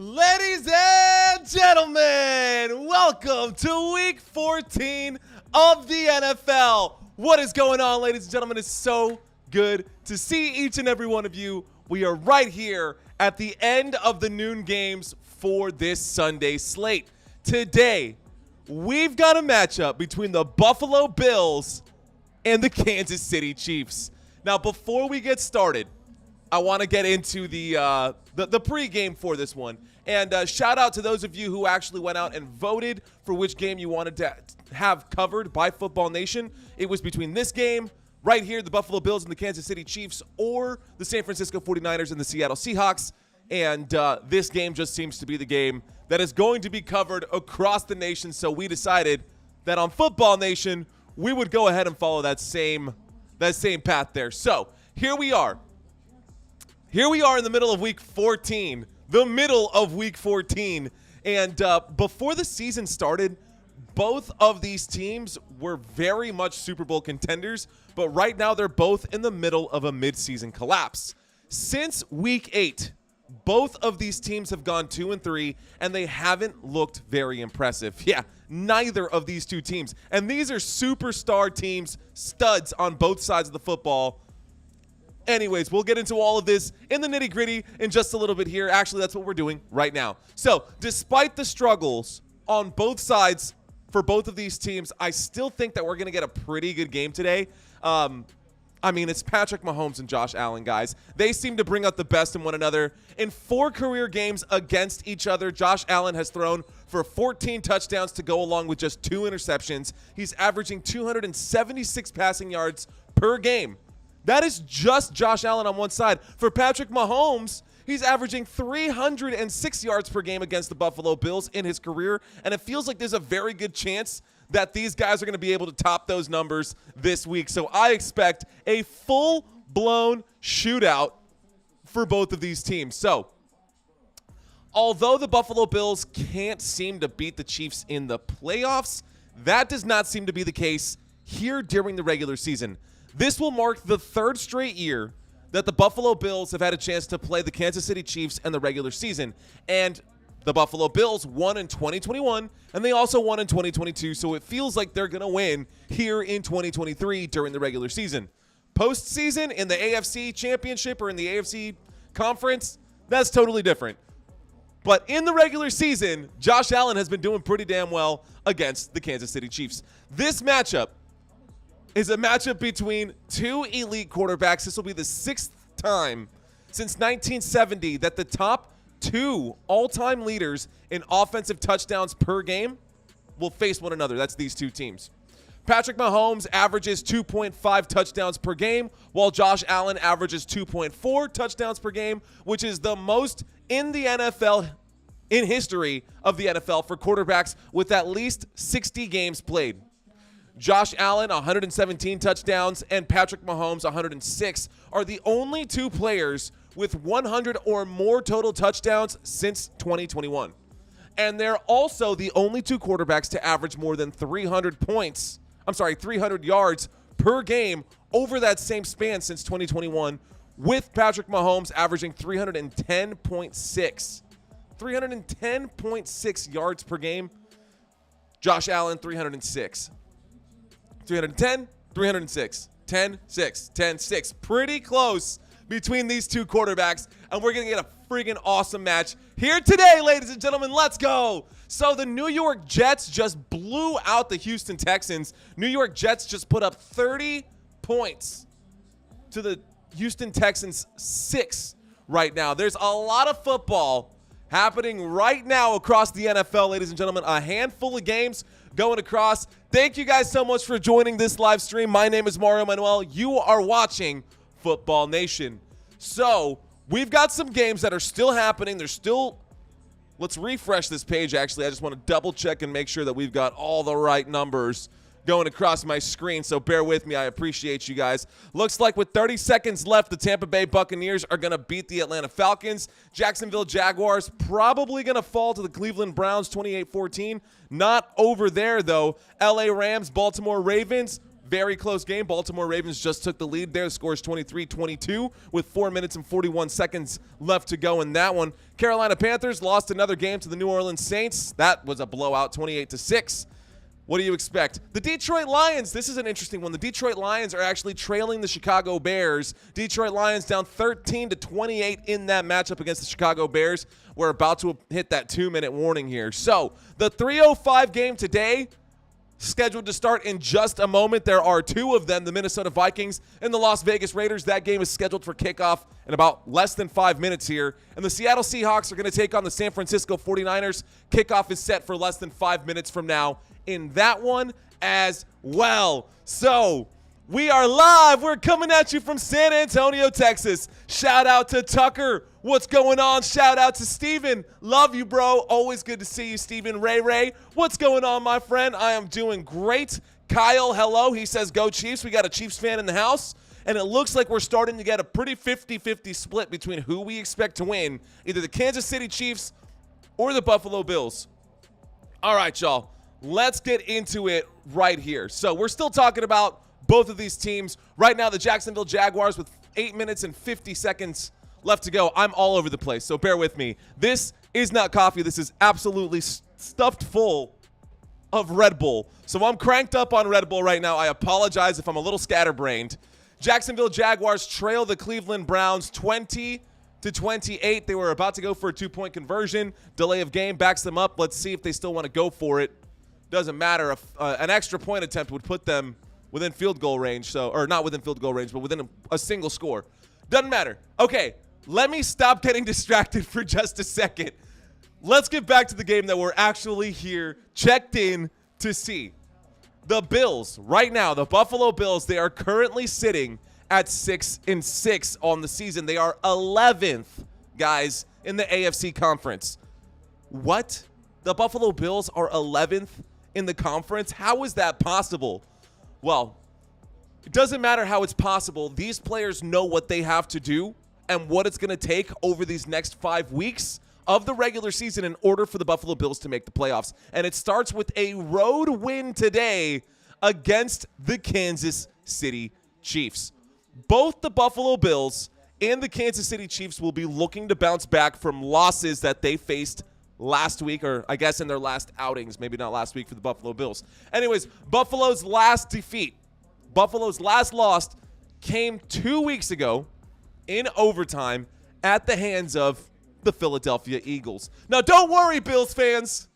Ladies and gentlemen, welcome to week 14 of the NFL. What is going on, ladies and gentlemen? It's so good to see each and every one of you. We are right here at the end of the noon games for this Sunday slate. Today, we've got a matchup between the Buffalo Bills and the Kansas City Chiefs. Now, before we get started, I want to get into the pregame for this one. And shout out to those of you who actually went out and voted for which game you wanted to have covered by Football Nation. It was between this game right here, the Buffalo Bills and the Kansas City Chiefs, or the San Francisco 49ers and the Seattle Seahawks. And this game just seems to be the game that is going to be covered across the nation. So we decided that on Football Nation, we would go ahead and follow that same path there. So here we are. Here we are in the middle of week 14, And before the season started, both of these teams were very much Super Bowl contenders, but right now they're both in the middle of a midseason collapse. Since week 8, both of these teams have gone 2-3, and they haven't looked very impressive. Yeah, neither of these two teams. And these are superstar teams, studs on both sides of the football. Anyways, we'll get into all of this in the nitty-gritty in just a little bit here. Actually, that's what we're doing right now. So, despite the struggles on both sides for both of these teams, I still think that we're going to get a pretty good game today. It's Patrick Mahomes and Josh Allen, guys. They seem to bring out the best in one another. In 4 career games against each other, Josh Allen has thrown for 14 touchdowns to go along with just 2 interceptions. He's averaging 276 passing yards per game. That is just Josh Allen on one side. For Patrick Mahomes, he's averaging 306 yards per game against the Buffalo Bills in his career, and it feels like there's a very good chance that these guys are going to be able to top those numbers this week. So I expect a full-blown shootout for both of these teams. So, although the Buffalo Bills can't seem to beat the Chiefs in the playoffs, that does not seem to be the case here during the regular season. This will mark the 3rd straight year that the Buffalo Bills have had a chance to play the Kansas City Chiefs in the regular season. And the Buffalo Bills won in 2021, and they also won in 2022, so it feels like they're going to win here in 2023 during the regular season. Postseason in the AFC Championship or in the AFC Conference, that's totally different. But in the regular season, Josh Allen has been doing pretty damn well against the Kansas City Chiefs. This matchup is a matchup between 2 elite quarterbacks. This will be the 6th time since 1970 that the top 2 all-time leaders in offensive touchdowns per game will face one another. That's these two teams. Patrick Mahomes averages 2.5 touchdowns per game, while Josh Allen averages 2.4 touchdowns per game, which is the most in the NFL, in history of the NFL, for quarterbacks with at least 60 games played. Josh Allen, 117 touchdowns, and Patrick Mahomes, 106, are the only 2 players with 100 or more total touchdowns since 2021. And they're also the only 2 quarterbacks to average more than 300 yards per game over that same span since 2021, with Patrick Mahomes averaging 310.6 yards per game. Josh Allen, 306. 310, 306, 10, 6, 10, 6. Pretty close between these 2 quarterbacks, and we're going to get a friggin' awesome match here today, ladies and gentlemen. Let's go. So the New York Jets just blew out the Houston Texans. New York Jets just put up 30 points to the Houston Texans 6 right now. There's a lot of football happening right now across the NFL, ladies and gentlemen. A handful of games going across. Thank you guys so much for joining this live stream. My name is Mario Manuel. You are watching Football Nation. So we've got some games that are still happening. Let's refresh this page, actually. I just want to double check and make sure that we've got all the right numbers going across my screen, so bear with me. I appreciate you guys. Looks like with 30 seconds left, the Tampa Bay Buccaneers are going to beat the Atlanta Falcons. Jacksonville Jaguars probably going to fall to the Cleveland Browns 28-14. Not over there, though. LA Rams, Baltimore Ravens, Very close game. Baltimore Ravens just took the lead there. The score is 23-22 with 4 minutes and 41 seconds left to go in that one. Carolina Panthers lost another game to the New Orleans Saints. That was a blowout, 28-6. What do you expect? The Detroit Lions, this is an interesting one. The Detroit Lions are actually trailing the Chicago Bears. Detroit Lions down 13-28 in that matchup against the Chicago Bears. We're about to hit that 2-minute warning here. So the 3:05 game today, scheduled to start in just a moment. There are two of them, the Minnesota Vikings and the Las Vegas Raiders. That game is scheduled for kickoff in about less than 5 minutes here. And the Seattle Seahawks are going to take on the San Francisco 49ers. Kickoff is set for less than 5 minutes from now in that one as well. So we are live. We're coming at you from San Antonio, Texas. Shout out to Tucker. What's going on? Shout out to Steven. Love you, bro. Always good to see you, Steven. Ray. What's going on, my friend? I am doing great. Kyle, hello. He says, go Chiefs. We got a Chiefs fan in the house. And it looks like we're starting to get a pretty 50-50 split between who we expect to win, either the Kansas City Chiefs or the Buffalo Bills. All right, y'all. Let's get into it right here. So we're still talking about both of these teams. Right now, the Jacksonville Jaguars with 8 minutes and 50 seconds left to go. I'm all over the place, so bear with me. This is not coffee. This is absolutely stuffed full of Red Bull. So I'm cranked up on Red Bull right now. I apologize if I'm a little scatterbrained. Jacksonville Jaguars trail the Cleveland Browns 20-28. They were about to go for a 2-point conversion. Delay of game backs them up. Let's see if they still want to go for it. Doesn't matter. If an extra point attempt would put them within field goal range. Or not within field goal range, but within a single score. Doesn't matter. Okay, let me stop getting distracted for just a second. Let's get back to the game that we're actually here, checked in to see. The Bills, right now, the Buffalo Bills, they are currently sitting at 6-6 on the season. They are 11th, guys, in the AFC conference. What? The Buffalo Bills are 11th in the conference? How is that possible? Well, it doesn't matter how it's possible. These players know what they have to do and what it's going to take over these next 5 weeks of the regular season in order for the Buffalo Bills to make the playoffs. And it starts with a road win today against the Kansas City Chiefs. Both the Buffalo Bills and the Kansas City Chiefs will be looking to bounce back from losses that they faced last week, or I guess in their last outings, maybe not last week for the Buffalo Bills. Anyways, Buffalo's last defeat, Buffalo's last loss came 2 weeks ago in overtime at the hands of the Philadelphia Eagles. Now, don't worry, Bills fans.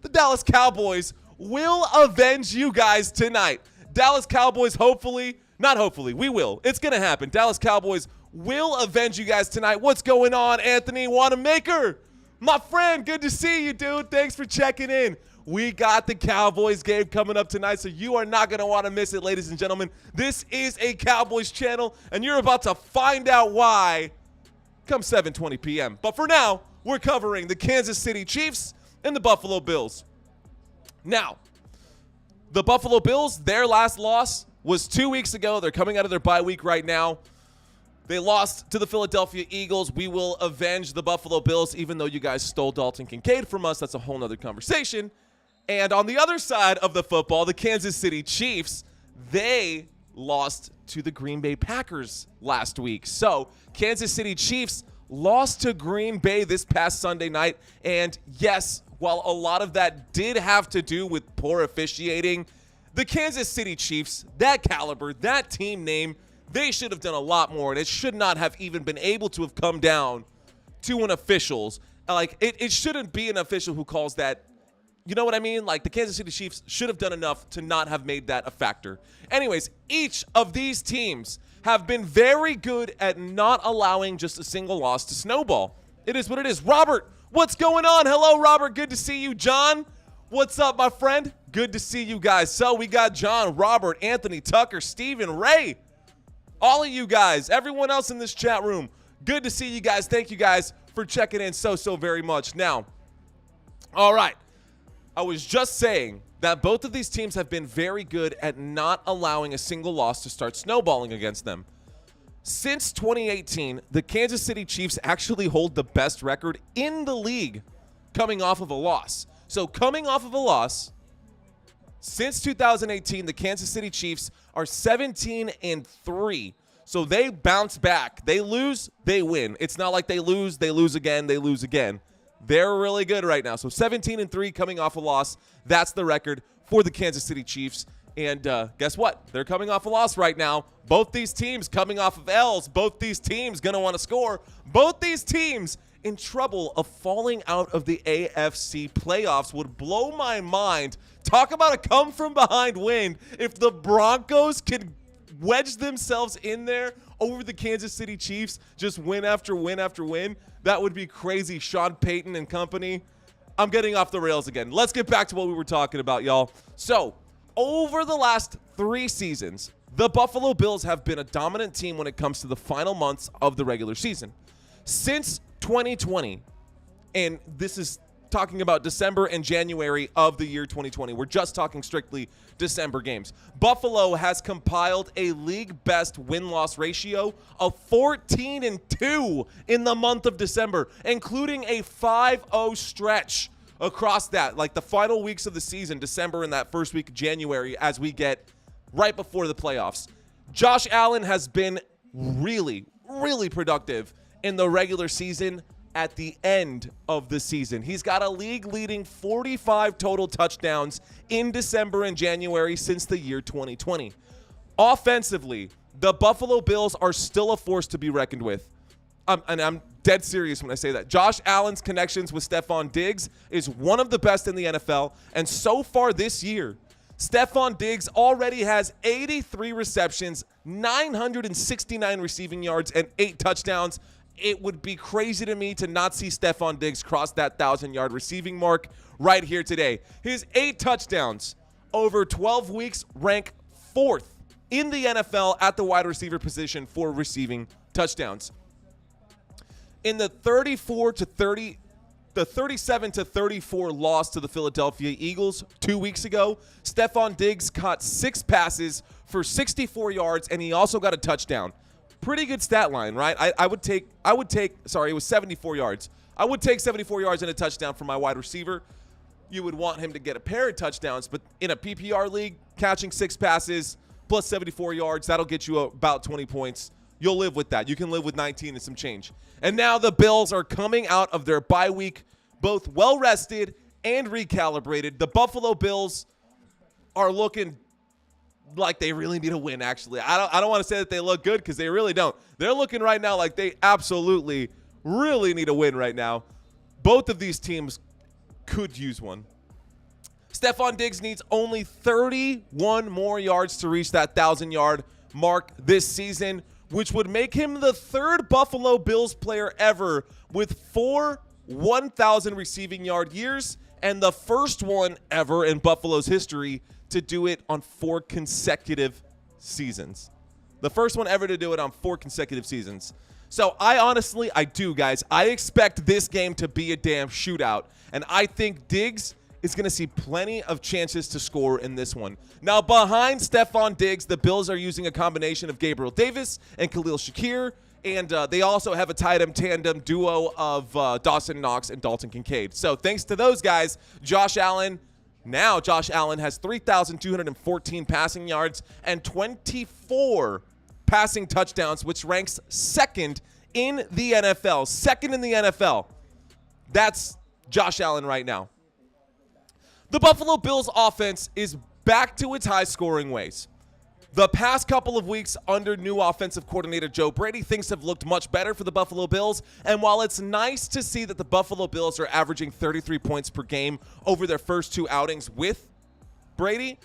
The Dallas Cowboys will avenge you guys tonight. Dallas Cowboys, we will. It's going to happen. Dallas Cowboys will avenge you guys tonight. What's going on, Anthony Wanamaker? My friend, good to see you, dude. Thanks for checking in. We got the Cowboys game coming up tonight, so you are not going to want to miss it, ladies and gentlemen. This is a Cowboys channel, and you're about to find out why come 7:20 p.m. But for now, we're covering the Kansas City Chiefs and the Buffalo Bills. Now, the Buffalo Bills, their last loss was 2 weeks ago. They're coming out of their bye week right now. They lost to the Philadelphia Eagles. We will avenge the Buffalo Bills, even though you guys stole Dalton Kincaid from us. That's a whole nother conversation. And on the other side of the football, the Kansas City Chiefs, they lost to the Green Bay Packers last week. So Kansas City Chiefs lost to Green Bay this past Sunday night. And yes, while a lot of that did have to do with poor officiating, the Kansas City Chiefs, that caliber, that team name, they should have done a lot more, and it should not have even been able to have come down to an official's. Like, it shouldn't be an official who calls that. You know what I mean? Like, the Kansas City Chiefs should have done enough to not have made that a factor. Anyways, each of these teams have been very good at not allowing just a single loss to snowball. It is what it is. Robert, what's going on? Hello, Robert. Good to see you. John, what's up, my friend? Good to see you guys. So we got John, Robert, Anthony, Tucker, Steven, Ray. All of you guys, everyone else in this chat room, good to see you guys. Thank you guys for checking in so very much. Now, all right, I was just saying that both of these teams have been very good at not allowing a single loss to start snowballing against them. Since 2018, the Kansas City Chiefs actually hold the best record in the league coming off of a loss. So coming off of a loss, Since 2018, the Kansas City Chiefs are 17-3. So they bounce back. They lose, they win. It's not like they lose again, they lose again. They're really good right now. So 17-3 coming off a loss. That's the record for the Kansas City Chiefs. And guess what? They're coming off a loss right now. Both these teams coming off of L's. Both these teams going to want to score. Both these teams in trouble of falling out of the AFC playoffs. Would blow my mind. Talk about a come-from-behind win. If the Broncos could wedge themselves in there over the Kansas City Chiefs, just win after win after win, that would be crazy. Sean Payton and company. I'm getting off the rails again. Let's get back to what we were talking about, y'all. So, over the last 3 seasons, the Buffalo Bills have been a dominant team when it comes to the final months of the regular season. Since 2020, and this is talking about December and January of the year 2020. We're just talking strictly December games. Buffalo has compiled a league-best win-loss ratio of 14-2 in the month of December, including a 5-0 stretch across that, like the final weeks of the season, December and that first week of January as we get right before the playoffs. Josh Allen has been really, really productive in the regular season. At the end of the season, he's got a league-leading 45 total touchdowns in December and January since the year 2020. Offensively, the Buffalo Bills are still a force to be reckoned with. And I'm dead serious when I say that. Josh Allen's connections with Stephon Diggs is one of the best in the NFL, and so far this year, Stephon Diggs already has 83 receptions, 969 receiving yards, and 8 touchdowns. It would be crazy to me to not see Stephon Diggs cross that 1,000-yard receiving mark right here today. His 8 touchdowns over 12 weeks rank 4th in the NFL at the wide receiver position for receiving touchdowns. In the 37-34 loss to the Philadelphia Eagles 2 weeks ago, Stephon Diggs caught 6 passes for 64 yards, and he also got a touchdown. Pretty good stat line, right? I would take, sorry, it was 74 yards. I would take 74 yards and a touchdown for my wide receiver. You would want him to get a pair of touchdowns, but in a PPR league, catching 6 passes plus 74 yards, that'll get you about 20 points. You'll live with that. You can live with 19 and some change. And now the Bills are coming out of their bye week, both well-rested and recalibrated. The Buffalo Bills are looking like they really need a win, actually. I don't want to say that they look good because they really don't. They're looking right now like they absolutely really need a win right now. Both of these teams could use one. Stephon Diggs needs only 31 more yards to reach that 1,000-yard mark this season, which would make him the 3rd Buffalo Bills player ever with 4 1,000 receiving yard years and the first one ever in Buffalo's history to do it on 4 consecutive seasons. The first one ever to do it on 4 consecutive seasons. So I do, guys. I expect this game to be a damn shootout, and I think Diggs is going to see plenty of chances to score in this one. Now, behind Stephon Diggs, the Bills are using a combination of Gabriel Davis and Khalil Shakir, and they also have a tight end tandem duo of Dawson Knox and Dalton Kincaid. So thanks to those guys, Josh Allen has 3,214 passing yards and 24 passing touchdowns, which ranks 2nd in the NFL. 2nd in the NFL. That's Josh Allen right now. The Buffalo Bills offense is back to its high-scoring ways. The past couple of weeks under new offensive coordinator Joe Brady, things have looked much better for the Buffalo Bills. And while it's nice to see that the Buffalo Bills are averaging 33 points per game over their first 2 outings with Brady,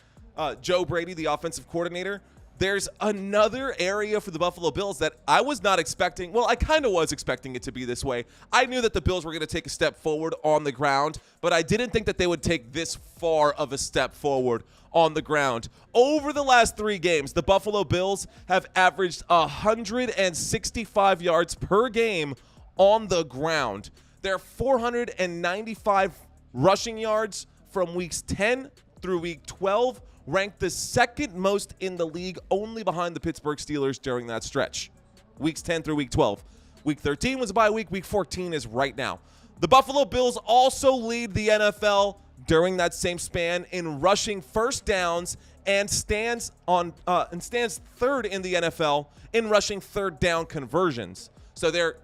Joe Brady, the offensive coordinator, there's another area for the Buffalo Bills that I was not expecting. Well, I kind of was expecting it to be this way. I knew that the Bills were going to take a step forward on the ground, but I didn't think that they would take this far of a step forward on the ground. Over the last 3 games, the Buffalo Bills have averaged 165 yards per game on the ground. Their 495 rushing yards from weeks 10 through week 12 ranked the 2nd most in the league, only behind the Pittsburgh Steelers during that stretch. Weeks 10 through week 12. Week 13 was a bye week. Week 14 is right now. The Buffalo Bills also lead the NFL during that same span in rushing first downs and stands third in the NFL in rushing third down conversions. So they're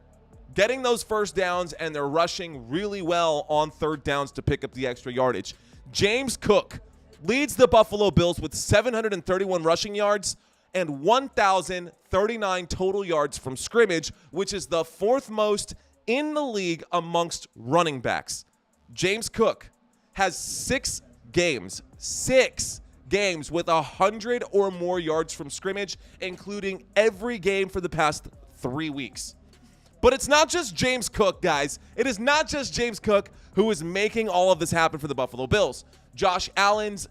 getting those first downs and they're rushing really well on third downs to pick up the extra yardage. James Cook leads the Buffalo Bills with 731 rushing yards and 1,039 total yards from scrimmage, which is the fourth most in the league amongst running backs. James Cook has 6 games with 100 or more yards from scrimmage, including every game for the past 3 weeks. But it's not just James Cook, guys. It is not just James Cook who is making all of this happen for the Buffalo Bills. Josh Allen's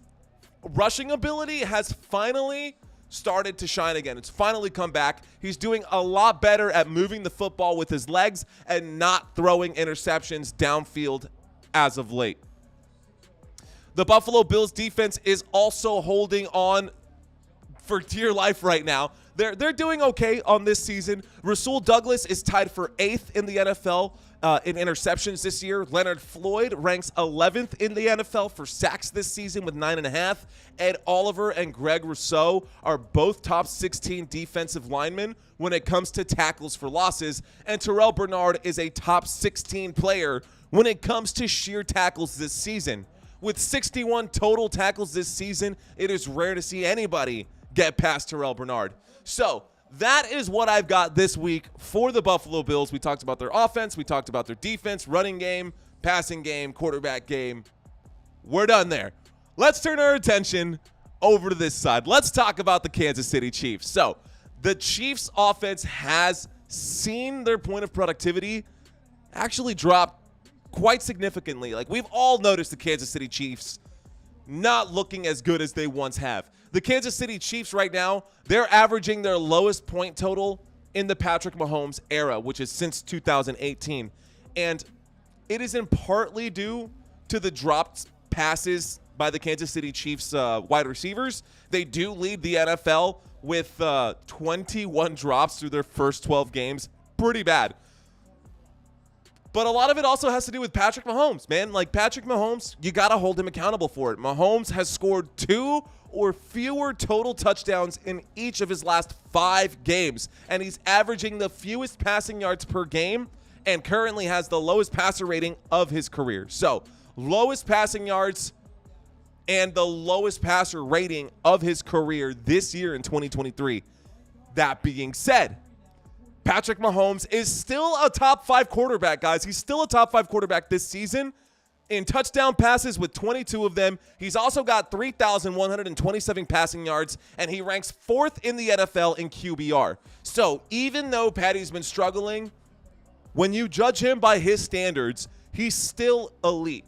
rushing ability has finally started to shine again. It's finally come back. He's doing a lot better at moving the football with his legs and not throwing interceptions downfield as of late. The Buffalo Bills defense is also holding on for dear life right now. They're doing okay on this season. Rasul Douglas is tied for 8th in the NFL in interceptions this year. Leonard Floyd ranks 11th in the NFL for sacks this season with 9.5. Ed Oliver and Greg Rousseau are both top 16 defensive linemen when it comes to tackles for losses. And Terrell Bernard is a top 16 player when it comes to sheer tackles this season. With 61 total tackles this season, it is rare to see anybody get past Terrell Bernard. So that is what I've got this week for the Buffalo Bills. We talked about their offense. We talked about their defense, running game, passing game, quarterback game. We're done there. Let's turn our attention over to this side. Let's talk about the Kansas City Chiefs. So the Chiefs offense has seen their point of productivity actually drop quite significantly. Like, we've all noticed the Kansas City Chiefs not looking as good as they once have. The Kansas City Chiefs right now, they're averaging their lowest point total in the Patrick Mahomes era, which is since 2018. And it is in partly due to the dropped passes by the Kansas City Chiefs wide receivers. They do lead the NFL with 21 drops through their first 12 games. Pretty bad. But a lot of it also has to do with Patrick Mahomes, man. Like, Patrick Mahomes, you got to hold him accountable for it. Mahomes has scored 2 or fewer total touchdowns in each of his last 5 games. And he's averaging the fewest passing yards per game and currently has the lowest passer rating of his career. So, lowest passing yards and the lowest passer rating of his career this year in 2023. That being said, Patrick Mahomes is still a top 5 quarterback, guys. He's still a top 5 quarterback this season in touchdown passes with 22 of them. He's also got 3,127 passing yards, and he ranks 4th in the NFL in QBR. So even though Patty's been struggling, when you judge him by his standards, he's still elite.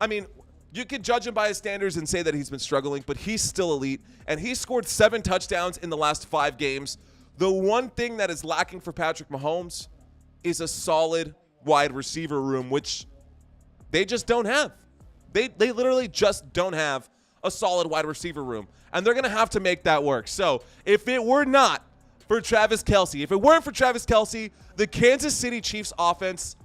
I mean, you could judge him by his standards and say that he's been struggling, but he's still elite, and he scored 7 touchdowns in the last 5 games. The one thing that is lacking for Patrick Mahomes is a solid wide receiver room, which they just don't have. They literally just don't have a solid wide receiver room, and they're going to have to make that work. So if it were not for Travis Kelce, if it weren't for Travis Kelce, the Kansas City Chiefs offense,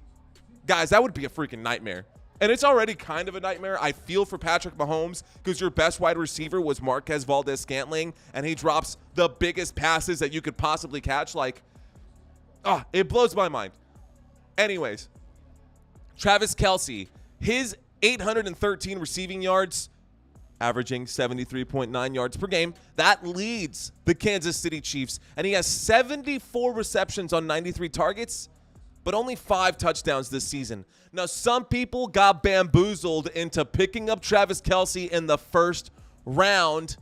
guys, that would be a freaking nightmare. And it's already kind of a nightmare. I feel for Patrick Mahomes because your best wide receiver was Marquez Valdes-Scantling, and he drops the biggest passes that you could possibly catch. Like, it blows my mind. Anyways, Travis Kelce, his 813 receiving yards, averaging 73.9 yards per game, that leads the Kansas City Chiefs. And he has 74 receptions on 93 targets, but only 5 touchdowns this season. Now, some people got bamboozled into picking up Travis Kelce in the first round,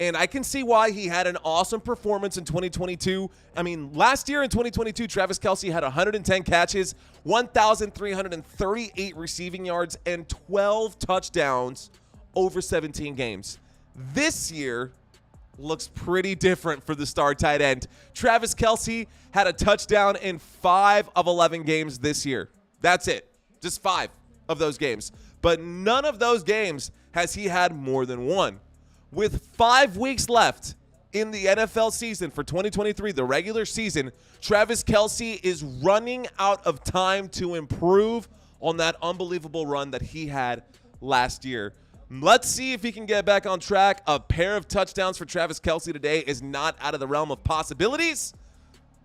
and I can see why. He had an awesome performance in 2022. I mean, last year in 2022, Travis Kelce had 110 catches, 1,338 receiving yards, and 12 touchdowns over 17 games. This year looks pretty different for the star tight end. Travis Kelce had a touchdown in 5 of 11 games this year. That's it. Just 5 of those games. But none of those games has he had more than 1. With 5 weeks left in the NFL season for 2023, the regular season, Travis Kelce is running out of time to improve on that unbelievable run that he had last year. Let's see if he can get back on track. A pair of touchdowns for Travis Kelce today is not out of the realm of possibilities.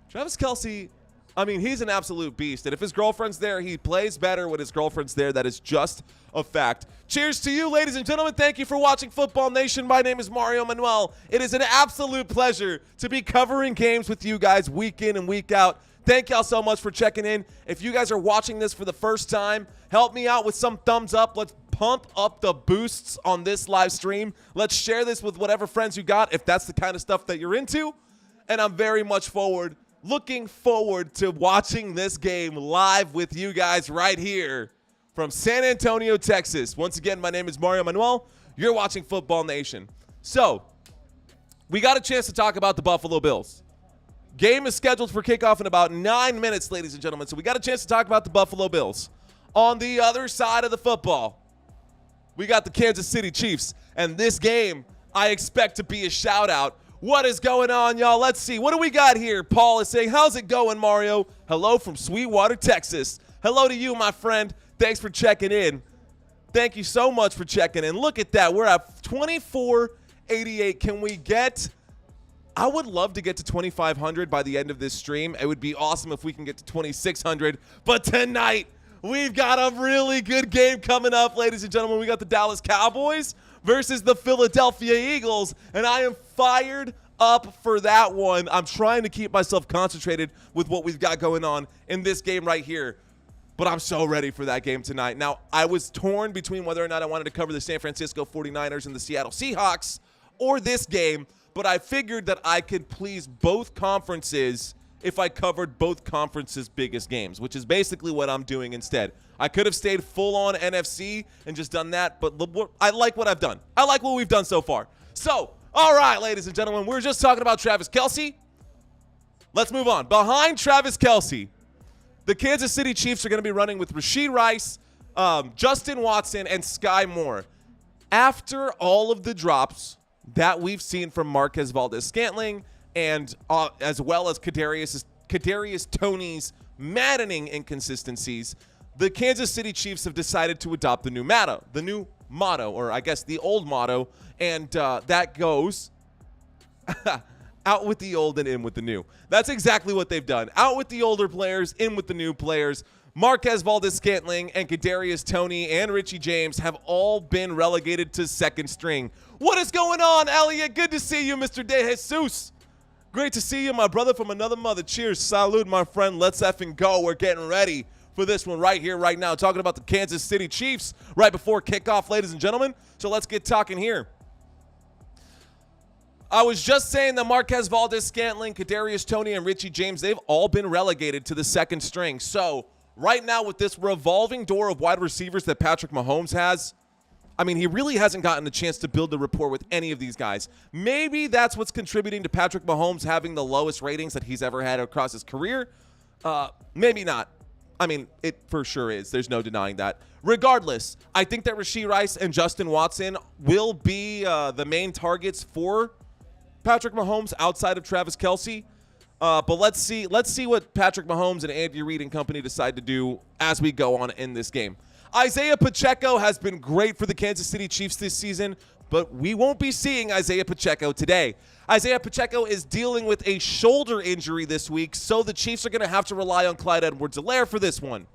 Travis Kelce, I mean, he's an absolute beast. And if his girlfriend's there, he plays better when his girlfriend's there. That is just a fact. Cheers to you, ladies and gentlemen. Thank you for watching Football Nation. My name is Mario Manuel. It is an absolute pleasure to be covering games with you guys week in and week out. Thank y'all so much for checking in. If you guys are watching this for the first time, help me out with some thumbs up. Let's pump up the boosts on this live stream. Let's share this with whatever friends you got if that's the kind of stuff that you're into. And I'm very much looking forward to watching this game live with you guys right here from San Antonio, Texas. Once again, my name is Mario Manuel. You're watching Football Nation. So, we got a chance to talk about the Buffalo Bills. Game is scheduled for kickoff in about 9 minutes, ladies and gentlemen. So we got a chance to talk about the Buffalo Bills. On the other side of the football, we got the Kansas City Chiefs. And this game, I expect to be a shout-out. What is going on, y'all? Let's see. What do we got here? Paul is saying, how's it going, Mario? Hello from Sweetwater, Texas. Hello to you, my friend. Thanks for checking in. Thank you so much for checking in. Look at that. We're at 2488. Can we get... I would love to get to 2,500 by the end of this stream. It would be awesome if we can get to 2,600. But tonight, we've got a really good game coming up, ladies and gentlemen. We got the Dallas Cowboys versus the Philadelphia Eagles, and I am fired up for that one. I'm trying to keep myself concentrated with what we've got going on in this game right here, but I'm so ready for that game tonight. Now, I was torn between whether or not I wanted to cover the San Francisco 49ers and the Seattle Seahawks or this game, but I figured that I could please both conferences if I covered both conferences' biggest games, which is basically what I'm doing instead. I could have stayed full-on NFC and just done that, but I like what I've done. I like what we've done so far. So, all right, ladies and gentlemen, we're just talking about Travis Kelce. Let's move on. Behind Travis Kelce, the Kansas City Chiefs are going to be running with Rashee Rice, Justin Watson, and Sky Moore. After all of the drops that we've seen from Marquez Valdes-Scantling and as well as Kadarius Toney's maddening inconsistencies, the Kansas City Chiefs have decided to adopt the new motto, or I guess the old motto, and that goes out with the old and in with the new. That's exactly what they've done. Out with the older players, in with the new players. Marquez Valdes-Scantling and Kadarius Toney and Richie James have all been relegated to second string. What is going on, Elliot? Good to see you, Mr. De Jesus. Great to see you, my brother from another mother. Cheers. Salud, my friend. Let's effing go. We're getting ready for this one right here, right now. Talking about the Kansas City Chiefs right before kickoff, ladies and gentlemen. So let's get talking here. I was just saying that Marquez Valdes-Scantling, Kadarius Toney, and Richie James, they've all been relegated to the second string. So right now with this revolving door of wide receivers that Patrick Mahomes has, I mean, he really hasn't gotten the chance to build the rapport with any of these guys. Maybe that's what's contributing to Patrick Mahomes having the lowest ratings that he's ever had across his career. Maybe not. I mean, it for sure is. There's no denying that. Regardless, I think that Rashee Rice and Justin Watson will be the main targets for Patrick Mahomes outside of Travis Kelce. But let's see what Patrick Mahomes and Andy Reid and company decide to do as we go on in this game. Isaiah Pacheco has been great for the Kansas City Chiefs this season, but we won't be seeing Isaiah Pacheco today. Isaiah Pacheco is dealing with a shoulder injury this week, so the Chiefs are going to have to rely on Clyde Edwards-Helaire for this one.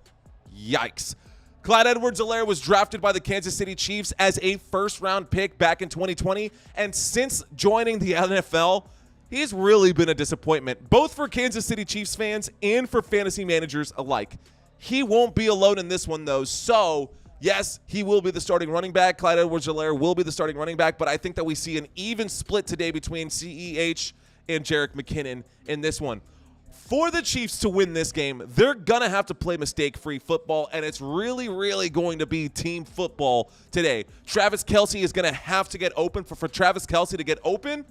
Yikes. Clyde Edwards-Helaire was drafted by the Kansas City Chiefs as a first-round pick back in 2020, and since joining the NFL, he's really been a disappointment, both for Kansas City Chiefs fans and for fantasy managers alike. He won't be alone in this one, though. So, yes, he will be the starting running back. Clyde Edwards-Helaire will be the starting running back, but I think that we see an even split today between CEH and Jerick McKinnon in this one. For the Chiefs to win this game, they're going to have to play mistake-free football, and it's really, really going to be team football today. Travis Kelce is going to have to get open. For Travis Kelce to get open,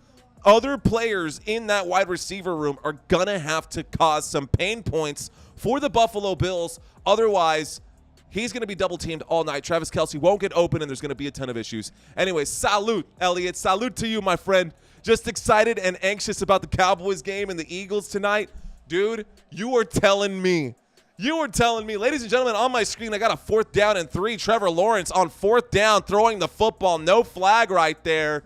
other players in that wide receiver room are going to have to cause some pain points for the Buffalo Bills. Otherwise, he's going to be double-teamed all night. Travis Kelce won't get open, and there's going to be a ton of issues. Anyway, salute, Elliot. Salute to you, my friend. Just excited and anxious about the Cowboys game and the Eagles tonight. Dude, you are telling me You were telling me, ladies and gentlemen, on my screen, I got a 4th down and 3. Trevor Lawrence on 4th down, throwing the football. No flag right there.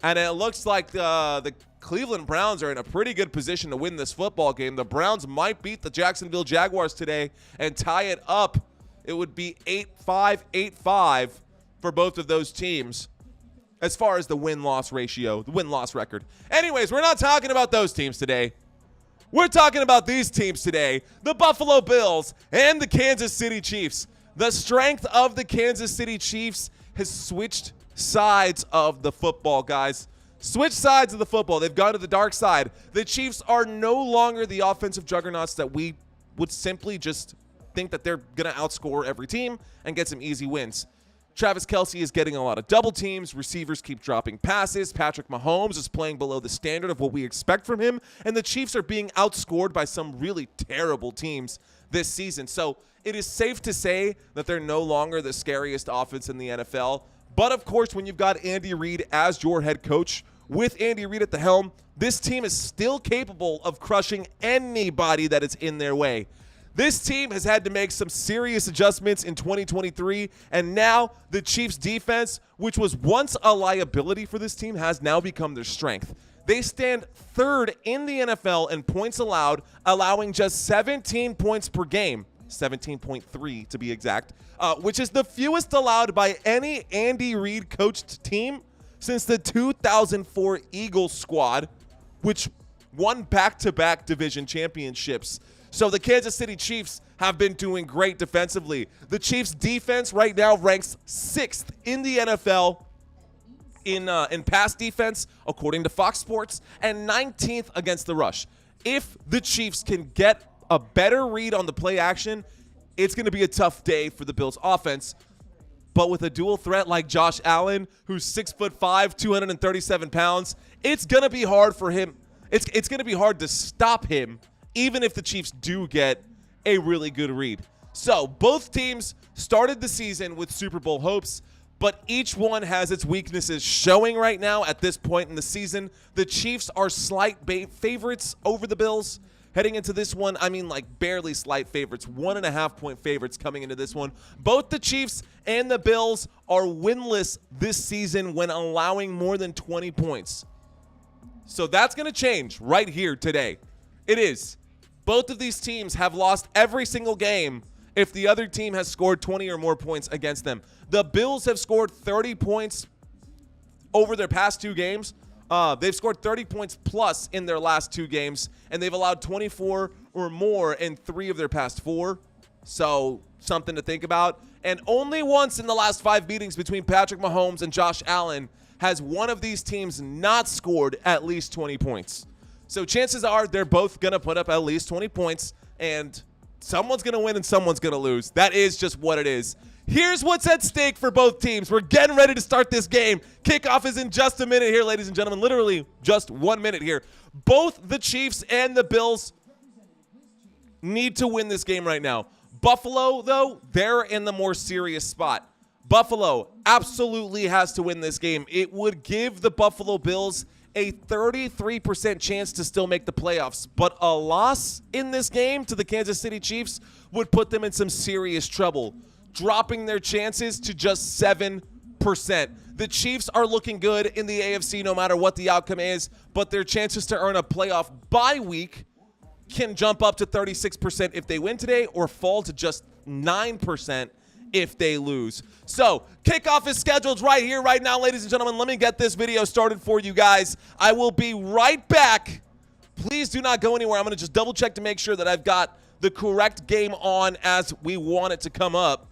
And it looks like the Cleveland Browns are in a pretty good position to win this football game. The Browns might beat the Jacksonville Jaguars today and tie it up. It would be 8-5, 8-5 for both of those teams as far as the win-loss ratio, the win-loss record. Anyways, we're not talking about those teams today. We're talking about these teams today, the Buffalo Bills and the Kansas City Chiefs. The strength of the Kansas City Chiefs has switched sides of the football, guys. Switch sides of the football. They've gone to the dark side. The Chiefs are no longer the offensive juggernauts that we would simply just think that they're going to outscore every team and get some easy wins. Travis Kelce is getting a lot of double teams. Receivers keep dropping passes. Patrick Mahomes is playing below the standard of what we expect from him. And the Chiefs are being outscored by some really terrible teams this season. So it is safe to say that they're no longer the scariest offense in the NFL. But, of course, when you've got Andy Reid as your head coach, with Andy Reid at the helm, this team is still capable of crushing anybody that is in their way. This team has had to make some serious adjustments in 2023, and now the Chiefs' defense, which was once a liability for this team, has now become their strength. They stand 3rd in the NFL in points allowed, allowing just 17 points per game, 17.3 to be exact, which is the fewest allowed by any Andy Reid coached team since the 2004 Eagles squad, which won back-to-back division championships. So the Kansas City Chiefs have been doing great defensively. The Chiefs' defense right now ranks 6th in the NFL in pass defense, according to Fox Sports, and 19th against the rush. If the Chiefs can get a better read on the play action, it's going to be a tough day for the Bills' offense. But with a dual threat like Josh Allen, who's 6'5", 237 pounds, it's going to be hard for him. It's going to be hard to stop him, even if the Chiefs do get a really good read. So both teams started the season with Super Bowl hopes, but each one has its weaknesses showing right now at this point in the season. The Chiefs are slight favorites over the Bills. Heading into this one, I mean like barely slight favorites, 1.5-point favorites coming into this one. Both the Chiefs and the Bills are winless this season when allowing more than 20 points. So that's going to change right here today. It is. Both of these teams have lost every single game if the other team has scored 20 or more points against them. The Bills have scored 30 points over their past 2 games. They've scored 30 points plus in their last 2 games, and they've allowed 24 or more in 3 of their past 4. So something to think about. And only once in the last 5 meetings between Patrick Mahomes and Josh Allen has one of these teams not scored at least 20 points. So chances are they're both going to put up at least 20 points, and someone's going to win and someone's going to lose. That is just what it is. Here's what's at stake for both teams. We're getting ready to start this game. Kickoff is in just a minute here, ladies and gentlemen. Literally just 1 minute here. Both the Chiefs and the Bills need to win this game right now. Buffalo, though, they're in the more serious spot. Buffalo absolutely has to win this game. It would give the Buffalo Bills a 33% chance to still make the playoffs, but a loss in this game to the Kansas City Chiefs would put them in some serious trouble, dropping their chances to just 7%. The Chiefs are looking good in the AFC no matter what the outcome is, but their chances to earn a playoff bye week can jump up to 36% if they win today or fall to just 9% if they lose. So kickoff is scheduled right here, right now, ladies and gentlemen. Let me get this video started for you guys. I will be right back. Please do not go anywhere. I'm going to just double check to make sure that I've got the correct game on as we want it to come up.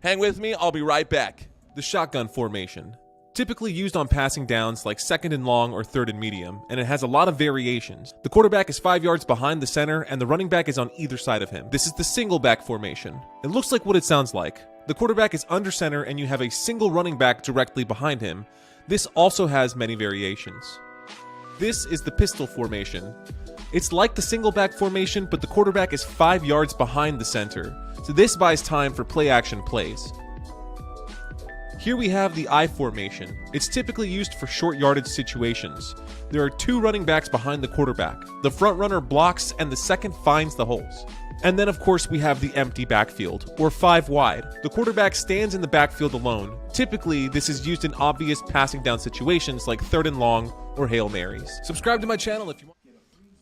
Hang with me. I'll be right back. The shotgun formation. Typically used on passing downs like 2nd and long or 3rd and medium, and it has a lot of variations. The quarterback is 5 yards behind the center, and the running back is on either side of him. This is the single back formation. It looks like what it sounds like. The quarterback is under center, and you have a single running back directly behind him. This also has many variations. This is the pistol formation. It's like the single back formation, but the quarterback is 5 yards behind the center, so this buys time for play action plays. Here we have the I formation. It's typically used for short yardage situations. There are 2 running backs behind the quarterback. The front runner blocks and the second finds the holes. And then, of course, we have the empty backfield, or 5 wide. The quarterback stands in the backfield alone. Typically, this is used in obvious passing down situations like 3rd and long or Hail Marys. Subscribe to my channel if you want.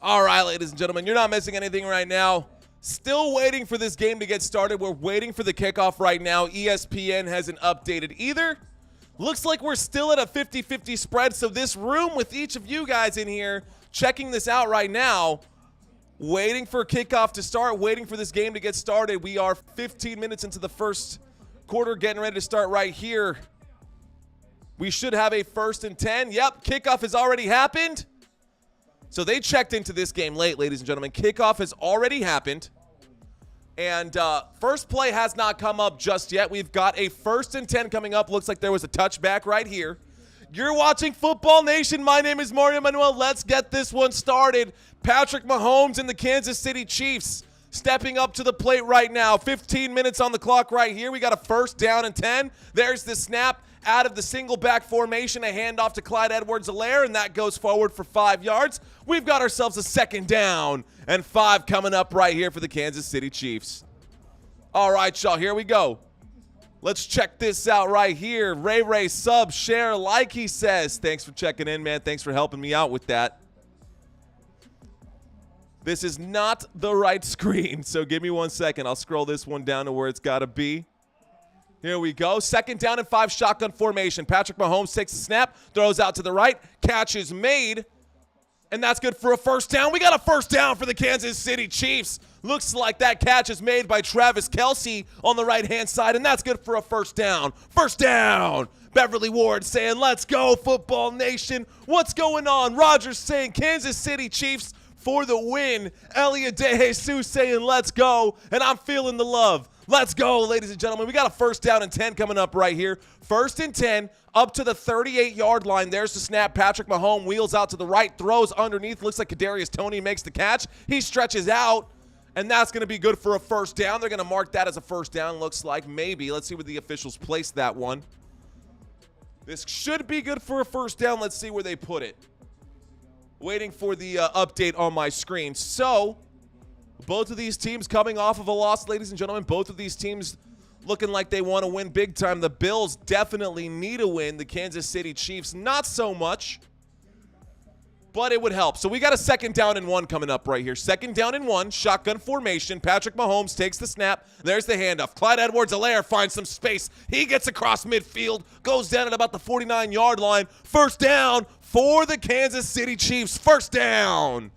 All right, ladies and gentlemen, you're not missing anything right now. Still waiting for this game to get started. We're waiting for the kickoff right now. ESPN hasn't updated either. Looks like we're still at a 50-50 spread, so this room with each of you guys in here checking this out right now, waiting for kickoff to start, waiting for this game to get started. We are 15 minutes into the first quarter, getting ready to start right here. We should have a 1st and 10. Yep, kickoff has already happened. So they checked into this game late, ladies and gentlemen. Kickoff has already happened. And first play has not come up just yet. We've got a 1st and 10 coming up. Looks like there was a touchback right here. You're watching Football Nation. My name is Mario Manuel. Let's get this one started. Patrick Mahomes and the Kansas City Chiefs stepping up to the plate right now. 15 minutes on the clock right here. We got a 1st down and 10. There's the snap out of the single back formation. A handoff to Clyde Edwards-Helaire, and that goes forward for 5 yards. We've got ourselves a 2nd down and 5 coming up right here for the Kansas City Chiefs. All right, y'all, here we go. Let's check this out right here. Ray sub, share, like he says. Thanks for checking in, man. Thanks for helping me out with that. This is not the right screen, so give me 1 second. I'll scroll this one down to where it's got to be. Here we go. 2nd down and 5, shotgun formation. Patrick Mahomes takes the snap, throws out to the right. Catch is made, and that's good for a 1st down. We got a 1st down for the Kansas City Chiefs. Looks like that catch is made by Travis Kelce on the right-hand side, and that's good for a 1st down. 1st down. Beverly Ward saying, let's go, Football Nation. What's going on? Rogers saying, Kansas City Chiefs for the win. Elliot De Jesus saying, let's go, and I'm feeling the love. Let's go, ladies and gentlemen. We got a 1st down and 10 coming up right here. 1st and 10 up to the 38-yard line. There's the snap. Patrick Mahomes wheels out to the right, throws underneath. Looks like Kadarius Toney makes the catch. He stretches out, and that's going to be good for a 1st down. They're going to mark that as a 1st down, looks like. Maybe. Let's see where the officials place that one. This should be good for a 1st down. Let's see where they put it. Waiting for the update on my screen. So, both of these teams coming off of a loss, ladies and gentlemen. Both of these teams looking like they want to win big time. The Bills definitely need a win. The Kansas City Chiefs, not so much, but it would help. So we got a 2nd down and 1 coming up right here. 2nd down and 1, shotgun formation. Patrick Mahomes takes the snap. There's the handoff. Clyde Edwards-Helaire finds some space. He gets across midfield, goes down at about the 49-yard line. 1st down for the Kansas City Chiefs. 1st down.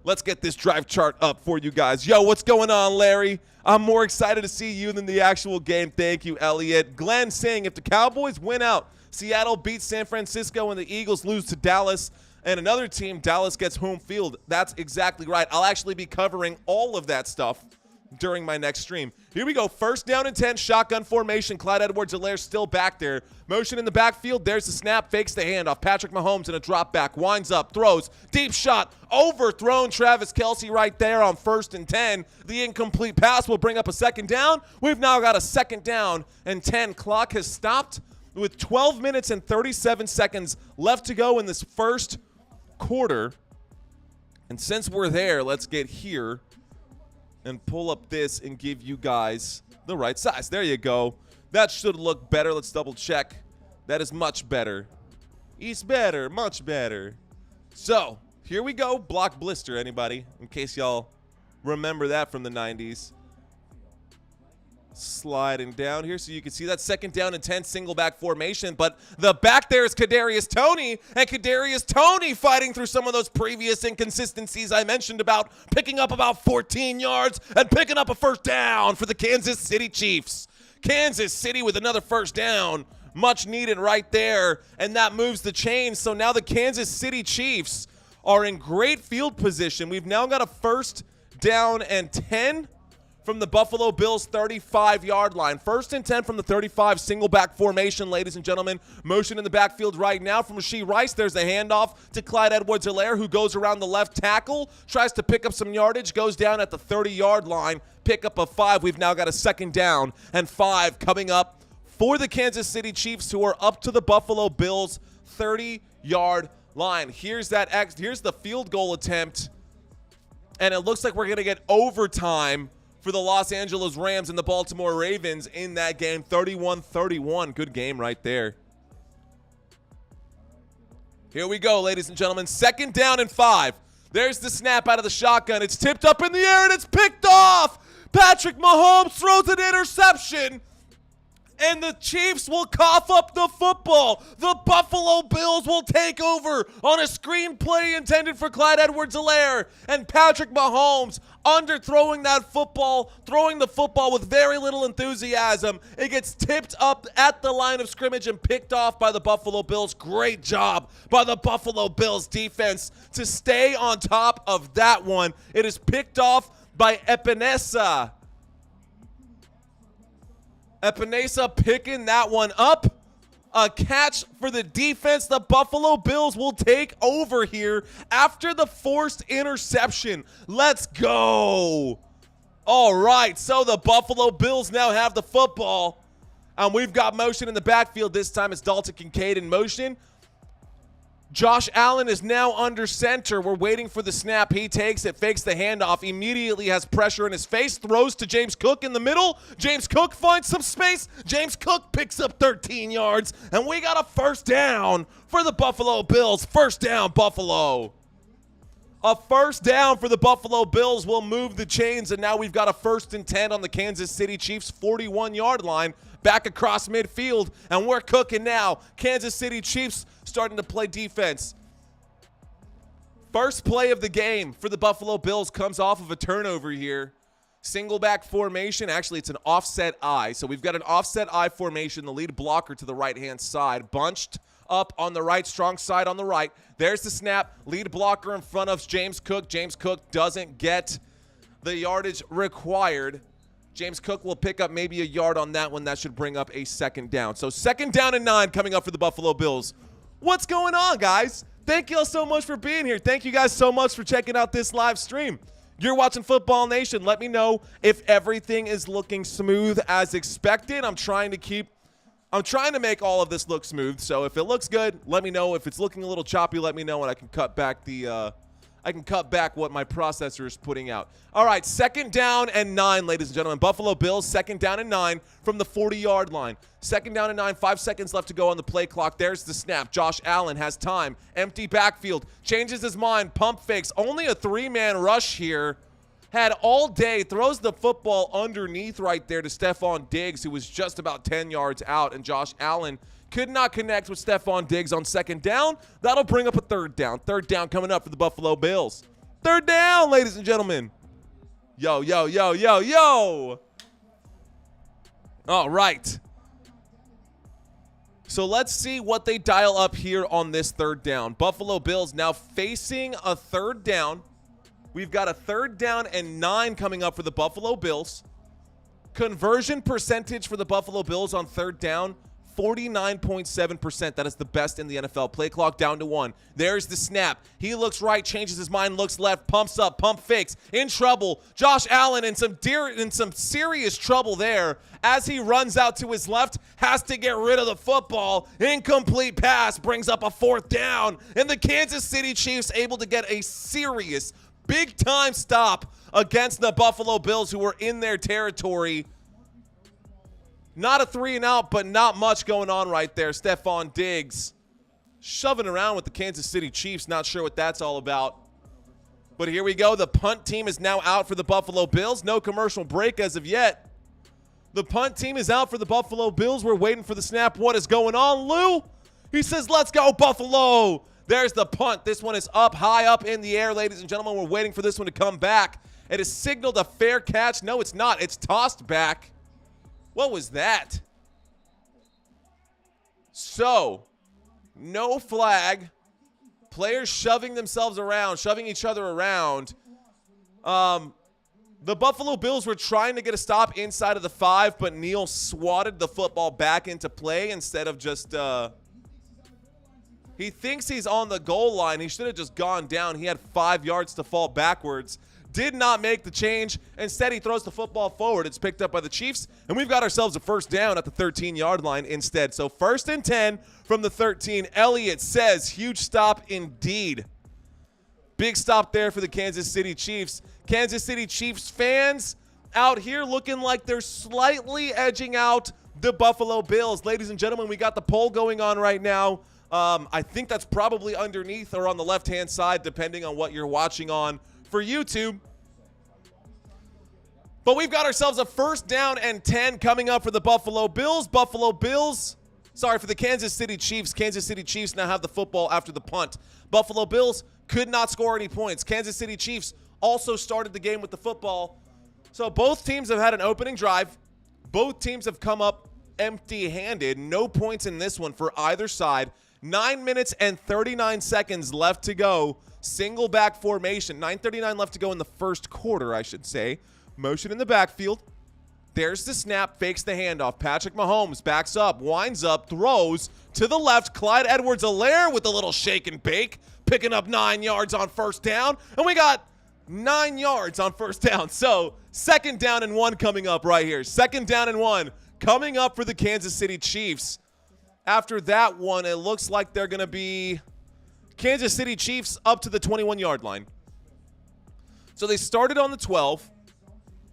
Let's get this drive chart up for you guys. Yo, what's going on, Larry? I'm more excited to see you than the actual game. Thank you, Elliot. Glenn saying, if the Cowboys win out, Seattle beats San Francisco and the Eagles lose to Dallas, and another team, Dallas gets home field. That's exactly right. I'll actually be covering all of that stuff during my next stream. Here we go. 1st down and 10, shotgun formation. Clyde Edwards-Helaire still back there. Motion in the backfield. There's the snap. Fakes the handoff. Patrick Mahomes in a drop back. Winds up. Throws. Deep shot. Overthrown. Travis Kelce right there on 1st and 10. The incomplete pass will bring up a 2nd down. We've now got a 2nd down and 10. Clock has stopped with 12 minutes and 37 seconds left to go in this first quarter. And since we're there, let's get here and pull up this and give you guys the right size. There you go. That should look better. Let's double check. That is much better. It's better, much better. So, here we go. Block blister, anybody? In case y'all remember that from the 90s. Sliding down here so you can see that 2nd down and 10 single back formation, but the back there is Kadarius Toney, and Kadarius Toney fighting through some of those previous inconsistencies I mentioned about, picking up about 14 yards and picking up a 1st down for the Kansas City Chiefs. Kansas City with another 1st down, much needed right there, and that moves the chains. So now the Kansas City Chiefs are in great field position. We've now got a 1st down and 10 from the Buffalo Bills 35-yard line. 1st and 10 from the 35, single back formation, ladies and gentlemen. Motion in the backfield right now from Rashee Rice. There's a handoff to Clyde Edwards-Helaire, who goes around the left tackle, tries to pick up some yardage, goes down at the 30-yard line. Pick up a 5. We've now got a 2nd down and 5 coming up for the Kansas City Chiefs, who are up to the Buffalo Bills 30-yard line. Here's the field goal attempt. And it looks like we're going to get overtime for the Los Angeles Rams and the Baltimore Ravens in that game. 31-31. Good game right there. Here we go, ladies and gentlemen. 2nd down and 5. There's the snap out of the shotgun. It's tipped up in the air, and it's picked off. Patrick Mahomes throws an interception, and the Chiefs will cough up the football. The Buffalo Bills will take over on a screenplay intended for Clyde Edwards-Helaire, and Patrick Mahomes underthrowing that football, throwing the football with very little enthusiasm. It gets tipped up at the line of scrimmage and picked off by the Buffalo Bills. Great job by the Buffalo Bills defense to stay on top of that one. It is picked off by Epinesa. Epinesa picking that one up. A catch for the defense. The Buffalo Bills will take over here after the forced interception. Let's go. All right, so the Buffalo Bills now have the football. And we've got motion in the backfield. This time it's Dalton Kincaid in motion. Josh Allen is now under center. We're waiting for the snap. He takes it, fakes the handoff, immediately has pressure in his face, throws to James Cook in the middle. James Cook finds some space. James Cook picks up 13 yards, and we got a 1st down for the Buffalo Bills. 1st down, Buffalo. A 1st down for the Buffalo Bills will move the chains, and now we've got a 1st and 10 on the Kansas City Chiefs 41-yard line, back across midfield, and we're cooking now. Kansas City Chiefs starting to play defense. First play of the game for the Buffalo Bills comes off of a turnover here. Single back formation. Actually, it's an offset I. So we've got an offset I formation. The lead blocker to the right-hand side. Bunched up on the right, strong side on the right. There's the snap. Lead blocker in front of James Cook. James Cook doesn't get the yardage required. James Cook will pick up maybe a yard on that one. That should bring up a 2nd down. So 2nd down and 9 coming up for the Buffalo Bills. What's going on, guys? Thank you all so much for being here. Thank you guys so much for checking out this live stream. You're watching Football Nation. Let me know if everything is looking smooth as expected. I'm trying to make all of this look smooth. So if it looks good, let me know. If it's looking a little choppy, let me know, and I can cut back what my processor is putting out. All right, 2nd down and 9, ladies and gentlemen. Buffalo Bills, 2nd down and 9 from the 40-yard line. 2nd down and 9, 5 seconds left to go on the play clock. There's the snap. Josh Allen has time. Empty backfield. Changes his mind. Pump fakes. Only a 3-man rush here. Had all day. Throws the football underneath right there to Stephon Diggs, who was just about 10 yards out. And Josh Allen could not connect with Stephon Diggs on 2nd down. That'll bring up a 3rd down. 3rd down coming up for the Buffalo Bills. 3rd down, ladies and gentlemen. Yo, yo, yo, yo, yo. All right. So let's see what they dial up here on this 3rd down. Buffalo Bills now facing a 3rd down. We've got a 3rd down and 9 coming up for the Buffalo Bills. Conversion percentage for the Buffalo Bills on 3rd down, 49.7%. That is the best in the NFL. Play clock down to 1. There's the snap. He looks right, changes his mind, looks left, pumps up, pump fakes. In trouble. Josh Allen in some serious trouble there as he runs out to his left, has to get rid of the football. Incomplete pass brings up a 4th down, and the Kansas City Chiefs able to get a serious, big-time stop against the Buffalo Bills, who were in their territory. Not a 3-and-out, but not much going on right there. Stephon Diggs shoving around with the Kansas City Chiefs. Not sure what that's all about. But here we go. The punt team is now out for the Buffalo Bills. No commercial break as of yet. The punt team is out for the Buffalo Bills. We're waiting for the snap. What is going on, Lou? He says, let's go, Buffalo. There's the punt. This one is up, high up in the air, ladies and gentlemen. We're waiting for this one to come back. It is signaled a fair catch. No, it's not. It's tossed back. What was that? So, no flag. Players shoving themselves around, shoving each other around. The Buffalo Bills were trying to get a stop inside of the 5, but Neal swatted the football back into play instead of just he thinks he's on the goal line. He should have just gone down. He had 5 yards to fall backwards. Did not make the change. Instead, he throws the football forward. It's picked up by the Chiefs, and we've got ourselves a 1st down at the 13-yard line instead. So 1st and 10 from the 13. Elliott says, huge stop indeed. Big stop there for the Kansas City Chiefs. Kansas City Chiefs fans out here looking like they're slightly edging out the Buffalo Bills. Ladies and gentlemen, we got the poll going on right now. I think that's probably underneath or on the left-hand side, depending on what you're watching on for YouTube. But we've got ourselves a 1st down and 10 coming up for the Buffalo Bills. For the Kansas City Chiefs. Kansas City Chiefs now have the football after the punt. Buffalo Bills could not score any points. Kansas City Chiefs also started the game with the football. So both teams have had an opening drive. Both teams have come up empty-handed. No points in this one for either side. 9 minutes and 39 seconds left to go. Single back formation. 9:39 left to go in the first quarter, I should say. Motion in the backfield. There's the snap, fakes the handoff. Patrick Mahomes backs up, winds up, throws to the left. Clyde Edwards-Helaire with a little shake and bake, picking up 9 yards on 1st down. And we got 9 yards on 1st down. So 2nd down and 1 coming up right here. 2nd down and 1 coming up for the Kansas City Chiefs. After that one, it looks like they're going to be Kansas City Chiefs up to the 21-yard line. So they started on the 12.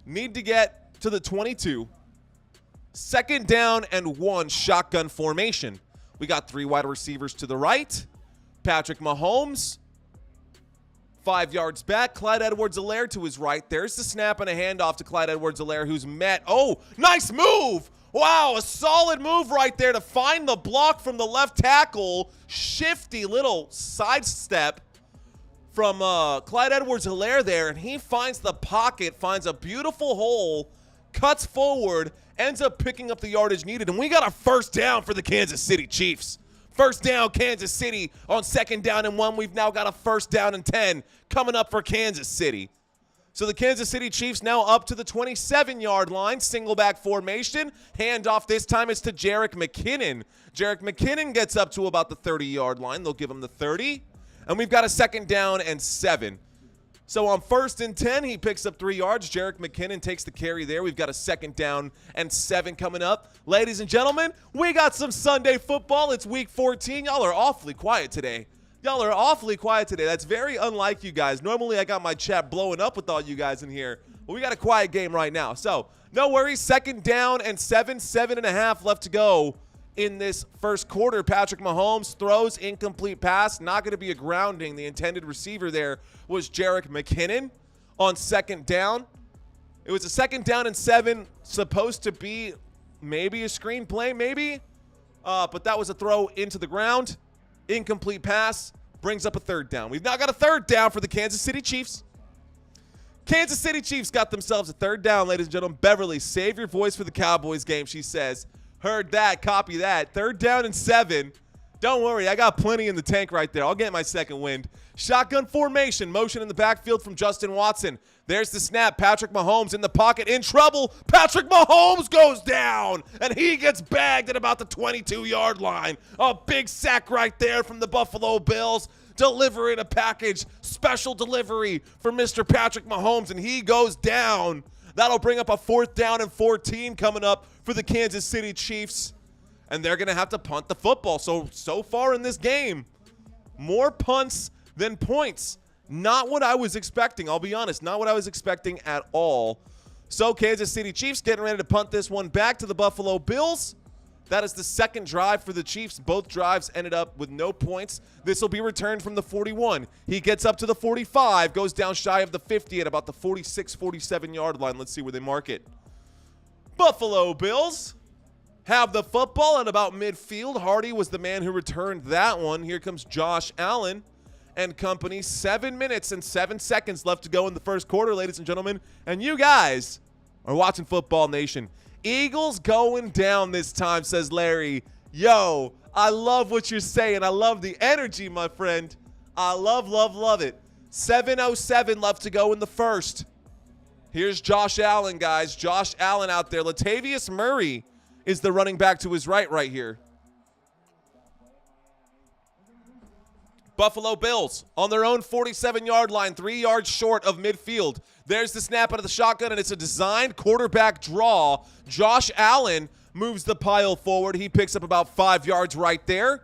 Need to get to the 22. 2nd down and 1, shotgun formation. We got 3 wide receivers to the right. Patrick Mahomes, 5 yards back. Clyde Edwards-Helaire to his right. There's the snap and a handoff to Clyde Edwards-Helaire, who's met. Oh, nice move. Wow, a solid move right there to find the block from the left tackle. Shifty little sidestep from Clyde Edwards-Helaire there, and he finds the pocket, finds a beautiful hole, cuts forward, ends up picking up the yardage needed, and we got a 1st down for the Kansas City Chiefs. 1st down, Kansas City. On 2nd down and 1, we've now got a 1st down and 10 coming up for Kansas City. So the Kansas City Chiefs now up to the 27-yard line, single back formation. Handoff this time is to Jerick McKinnon. Jerick McKinnon gets up to about the 30-yard line. They'll give him the 30. And we've got a 2nd down and 7. So on 1st and 10, he picks up 3 yards. Jerick McKinnon takes the carry there. We've got a 2nd down and 7 coming up. Ladies and gentlemen, we got some Sunday football. It's week 14. Y'all are awfully quiet today. That's very unlike you guys. Normally, I got my chat blowing up with all you guys in here. But we got a quiet game right now. So no worries. 2nd down and 7.5 left to go in this first quarter. Patrick Mahomes throws, incomplete pass, not going to be a grounding. The intended receiver there was Jerick McKinnon on 2nd down. It was a 2nd down and 7, supposed to be maybe a screenplay, maybe, but that was a throw into the ground. Incomplete pass brings up a 3rd down. We've now got a 3rd down for the Kansas City Chiefs. Kansas City Chiefs got themselves a 3rd down, ladies and gentlemen. Beverly, save your voice for the Cowboys game, she says. Heard that, copy that. 3rd down and 7. Don't worry, I got plenty in the tank right there. I'll get my 2nd wind. Shotgun formation, motion in the backfield from Justin Watson. There's the snap. Patrick Mahomes in the pocket, in trouble. Patrick Mahomes goes down, and he gets bagged at about the 22-yard line. A big sack right there from the Buffalo Bills. Delivering a package, special delivery for Mr. Patrick Mahomes, and he goes down. That'll bring up a 4th down and 14 coming up for the Kansas City Chiefs. And they're going to have to punt the football. So far in this game, more punts than points. Not what I was expecting, I'll be honest. Not what I was expecting at all. So Kansas City Chiefs getting ready to punt this one back to the Buffalo Bills. That is the 2nd drive for the Chiefs. Both drives ended up with no points. This will be returned from the 41. He gets up to the 45, goes down shy of the 50 at about the 46, 47-yard line. Let's see where they mark it. Buffalo Bills have the football at about midfield. Hardy was the man who returned that one. Here comes Josh Allen and company. 7 minutes and 7 seconds left to go in the first quarter, ladies and gentlemen. And you guys are watching Football Nation. Eagles going down this time, says Larry. Yo, I love what you're saying. I love the energy, my friend. I love it. 7:07 left to go in the first. Here's Josh Allen, guys. Josh Allen out there. Latavius Murray is the running back to his right here. Buffalo Bills on their own 47-yard line, 3 yards short of midfield. There's the snap out of the shotgun, and it's a designed quarterback draw. Josh Allen moves the pile forward. He picks up about 5 yards right there.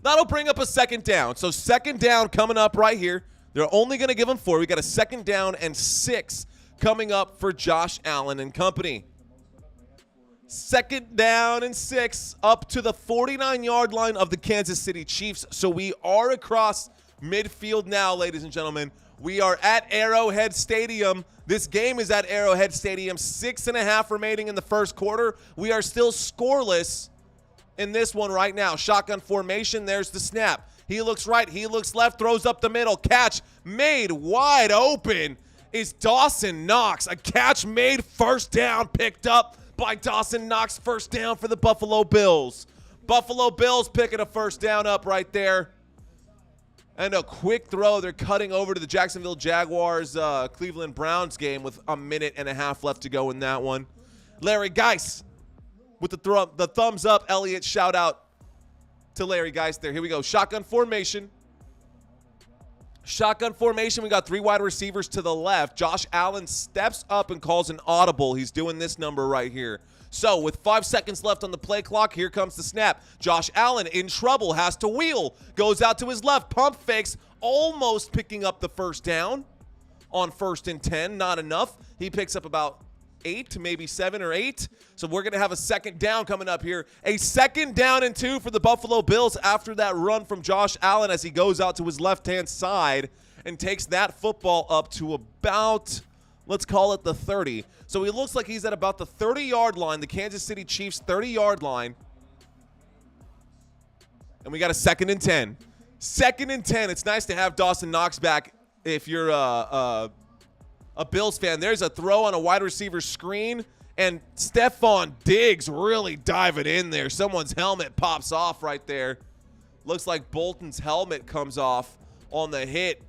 That'll bring up a second down. So second down coming up right here. They're only going to give him 4. We got a second down and 6 coming up for Josh Allen and company. Second down and 6 up to the 49-yard line of the Kansas City Chiefs. So we are across midfield now, ladies and gentlemen. We are at Arrowhead Stadium. This game is at Arrowhead Stadium. 6.5 remaining in the first quarter. We are still scoreless in this one right now. Shotgun formation. There's the snap. He looks right. He looks left. Throws up the middle. Catch made wide open is Dawson Knox. A catch made, first down, picked up by Dawson Knox. First down for the Buffalo Bills. Buffalo Bills picking a first down up right there. And a quick throw. They're cutting over to the Jacksonville Jaguars, Cleveland Browns game with a minute and a half left to go in that one. Larry Geis with the thumbs up. Elliott, shout out to Larry Geis there. Here we go. Shotgun formation. Shotgun formation. We got 3 wide receivers to the left. Josh Allen steps up and calls an audible. He's doing this number right here. So with 5 seconds left on the play clock, here comes the snap. Josh Allen in trouble, has to wheel. Goes out to his left, pump fakes, almost picking up the first down on 1st and 10. Not enough. He picks up about 8, maybe 7 or 8. So we're going to have a second down coming up here. A second down and 2 for the Buffalo Bills after that run from Josh Allen as he goes out to his left-hand side and takes that football up to about, let's call it the 30. So he looks like he's at about the 30-yard line, the Kansas City Chiefs 30-yard line. And we got a 2nd and 10. 2nd and 10. It's nice to have Dawson Knox back if you're a Bills fan. There's a throw on a wide receiver screen, and Stephon Diggs really diving in there. Someone's helmet pops off right there. Looks like Bolton's helmet comes off on the hit.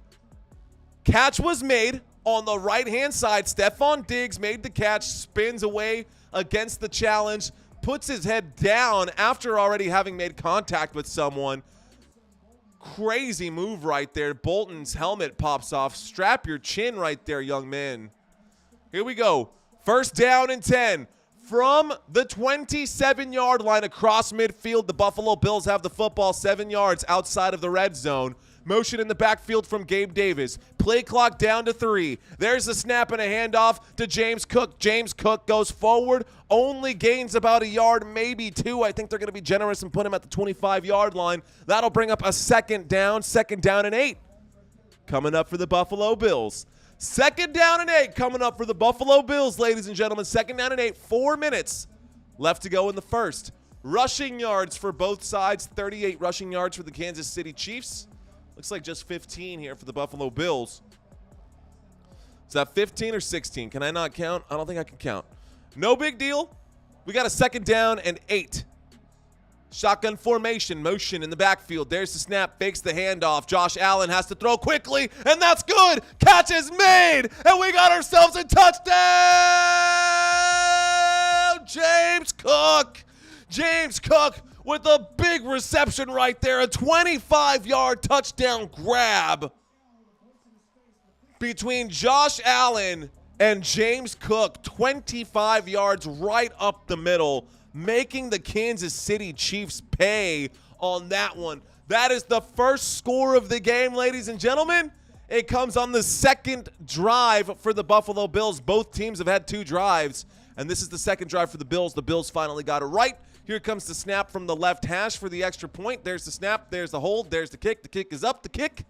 Catch was made on the right-hand side. Stephon Diggs made the catch, spins away against the challenge, puts his head down after already having made contact with someone. Crazy move right there. Bolton's helmet pops off. Strap your chin right there, young man. Here we go. First down and 10. From the 27-yard line across midfield, the Buffalo Bills have the football 7 yards outside of the red zone. Motion in the backfield from Gabe Davis. Play clock down to 3. There's a snap and a handoff to James Cook. James Cook goes forward, only gains about a yard, maybe 2. I think they're going to be generous and put him at the 25-yard line. That'll bring up a second down and 8. Coming up for the Buffalo Bills. Second down and 8 coming up for the Buffalo Bills, ladies and gentlemen. Second down and 8, 4 minutes left to go in the first. Rushing yards for both sides, 38 rushing yards for the Kansas City Chiefs. Looks like just 15 here for the Buffalo Bills. Is that 15 or 16? Can I not count? I don't think I can count. No big deal. We got a second down and 8. Shotgun formation, motion in the backfield. There's the snap, fakes the handoff. Josh Allen has to throw quickly, and that's good. Catch is made, and we got ourselves a touchdown! James Cook. James Cook with a big reception right there. A 25-yard touchdown grab between Josh Allen and James Cook. 25 yards right up the middle, making the Kansas City Chiefs pay on that one. That is the first score of the game, ladies and gentlemen. It comes on the second drive for the Buffalo Bills. Both teams have had 2 drives, and this is the second drive for the Bills. The Bills finally got it right. Here comes the snap from the left hash for the extra point. There's the snap. There's the hold. There's the kick. The kick is up. The kick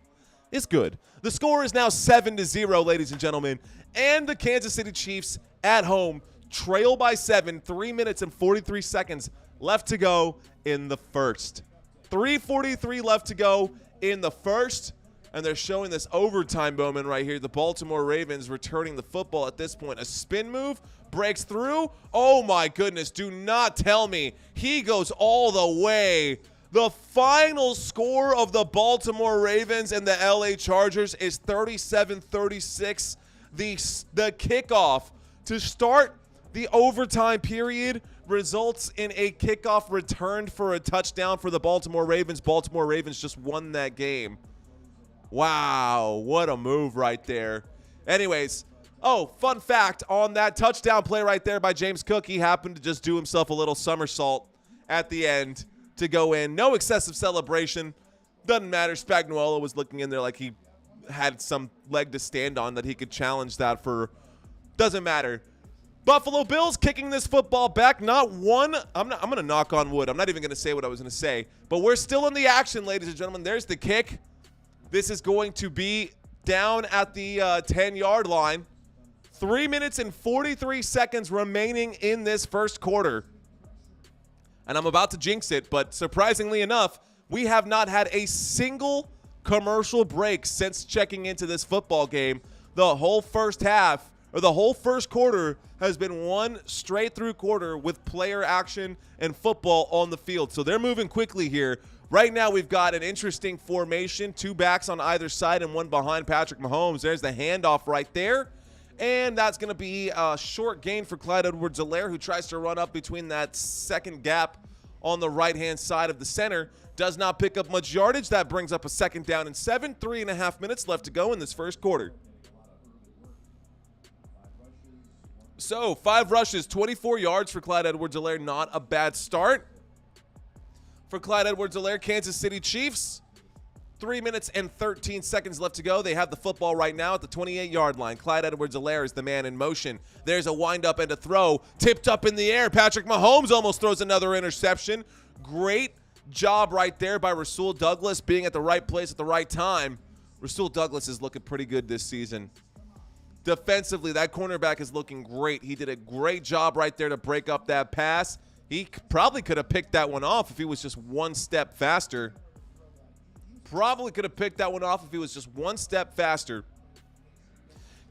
is good. The score is now 7-0, ladies and gentlemen, and the Kansas City Chiefs at home trail by 7, 3 minutes and 43 seconds left to go in the first. 3:43 left to go in the first, and they're showing this overtime moment right here. The Baltimore Ravens returning the football at this point. A spin move, breaks through. Oh my goodness, do not tell me he goes all the way. The final score of the Baltimore Ravens and the LA Chargers is 37-36. The kickoff to start the overtime period results in a kickoff returned for a touchdown for the Baltimore Ravens. Baltimore Ravens just won that game. Wow, what a move right there. Anyways, oh, fun fact on that touchdown play right there by James Cook, he happened to just do himself a little somersault at the end. to go in. No excessive celebration. Doesn't matter. Spagnuolo was looking in there like he had some leg to stand on that he could challenge that for. Doesn't matter. Buffalo Bills kicking this football back. Not one. I'm going to knock on wood. I'm not even going to say what I was going to say. But we're still in the action, ladies and gentlemen. There's the kick. This is going to be down at the 10-yard line. 3 minutes and 43 seconds remaining in this first quarter. And I'm about to jinx it, but surprisingly enough, we have not had a single commercial break since checking into this football game. The whole first half, or the whole first quarter, has been one straight through quarter with player action and football on the field. So they're moving quickly here. Right now we've got an interesting formation, 2 backs on either side and one behind Patrick Mahomes. There's the handoff right there. And that's going to be a short gain for Clyde Edwards-Helaire, who tries to run up between that second gap on the right-hand side of the center. Does not pick up much yardage. That brings up a 2nd down and 7. 3.5 minutes left to go in this first quarter. So 5 rushes, 24 yards for Clyde Edwards-Helaire. Not a bad start for Clyde Edwards-Helaire. Kansas City Chiefs. 3 minutes and 13 seconds left to go. They have the football right now at the 28-yard line. Clyde Edwards-Helaire is the man in motion. There's a windup and a throw. Tipped up in the air. Patrick Mahomes almost throws another interception. Great job right there by Rasul Douglas, being at the right place at the right time. Rasul Douglas is looking pretty good this season. Defensively, that cornerback is looking great. He did a great job right there to break up that pass. He probably could have picked that one off if he was just one step faster. Probably could have picked that one off if he was just one step faster.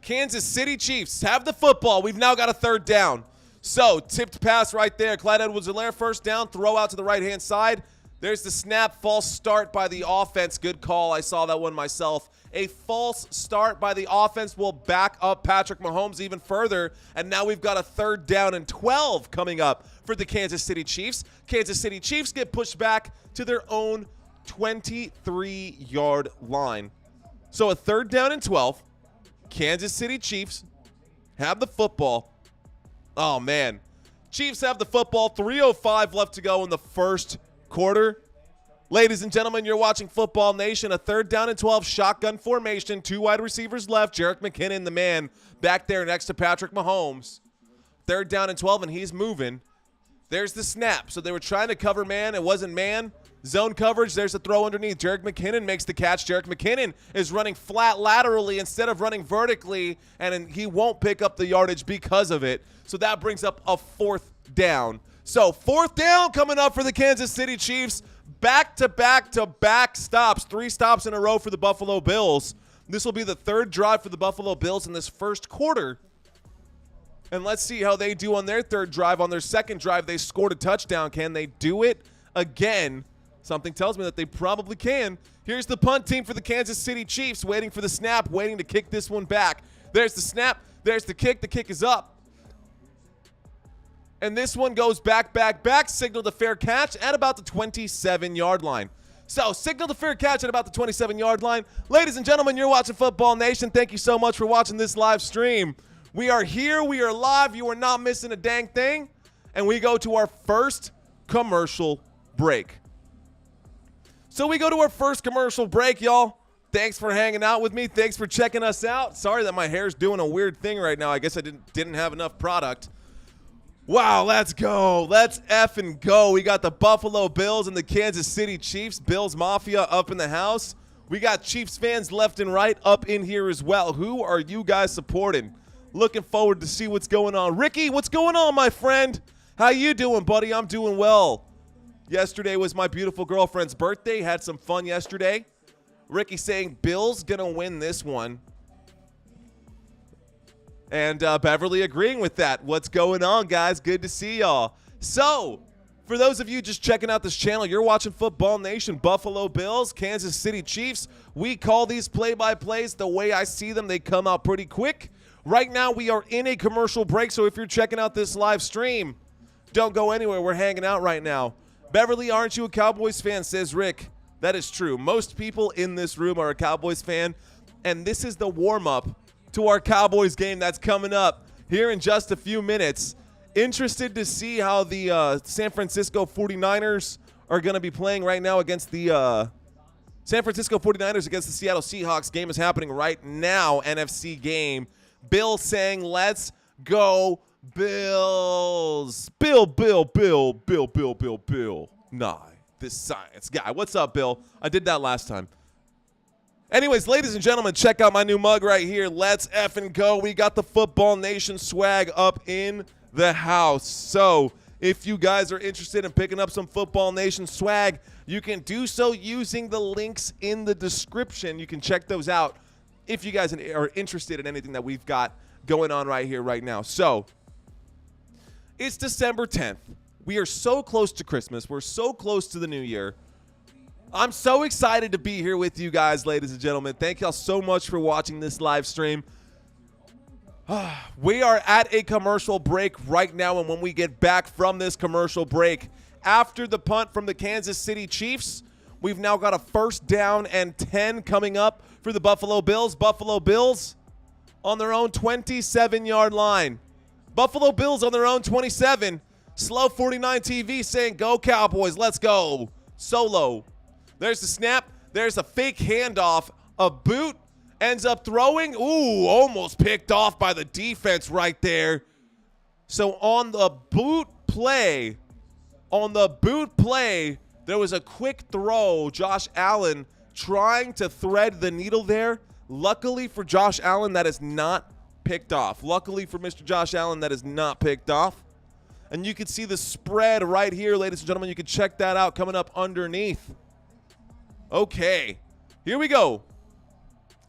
Kansas City Chiefs have the football. We've now got a 3rd down. So, tipped pass right there. Clyde Edwards-Helaire, first down, throw out to the right-hand side. There's the snap, false start by the offense. Good call. I saw that one myself. A false start by the offense will back up Patrick Mahomes even further. And now we've got a 3rd down and 12 coming up for the Kansas City Chiefs. Kansas City Chiefs get pushed back to their own 23-yard line. So a 3rd down and 12. Kansas City Chiefs have the football. Oh, man. Chiefs have the football. 3:05 left to go in the first quarter. Ladies and gentlemen, you're watching Football Nation. A 3rd down and 12 shotgun formation. 2 wide receivers left. Jerick McKinnon, the man, back there next to Patrick Mahomes. 3rd down and 12, and he's moving. There's the snap. So they were trying to cover man. It wasn't man. Zone coverage, there's a throw underneath. Jerick McKinnon makes the catch. Jerick McKinnon is running flat laterally instead of running vertically, and he won't pick up the yardage because of it. So that brings up a 4th down. So 4th down coming up for the Kansas City Chiefs. Back-to-back-to-back stops. 3 stops in a row for the Buffalo Bills. This will be the 3rd drive for the Buffalo Bills in this first quarter. And let's see how they do on their 3rd drive. On their 2nd drive, they scored a touchdown. Can they do it again? Something tells me that they probably can. Here's the punt team for the Kansas City Chiefs, waiting for the snap, waiting to kick this one back. There's the snap. There's the kick. The kick is up. And this one goes back. Signal the fair catch at about the 27-yard line. So, signal the fair catch at about the 27-yard line. Ladies and gentlemen, you're watching Football Nation. Thank you so much for watching this live stream. We are here. We are live. You are not missing a dang thing. And we go to our first commercial break. So we go to our first commercial break, y'all. Thanks for hanging out with me. Thanks for checking us out. Sorry that my hair's doing a weird thing right now. I guess I didn't have enough product. Wow, let's go. Let's effing go. We got the Buffalo Bills and the Kansas City Chiefs. Bills Mafia up in the house. We got Chiefs fans left and right up in here as well. Who are you guys supporting? Looking forward to see what's going on. Ricky, what's going on, my friend? How you doing, buddy? I'm doing well. Yesterday was my beautiful girlfriend's birthday. Had some fun yesterday. Ricky saying Bills gonna win this one. And Beverly agreeing with that. What's going on, guys? Good to see y'all. So, for those of you just checking out this channel, you're watching Football Nation. Buffalo Bills, Kansas City Chiefs. We call these play-by-plays the way I see them. They come out pretty quick. Right now, we are in a commercial break, so if you're checking out this live stream, don't go anywhere. We're hanging out right now. Beverly, aren't you a Cowboys fan, says Rick. That is true. Most people in this room are a Cowboys fan, and this is the warm-up to our Cowboys game that's coming up here in just a few minutes. Interested to see how the San Francisco 49ers are going to be playing right now against the San Francisco 49ers against the Seattle Seahawks. Game is happening right now, NFC game. Bill saying, let's go Bills. Bill. Nah, this science guy. What's up, Bill? I did that last time. Anyways, ladies and gentlemen, check out my new mug right here. Let's effing go. We got the Football Nation swag up in the house. So if you guys are interested in picking up some Football Nation swag, you can do so using the links in the description. You can check those out if you guys are interested in anything that we've got going on right here, right now. So it's December 10th. We are so close to Christmas. We're so close to the new year. I'm so excited to be here with you guys, ladies and gentlemen. Thank y'all so much for watching this live stream. We are at a commercial break right now, and when we get back from this commercial break, after the punt from the Kansas City Chiefs, we've now got a 1st down and 10 coming up for the Buffalo Bills. Buffalo Bills on their own 27-yard line. Buffalo Bills on their own 27. Slow 49 TV saying, go Cowboys, let's go. Solo. There's the snap. There's a fake handoff. A boot ends up throwing. Ooh, almost picked off by the defense right there. So on the boot play, there was a quick throw. Josh Allen trying to thread the needle there. Luckily for Josh Allen, that is not picked off. Luckily for Mr. Josh Allen, that is not picked off. And you can see the spread right here, ladies and gentlemen. You can check that out coming up underneath. Okay, here we go.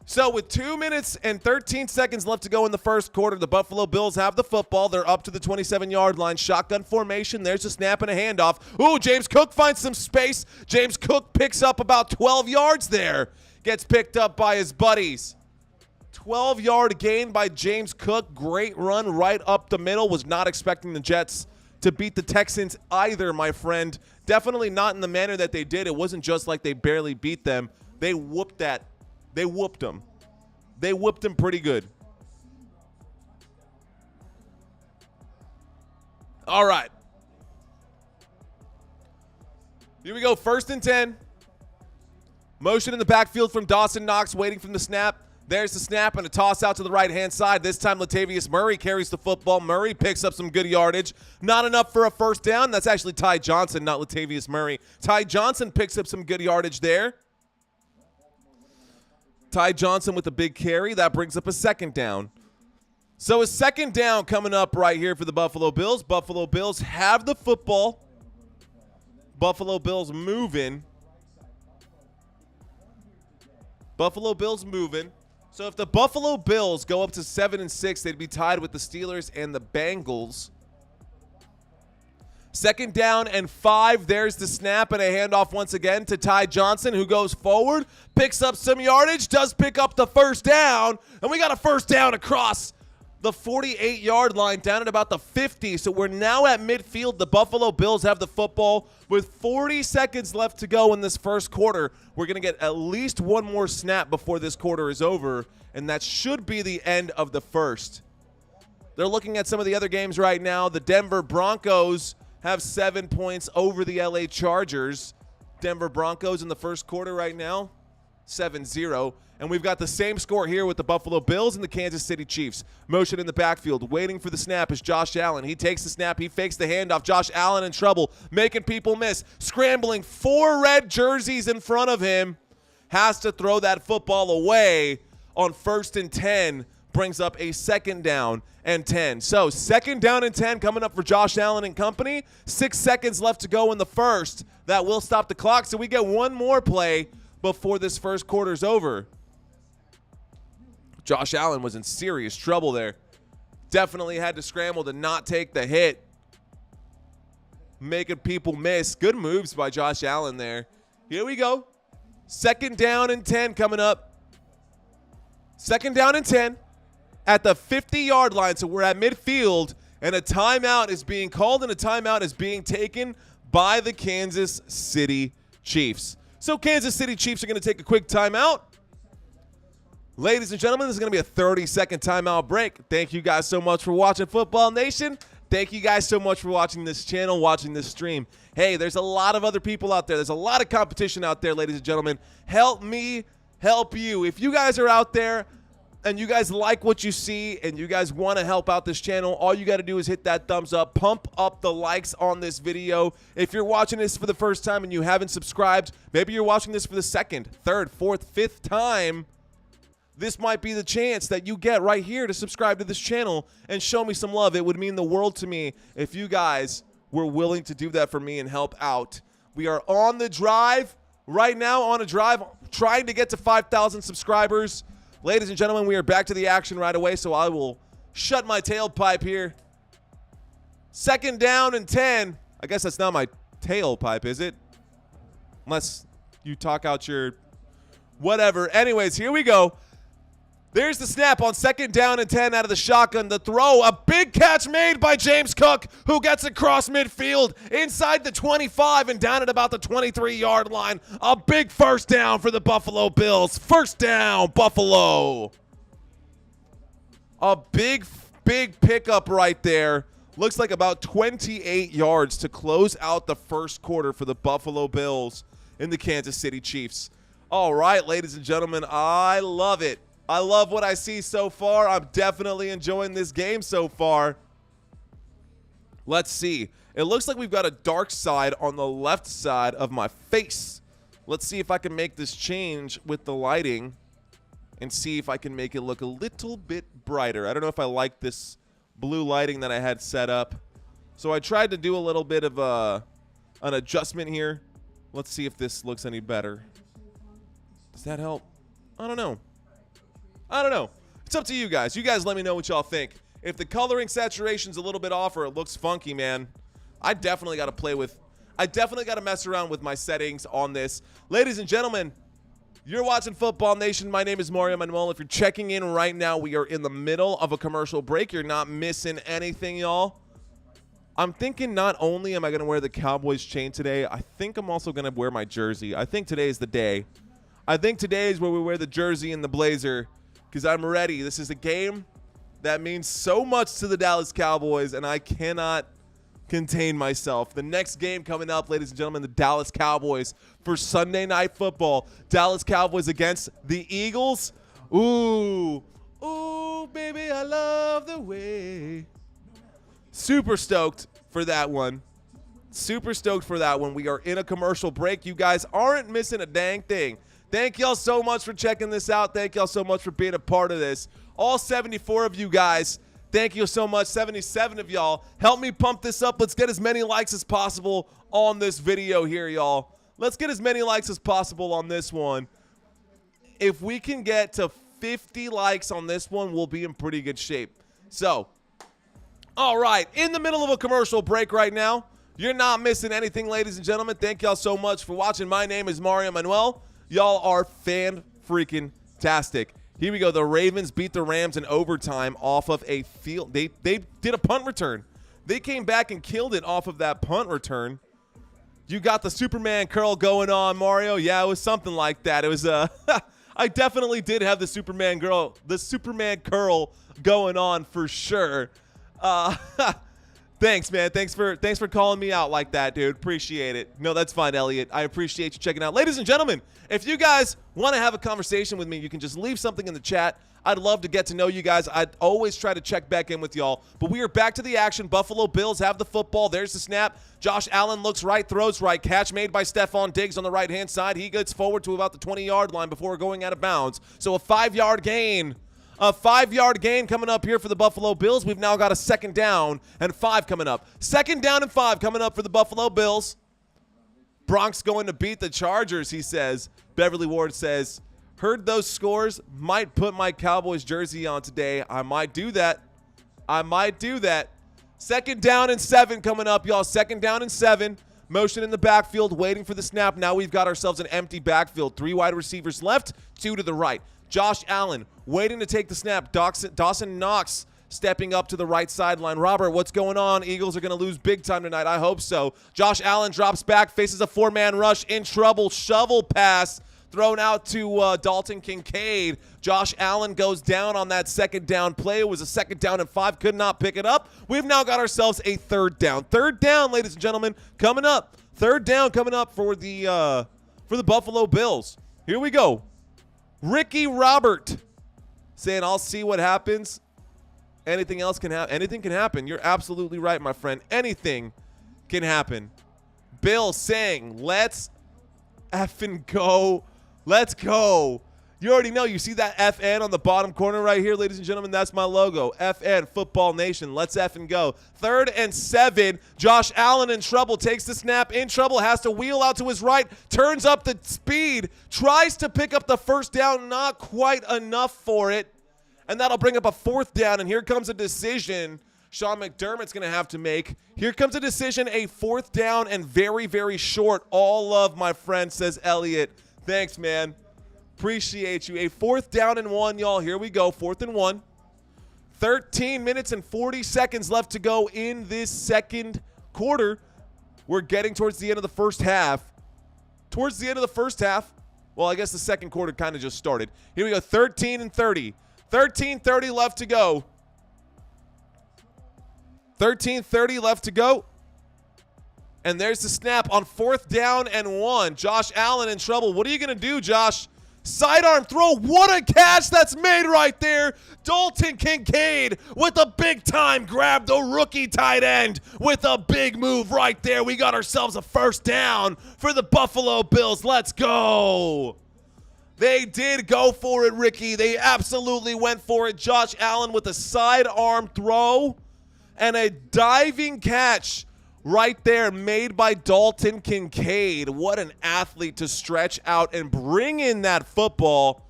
So with 2 minutes and 13 seconds left to go in the first quarter, the Buffalo Bills have the football. They're up to the 27-yard line. Shotgun formation. There's a snap and a handoff. Ooh, James Cook finds some space. James Cook picks up about 12 yards there. Gets picked up by his buddies. 12-yard gain by James Cook. Great run right up the middle. Was not expecting the Jets to beat the Texans either, my friend. Definitely not in the manner that they did. It wasn't just like they barely beat them. They whooped that. They whooped them. They whooped them pretty good. All right. Here we go. 1st and 10. Motion in the backfield from Dawson Knox, waiting from the snap. There's the snap and a toss out to the right-hand side. This time Latavius Murray carries the football. Murray picks up some good yardage. Not enough for a 1st down. That's actually Ty Johnson, not Latavius Murray. Ty Johnson picks up some good yardage there. Ty Johnson with a big carry. That brings up a 2nd down. So a 2nd down coming up right here for the Buffalo Bills. Buffalo Bills have the football. Buffalo Bills moving. Buffalo Bills moving. So if the Buffalo Bills go up to 7-6, they'd be tied with the Steelers and the Bengals. 2nd down and 5. There's the snap and a handoff once again to Ty Johnson, who goes forward, picks up some yardage, does pick up the 1st down, and we got a 1st down across the 48-yard line down at about the 50. So we're now at midfield. The Buffalo Bills have the football with 40 seconds left to go in this first quarter. We're going to get at least one more snap before this quarter is over, and that should be the end of the first. They're looking at some of the other games right now. The Denver Broncos have 7 points over the LA Chargers. Denver Broncos in the first quarter right now, 7-0. And we've got the same score here with the Buffalo Bills and the Kansas City Chiefs. Motion in the backfield, waiting for the snap is Josh Allen. He takes the snap, he fakes the handoff. Josh Allen in trouble, making people miss. Scrambling, 4 red jerseys in front of him. Has to throw that football away on 1st and 10. Brings up a 2nd down and 10. So 2nd down and 10 coming up for Josh Allen and company. 6 seconds left to go in the first. That will stop the clock, so we get one more play before this first quarter's over. Josh Allen was in serious trouble there. Definitely had to scramble to not take the hit. Making people miss. Good moves by Josh Allen there. Here we go. 2nd down and 10 coming up. 2nd down and 10 at the 50-yard line. So we're at midfield, and a timeout is being called, and a timeout is being taken by the Kansas City Chiefs. So Kansas City Chiefs are going to take a quick timeout. Ladies and gentlemen, this is going to be a 30-second timeout break. Thank you guys so much for watching Football Nation. Thank you guys so much for watching this channel, watching this stream. Hey, there's a lot of other people out there. There's a lot of competition out there, ladies and gentlemen. Help me help you. If you guys are out there and you guys like what you see and you guys want to help out this channel, all you got to do is hit that thumbs up, pump up the likes on this video. If you're watching this for the first time and you haven't subscribed, maybe you're watching this for the second, third, fourth, fifth time, this might be the chance that you get right here to subscribe to this channel and show me some love. It would mean the world to me if you guys were willing to do that for me and help out. We are on the drive right now, on a drive, trying to get to 5,000 subscribers. Ladies and gentlemen, we are back to the action right away, so I will shut my tailpipe here. 2nd down and 10. I guess that's not my tailpipe, is it? Unless you talk out your whatever. Anyways, here we go. There's the snap on 2nd down and 10 out of the shotgun. The throw, a big catch made by James Cook, who gets across midfield inside the 25 and down at about the 23-yard line. A big first down for the Buffalo Bills. First down, Buffalo. A big pickup right there. Looks like about 28 yards to close out the first quarter for the Buffalo Bills in the Kansas City Chiefs. All right, ladies and gentlemen, I love it. I love what I see so far. I'm definitely enjoying this game so far. Let's see. It looks like we've got a dark side on the left side of my face. Let's see if I can make this change with the lighting and see if I can make it look a little bit brighter. I don't know if I like this blue lighting that I had set up. So I tried to do a little bit of an adjustment here. Let's see if this looks any better. Does that help? I don't know. It's up to you guys. You guys let me know what y'all think. If the coloring saturation's a little bit off or it looks funky, man, I definitely got to mess around with my settings on this. Ladies and gentlemen, you're watching Football Nation. My name is Mario Manuel. If you're checking in right now, we are in the middle of a commercial break. You're not missing anything, y'all. I'm thinking not only am I going to wear the Cowboys chain today, I think I'm also going to wear my jersey. I think today is the day. I think today is where we wear the jersey and the blazer, because I'm ready. This is a game that means so much to the Dallas Cowboys, and I cannot contain myself. The next game coming up, ladies and gentlemen, the Dallas Cowboys for Sunday Night Football. Dallas Cowboys against the Eagles. Ooh, baby, I love the way. Super stoked for that one. Super stoked for that one. We are in a commercial break. You guys aren't missing a dang thing. Thank y'all so much for checking this out. Thank y'all so much for being a part of this. All 74 of you guys, thank you so much. 77 of y'all, help me pump this up. Let's get as many likes as possible on this video here, y'all. Let's get as many likes as possible on this one. If we can get to 50 likes on this one, we'll be in pretty good shape. So, all right, in the middle of a commercial break right now. You're not missing anything, ladies and gentlemen. Thank y'all so much for watching. My name is Mario Manuel. Y'all are fan-freaking-tastic. Here we go. The Ravens beat the Rams in overtime off of a field. They did a punt return. They came back and killed it off of that punt return. You got the Superman curl going on, Mario. Yeah, it was something like that. It was I definitely did have the Superman curl going on for sure. Thanks, man. Thanks for calling me out like that, dude. Appreciate it. No, that's fine, Elliot. I appreciate you checking out. Ladies and gentlemen, if you guys want to have a conversation with me, you can just leave something in the chat. I'd love to get to know you guys. I'd always try to check back in with y'all. But we are back to the action. Buffalo Bills have the football. There's the snap. Josh Allen looks right, throws right. Catch made by Stephon Diggs on the right-hand side. He gets forward to about the 20-yard line before going out of bounds. So a 5-yard gain. A 5-yard gain coming up here for the Buffalo Bills. We've now got a 2nd down and 5 coming up. 2nd down and 5 coming up for the Buffalo Bills. Bronx going to beat the Chargers, he says. Beverly Ward says, heard those scores. Might put my Cowboys jersey on today. I might do that. 2nd down and 7 coming up, y'all. 2nd down and 7. Motion in the backfield, waiting for the snap. Now we've got ourselves an empty backfield. 3 wide receivers left, 2 to the right. Josh Allen waiting to take the snap. Dawson Knox stepping up to the right sideline. Robert, what's going on? Eagles are going to lose big time tonight. I hope so. Josh Allen drops back, faces a 4-man rush, in trouble. Shovel pass thrown out to Dalton Kincaid. Josh Allen goes down on that second down play. It was a 2nd down and 5, could not pick it up. We've now got ourselves a 3rd down. 3rd down, ladies and gentlemen, coming up. 3rd down coming up for the Buffalo Bills. Here we go. Ricky Robert saying, I'll see what happens. Anything else can happen. Anything can happen. You're absolutely right, my friend. Anything can happen. Bill saying, let's effing go. Let's go. You already know. You see that FN on the bottom corner right here, ladies and gentlemen? That's my logo. FN, Football Nation. Let's effing go. 3rd and 7. Josh Allen in trouble. Takes the snap. In trouble. Has to wheel out to his right. Turns up the speed. Tries to pick up the 1st down. Not quite enough for it. And that'll bring up a 4th down. And here comes a decision Sean McDermott's going to have to make. Here comes a decision, a 4th down and very, very short. All love, my friend, says Elliot. Thanks, man. Appreciate you. A 4th down and 1, y'all. Here we go. 4th and 1. 13 minutes and 40 seconds left to go in this 2nd quarter. We're getting towards the end of the first half. Towards the end of the first half. Well, I guess the 2nd quarter kind of just started. Here we go. 13 and 30. 13:30 left to go. 13:30 left to go. And there's the snap on 4th down and 1. Josh Allen in trouble. What are you going to do, Josh? Sidearm throw. What a catch that's made right there. Dalton Kincaid with a big time grab. The rookie tight end with a big move right there. We got ourselves a 1st down for the Buffalo Bills. Let's go. They did go for it, Ricky. They absolutely went for it. Josh Allen with a sidearm throw and a diving catch right there made by Dalton Kincaid. What an athlete to stretch out and bring in that football.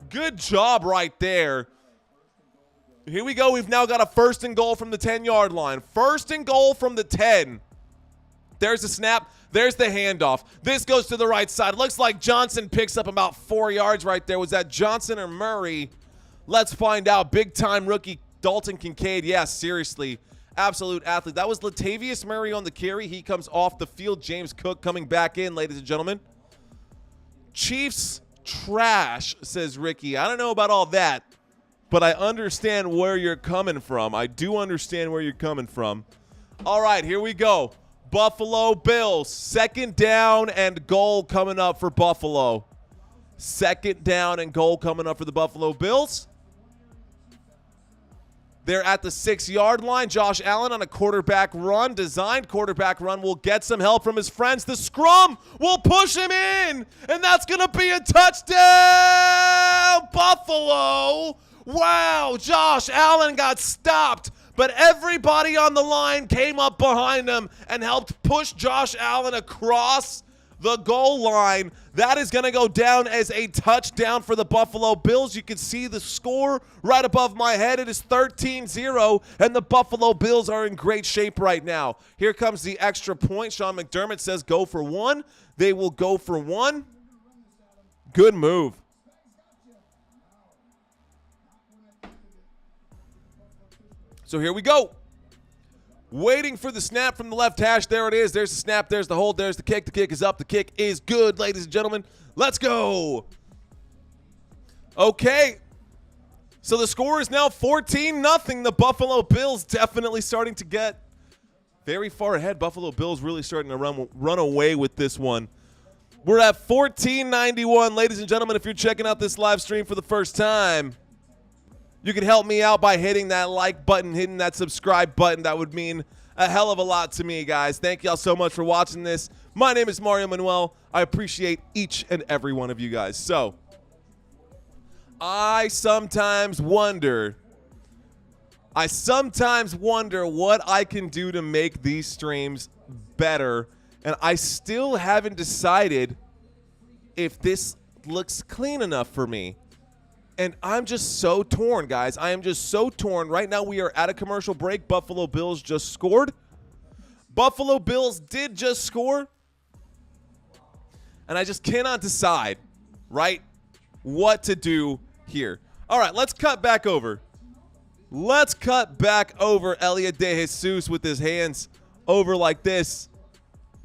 Good job right there. Here we go. We've now got a 1st and goal from the 10-yard line. 1st and goal from the 10. There's the snap. There's the handoff. This goes to the right side. Looks like Johnson picks up about 4 yards right there. Was that Johnson or Murray? Let's find out. Big-time rookie Dalton Kincaid. Yeah, seriously. Absolute athlete. That was Latavius Murray on the carry. He comes off the field. James Cook coming back in, ladies and gentlemen. Chiefs trash, says Ricky. I don't know about all that, but I understand where you're coming from. I do understand where you're coming from. All right, here we go. Buffalo Bills, 2nd down and goal coming up for Buffalo. 2nd down and goal coming up for the Buffalo Bills. They're at the 6-yard line. Josh Allen on a quarterback run. Designed quarterback run will get some help from his friends. The scrum will push him in, and that's going to be a touchdown, Buffalo. Wow, Josh Allen got stopped, but everybody on the line came up behind him and helped push Josh Allen across the goal line. That is going to go down as a touchdown for the Buffalo Bills. You can see the score right above my head. It is 13-0, and the Buffalo Bills are in great shape right now. Here comes the extra point. Sean McDermott says go for 1. They will go for 1. Good move. So here we go. Waiting for the snap from the left hash. There it is. There's the snap. There's the hold. There's the kick. The kick is up. The kick is good, ladies and gentlemen. Let's go. Okay. So the score is now 14-0. The Buffalo Bills definitely starting to get very far ahead. Buffalo Bills really starting to run away with this one. We're at 14-91. Ladies and gentlemen, if you're checking out this live stream for the first time, you can help me out by hitting that like button, hitting that subscribe button. That would mean a hell of a lot to me, guys. Thank y'all so much for watching this. My name is Mario Manuel. I appreciate each and every one of you guys. So, I sometimes wonder what I can do to make these streams better. And I still haven't decided if this looks clean enough for me. And I'm just so torn, guys. I am just so torn. Right now we are at a commercial break. Buffalo Bills just scored. Buffalo Bills did just score. And I just cannot decide, right, what to do here. All right, let's cut back over. Let's cut back over Elliot De Jesus with his hands over like this,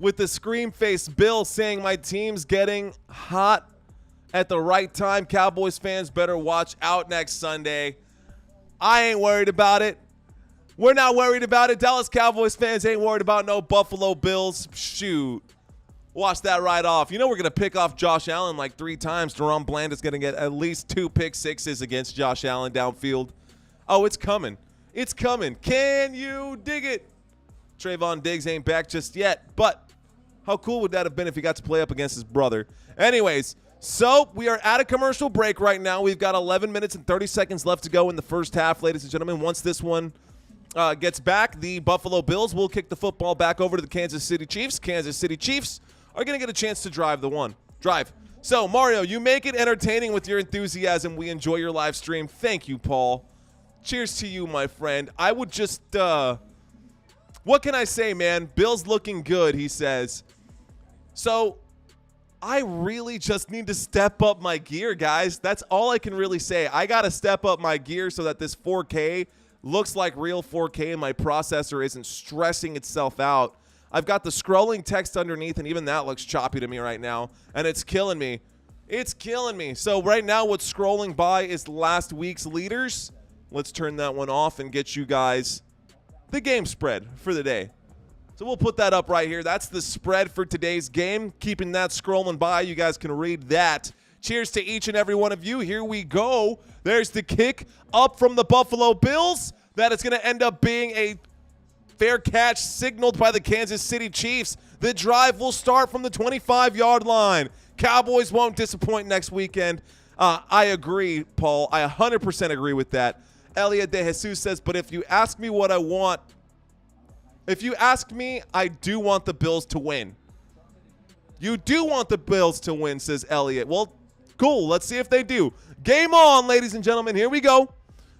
with the scream face Bill saying my team's getting hot at the right time. Cowboys fans better watch out next Sunday. I ain't worried about it. We're not worried about it. Dallas Cowboys fans ain't worried about no Buffalo Bills. Shoot. Watch that right off. You know we're going to pick off Josh Allen like 3 times. Deron Bland is going to get at least 2 pick sixes against Josh Allen downfield. Oh, it's coming. It's coming. Can you dig it? Trayvon Diggs ain't back just yet, but how cool would that have been if he got to play up against his brother? Anyways, so we are at a commercial break right now. We've got 11 minutes and 30 seconds left to go in the first half, ladies and gentlemen. Once this one gets back, the Buffalo Bills will kick the football back over to the Kansas City Chiefs. Kansas City Chiefs are going to get a chance to drive the one. Drive. So, Mario, you make it entertaining with your enthusiasm. We enjoy your live stream. Thank you, Paul. Cheers to you, my friend. I would just, what can I say, man? Bill's looking good, he says. So, I really just need to step up my gear, guys. That's all I can really say. I got to step up my gear so that this 4K looks like real 4K and my processor isn't stressing itself out. I've got the scrolling text underneath, and even that looks choppy to me right now, and it's killing me. It's killing me. So right now what's scrolling by is last week's leaders. Let's turn that one off and get you guys the game spread for the day. So we'll put that up right here. That's the spread for today's game. Keeping that scrolling by, you guys can read that. Cheers to each and every one of you. Here we go. There's the kick up from the Buffalo Bills. That is going to end up being a fair catch signaled by the Kansas City Chiefs. The drive will start from the 25-yard line. Cowboys won't disappoint next weekend. I agree, Paul. I 100% agree with that. Elliot De Jesus says, but if you ask me what I want, if you ask me, I do want the Bills to win. You do want the Bills to win, says Elliot. Well, cool. Let's see if they do. Game on, ladies and gentlemen. Here we go.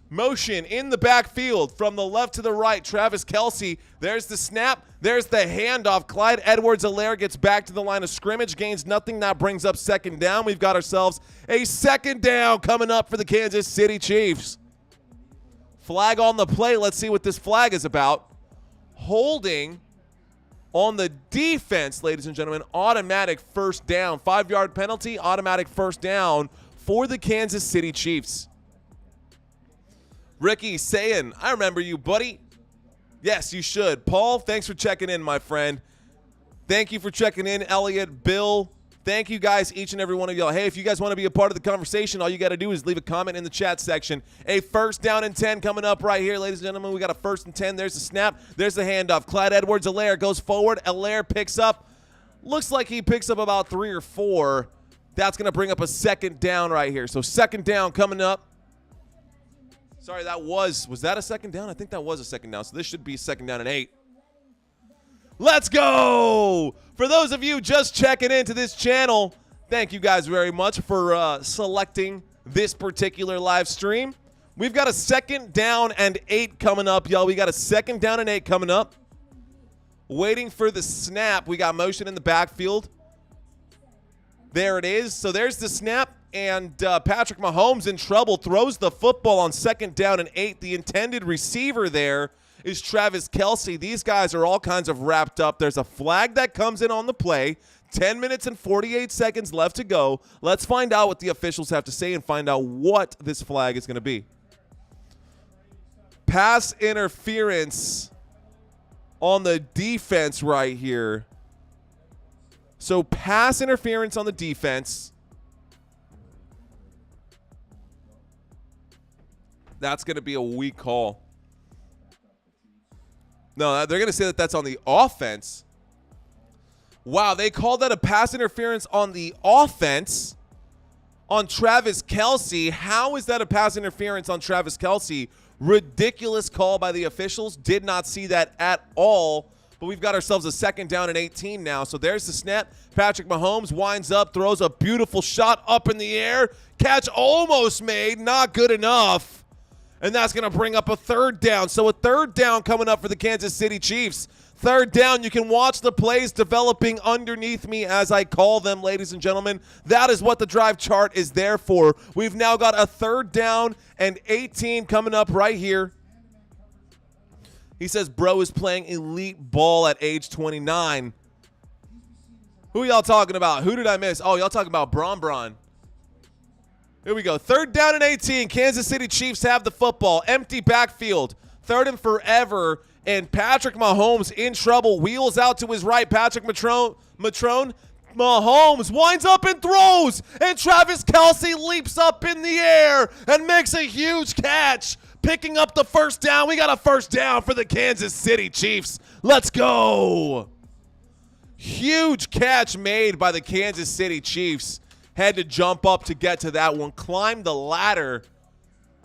Motion in the backfield from the left to the right. Travis Kelce. There's the snap. There's the handoff. Clyde Edwards-Helaire gets back to the line of scrimmage. Gains nothing. That brings up second down. We've got ourselves a second down coming up for the Kansas City Chiefs. Flag on the play. Let's see what this flag is about. Holding on the defense, ladies and gentlemen. Automatic first down. 5-yard penalty. Automatic first down for the Kansas City Chiefs. Ricky saying, I remember you, buddy. Yes, you should. Paul, thanks for checking in, my friend. Thank you for checking in, Elliot, Bill. Thank you guys, each and every one of y'all. Hey, if you guys want to be a part of the conversation, all you got to do is leave a comment in the chat section. A first down and 10 coming up right here, ladies and gentlemen. We got a first and 10. There's the snap. There's the handoff. Clyde Edwards-Helaire goes forward. Helaire picks up. Looks like he picks up about 3 or 4. That's going to bring up a second down right here. So second down coming up. Sorry, was that a second down? I think that was a second down. So this should be second down and 8. Let's go! For those of you just checking into this channel, thank you guys very much for selecting this particular live stream. We've got a second down and 8 coming up, y'all. We got a second down and 8 coming up. Waiting for the snap. We got motion in the backfield. There it is. So there's the snap. And Patrick Mahomes in trouble, throws the football on second down and 8. The intended receiver there is Travis Kelce. These guys are all kinds of wrapped up. There's a flag that comes in on the play. 10 minutes and 48 seconds left to go. Let's find out what the officials have to say and find out what this flag is going to be. Pass interference on the defense right here. So pass interference on the defense. That's going to be a weak call. No, they're going to say that that's on the offense. Wow, they called that a pass interference on the offense on Travis Kelce. How is that a pass interference on Travis Kelce? Ridiculous call by the officials. Did not see that at all. But we've got ourselves a second down and 18 now. So there's the snap. Patrick Mahomes winds up, throws a beautiful shot up in the air. Catch almost made, not good enough. And that's going to bring up a third down. So a third down coming up for the Kansas City Chiefs. Third down, you can watch the plays developing underneath me as I call them, ladies and gentlemen. That is what the drive chart is there for. We've now got a third down and 18 coming up right here. He says, bro is playing elite ball at age 29. Who y'all talking about? Who did I miss? Oh, y'all talking about Bron. Here we go. 3rd down and 18. Kansas City Chiefs have the football. Empty backfield. 3rd and forever. And Patrick Mahomes in trouble. Wheels out to his right. Patrick Matrone. Mahomes winds up and throws. And Travis Kelce leaps up in the air and makes a huge catch. Picking up the 1st down. We got a 1st down for the Kansas City Chiefs. Let's go. Huge catch made by the Kansas City Chiefs. Had to jump up to get to that one. Climbed the ladder.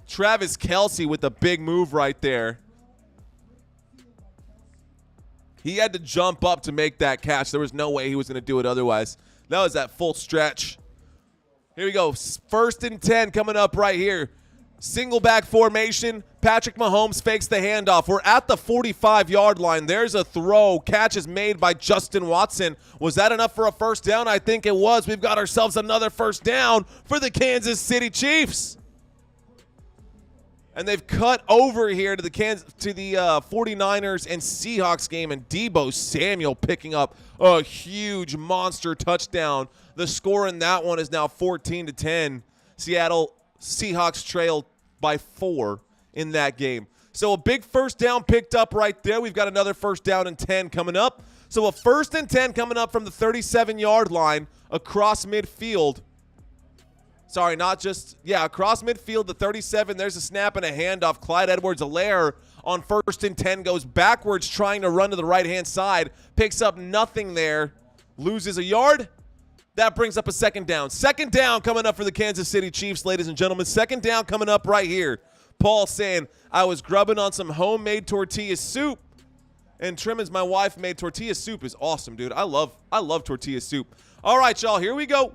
Travis Kelce with the big move right there. He had to jump up to make that catch. There was no way he was going to do it otherwise. That was that full stretch. Here we go. 1st and 10 coming up right here. Single back formation. Patrick Mahomes fakes the handoff. We're at the 45-yard line. There's a throw. Catch is made by Justin Watson. Was that enough for a 1st down? I think it was. We've got ourselves another 1st down for the Kansas City Chiefs. And they've cut over here to the 49ers and Seahawks game, and Deebo Samuel picking up a huge monster touchdown. The score in that one is now 14-10. Seattle Seahawks trail by 4 in that game. So a big 1st down picked up right there. We've got another 1st down and 10 coming up. So a 1st and 10 coming up from the 37-yard line across midfield. Sorry, not just, across midfield, the 37. There's a snap and a handoff. Clyde Edwards-Helaire on 1st and 10 goes backwards trying to run to the right-hand side. Picks up nothing there. Loses a yard. That brings up a 2nd down. 2nd down coming up for the Kansas City Chiefs, ladies and gentlemen. 2nd down coming up right here. Paul saying, I was grubbing on some homemade tortilla soup. And Trimmins, my wife, made tortilla soup. Is awesome, dude. I love tortilla soup. All right, y'all, here we go.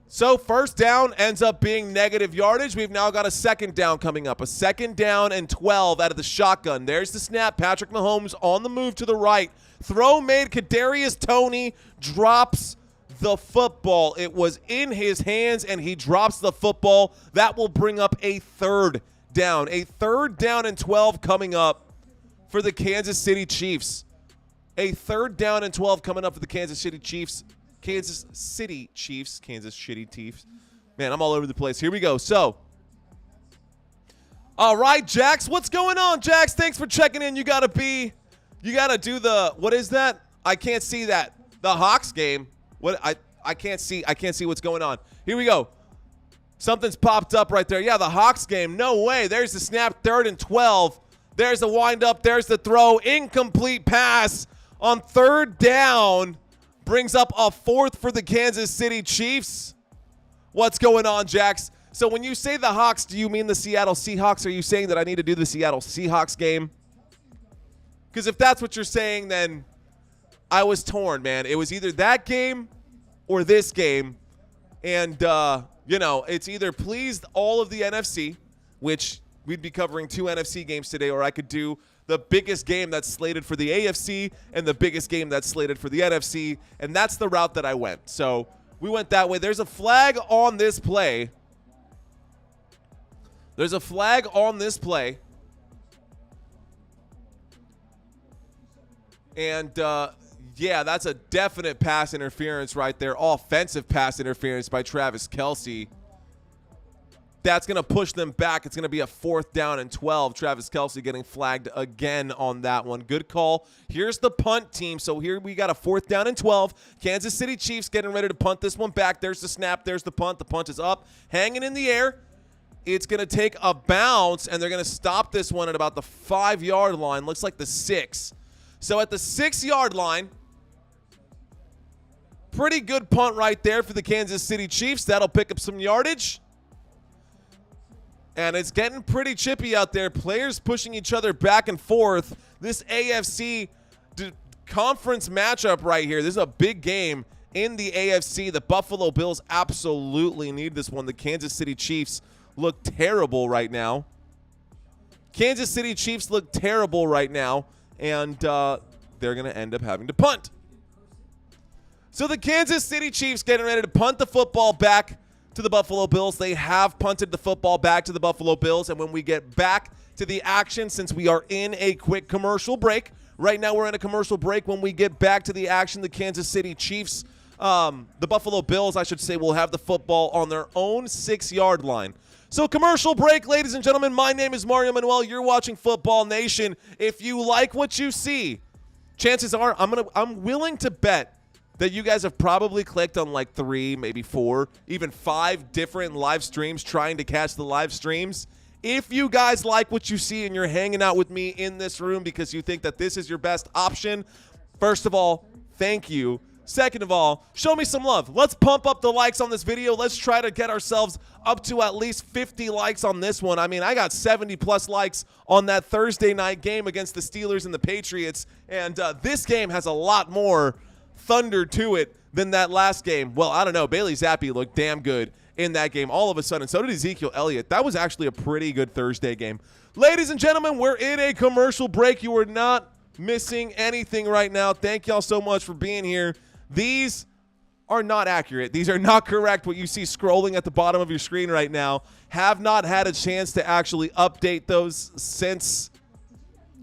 So 1st down ends up being negative yardage. We've now got a 2nd down coming up. A 2nd down and 12 out of the shotgun. There's the snap. Patrick Mahomes on the move to the right. Throw made. Kadarius Toney drops the football. It was in his hands, and he drops the football. That will bring up a 3rd down. A 3rd down and 12 coming up for the Kansas City Chiefs. A 3rd down and 12 coming up for the Kansas City Chiefs. Kansas City Chiefs. Kansas Shitty Chiefs. Man, I'm all over the place. Here we go. So, all right, Jax. What's going on, Jax? Thanks for checking in. You got to do the, what is that? I can't see that. The Hawks game. What? I can't see what's going on. Here we go. Something's popped up right there. Yeah, the Hawks game. No way. There's the snap. 3rd and 12. There's the wind up. There's the throw. Incomplete pass on 3rd down. Brings up a 4th for the Kansas City Chiefs. What's going on, Jax? So when you say the Hawks, do you mean the Seattle Seahawks? Are you saying that I need to do the Seattle Seahawks game? Because if that's what you're saying, then I was torn, man. It was either that game or this game. And, it's either pleased all of the NFC, which we'd be covering 2 NFC games today, or I could do the biggest game that's slated for the AFC and the biggest game that's slated for the NFC, and that's the route that I went. So we went that way. There's a flag on this play. And, that's a definite pass interference right there. Offensive pass interference by Travis Kelce. That's going to push them back. It's going to be a 4th down and 12. Travis Kelce getting flagged again on that one. Good call. Here's the punt team. So here we got a 4th down and 12. Kansas City Chiefs getting ready to punt this one back. There's the snap. There's the punt. The punt is up, hanging in the air. It's going to take a bounce, and they're going to stop this one at about the 5-yard line. Looks like the 6. So at the 6-yard line, pretty good punt right there for the Kansas City Chiefs. That'll pick up some yardage. And it's getting pretty chippy out there. Players pushing each other back and forth. This AFC conference matchup right here. This is a big game in the AFC. The Buffalo Bills absolutely need this one. The Kansas City Chiefs look terrible right now. And they're going to end up having to punt. So the Kansas City Chiefs getting ready to punt the football back to the Buffalo Bills. They have punted the football back to the Buffalo Bills, and when we get back to the action, since we are in a quick commercial break, right now we're in a commercial break. When we get back to the action, the Kansas City Chiefs The Buffalo Bills, I should say, will have the football on their own 6-yard line. So commercial break, ladies and gentlemen. My name is Mario Manuel. You're watching Football Nation. If you like what you see, chances are I'm willing to bet that you guys have probably clicked on like 3, maybe 4, even 5 different live streams trying to catch the live streams. If you guys like what you see and you're hanging out with me in this room because you think that this is your best option, first of all, thank you. Second of all, show me some love. Let's pump up the likes on this video. Let's try to get ourselves up to at least 50 likes on this one. I mean, I got 70+ likes on that Thursday night game against the Steelers and the Patriots, and this game has a lot more thunder to it than that last game. Well, I don't know. Bailey Zappi looked damn good in that game all of a sudden. So did Ezekiel Elliott. That was actually a pretty good Thursday game. Ladies and gentlemen, we're in a commercial break. You are not missing anything right now. Thank y'all so much for being here. These are not accurate. These are not correct. What you see scrolling at the bottom of your screen right now. Have not had a chance to actually update those since,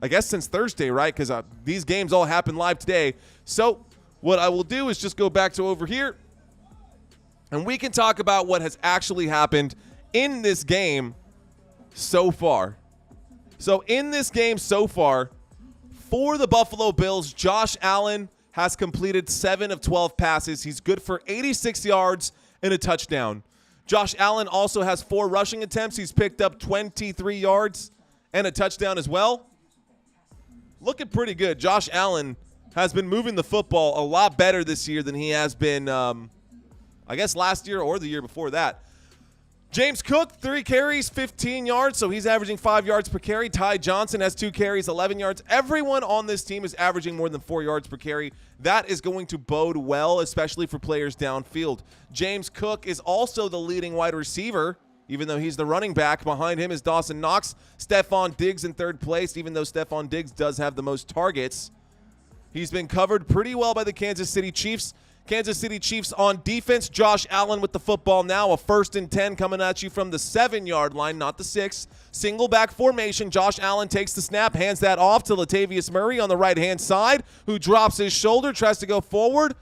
I guess, since Thursday, right? Because these games all happen live today. So what I will do is just go back to over here, and we can talk about what has actually happened in this game so far. So in this game so far, for the Buffalo Bills, Josh Allen has completed 7 of 12 passes. He's good for 86 yards and a touchdown. Josh Allen also has 4 rushing attempts. He's picked up 23 yards and a touchdown as well. Looking pretty good. Josh Allen has been moving the football a lot better this year than he has been, I guess, last year or the year before that. James Cook, 3 carries, 15 yards, so he's averaging 5 yards per carry. Ty Johnson has 2 carries, 11 yards. Everyone on this team is averaging more than 4 yards per carry. That is going to bode well, especially for players downfield. James Cook is also the leading wide receiver, even though he's the running back. Behind him is Dawson Knox. Stephon Diggs in 3rd place, even though Stephon Diggs does have the most targets. He's been covered pretty well by the Kansas City Chiefs. Kansas City Chiefs on defense. Josh Allen with the football now. A 1st and 10 coming at you from the 7-yard line, not the 6. Single back formation. Josh Allen takes the snap, hands that off to Latavius Murray on the right-hand side, who drops his shoulder, tries to go forward.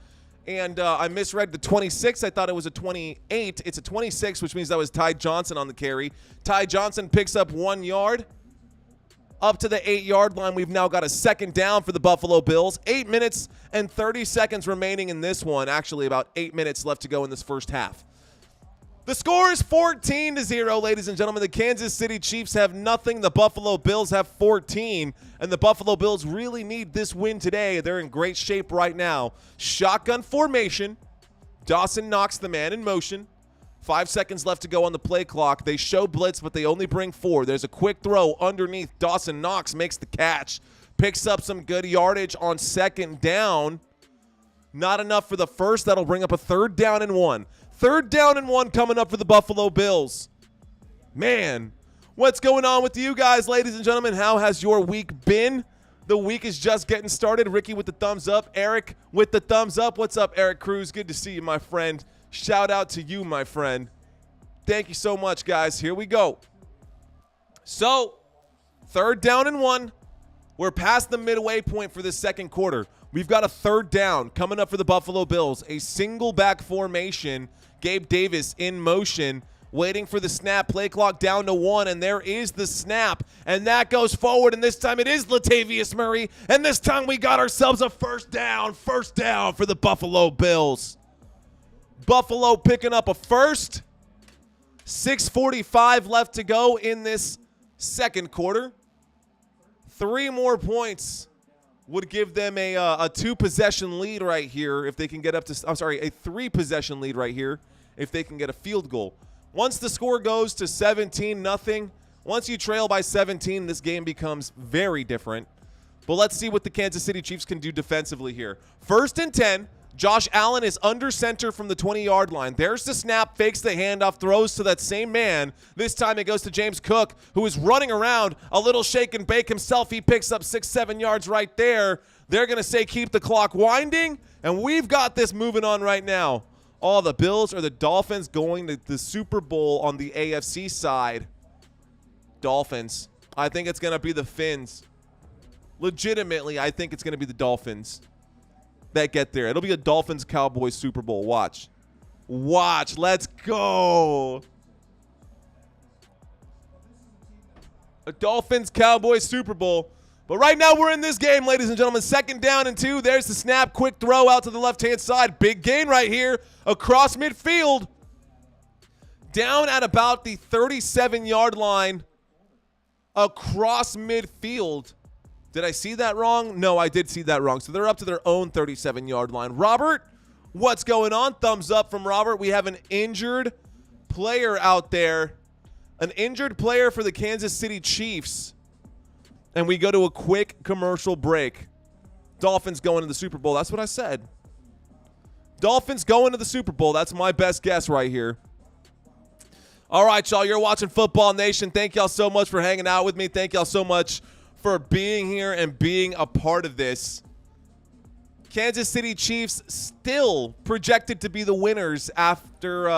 And I misread the 26. I thought it was a 28. It's a 26, which means that was Ty Johnson on the carry. Ty Johnson picks up 1 yard. Up to the 8-yard line, we've now got a 2nd down for the Buffalo Bills. 8 minutes and 30 seconds remaining in this one. Actually, about 8 minutes left to go in this first half. The score is 14-0, ladies and gentlemen. The Kansas City Chiefs have nothing. The Buffalo Bills have 14. And the Buffalo Bills really need this win today. They're in great shape right now. Shotgun formation. Dawson Knox, the man in motion. 5 seconds left to go on the play clock. They show blitz, but they only bring 4. There's a quick throw underneath. Dawson Knox makes the catch. Picks up some good yardage on 2nd down. Not enough for the first. That'll bring up a 3rd down and 1. 3rd down and 1 coming up for the Buffalo Bills. Man, what's going on with you guys, ladies and gentlemen? How has your week been? The week is just getting started. Ricky with the thumbs up. Eric with the thumbs up. What's up, Eric Cruz? Good to see you, my friend. Shout out to you, my friend. Thank you so much, guys. Here we go. So, 3rd down and 1. We're past the midway point for the 2nd quarter. We've got a 3rd down coming up for the Buffalo Bills. A single back formation. Gabe Davis in motion, waiting for the snap. Play clock down to 1, and there is the snap. And that goes forward, and this time it is Latavius Murray. And this time we got ourselves a 1st down. 1st down for the Buffalo Bills. Buffalo picking up a 1st. 6:45 left to go in this 2nd quarter. 3 more points would give them a 2-possession lead right here if they can get up to, a 3-possession lead right here if they can get a field goal. Once the score goes to 17-0, once you trail by 17, this game becomes very different. But let's see what the Kansas City Chiefs can do defensively here. 1st and 10. Josh Allen is under center from the 20-yard line. There's the snap, fakes the handoff, throws to that same man. This time it goes to James Cook, who is running around, a little shake and bake himself. He picks up 6-7 yards right there. They're going to say keep the clock winding, and we've got this moving on right now. All the Bills or the Dolphins going to the Super Bowl on the AFC side. Dolphins. I think it's going to be the Fins. Legitimately, I think it's going to be the Dolphins. that get there. It'll be a Dolphins-Cowboys Super Bowl. Watch. Let's go. A Dolphins-Cowboys Super Bowl. But right now we're in this game, ladies and gentlemen. 2nd down and 2. There's the snap. Quick throw out to the left-hand side. Big gain right here across midfield. Down at about the 37-yard line across midfield. Did I see that wrong? No, I did see that wrong. So they're up to their own 37-yard line. Robert, what's going on? Thumbs up from Robert. We have an injured player out there. An injured player for the Kansas City Chiefs. And we go to a quick commercial break. Dolphins going to the Super Bowl. That's what I said. Dolphins going to the Super Bowl. That's my best guess right here. All right, y'all. You're watching Football Nation. Thank y'all so much for hanging out with me. Thank y'all so much for being here and being a part of this. Kansas City Chiefs still projected to be the winners after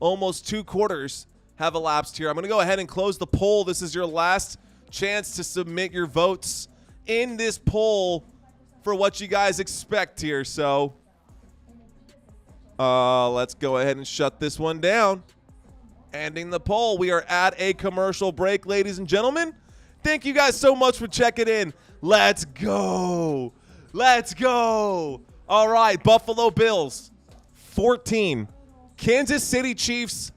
almost 2 quarters have elapsed here. I'm going to go ahead and close the poll. This is your last chance to submit your votes in this poll for what you guys expect here. So let's go ahead and shut this one down. Ending the poll. We are at a commercial break, ladies and gentlemen. Thank you guys so much for checking in. Let's go. Let's go. All right, Buffalo Bills 14. Kansas City Chiefs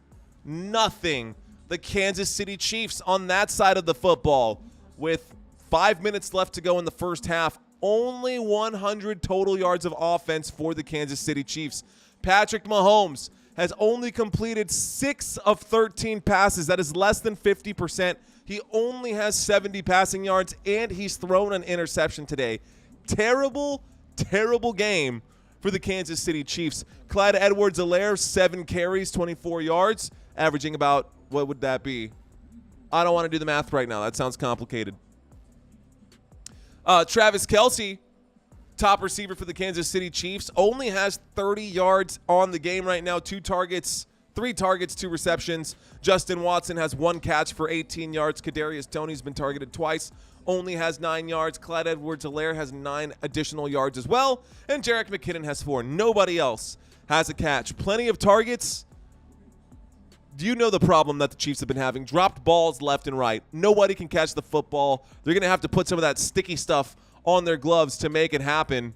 nothing. The Kansas City Chiefs on that side of the football with 5 minutes left to go in the first half. Only 100 total yards of offense for the Kansas City Chiefs. Patrick Mahomes has only completed 6 of 13 passes. That is less than 50%. He only has 70 passing yards, and he's thrown an interception today. Terrible, terrible game for the Kansas City Chiefs. Clyde Edwards-Helaire, 7 carries, 24 yards, averaging about, what would that be? I don't want to do the math right now. That sounds complicated. Travis Kelce, top receiver for the Kansas City Chiefs, only has 30 yards on the game right now. 3 targets, 2 receptions. Justin Watson has 1 catch for 18 yards. Kadarius Toney's been targeted twice, only has 9 yards. Clyde Edwards-Helaire has 9 additional yards as well. And Jerick McKinnon has 4. Nobody else has a catch. Plenty of targets. Do you know the problem that the Chiefs have been having? Dropped balls left and right. Nobody can catch the football. They're going to have to put some of that sticky stuff on their gloves to make it happen.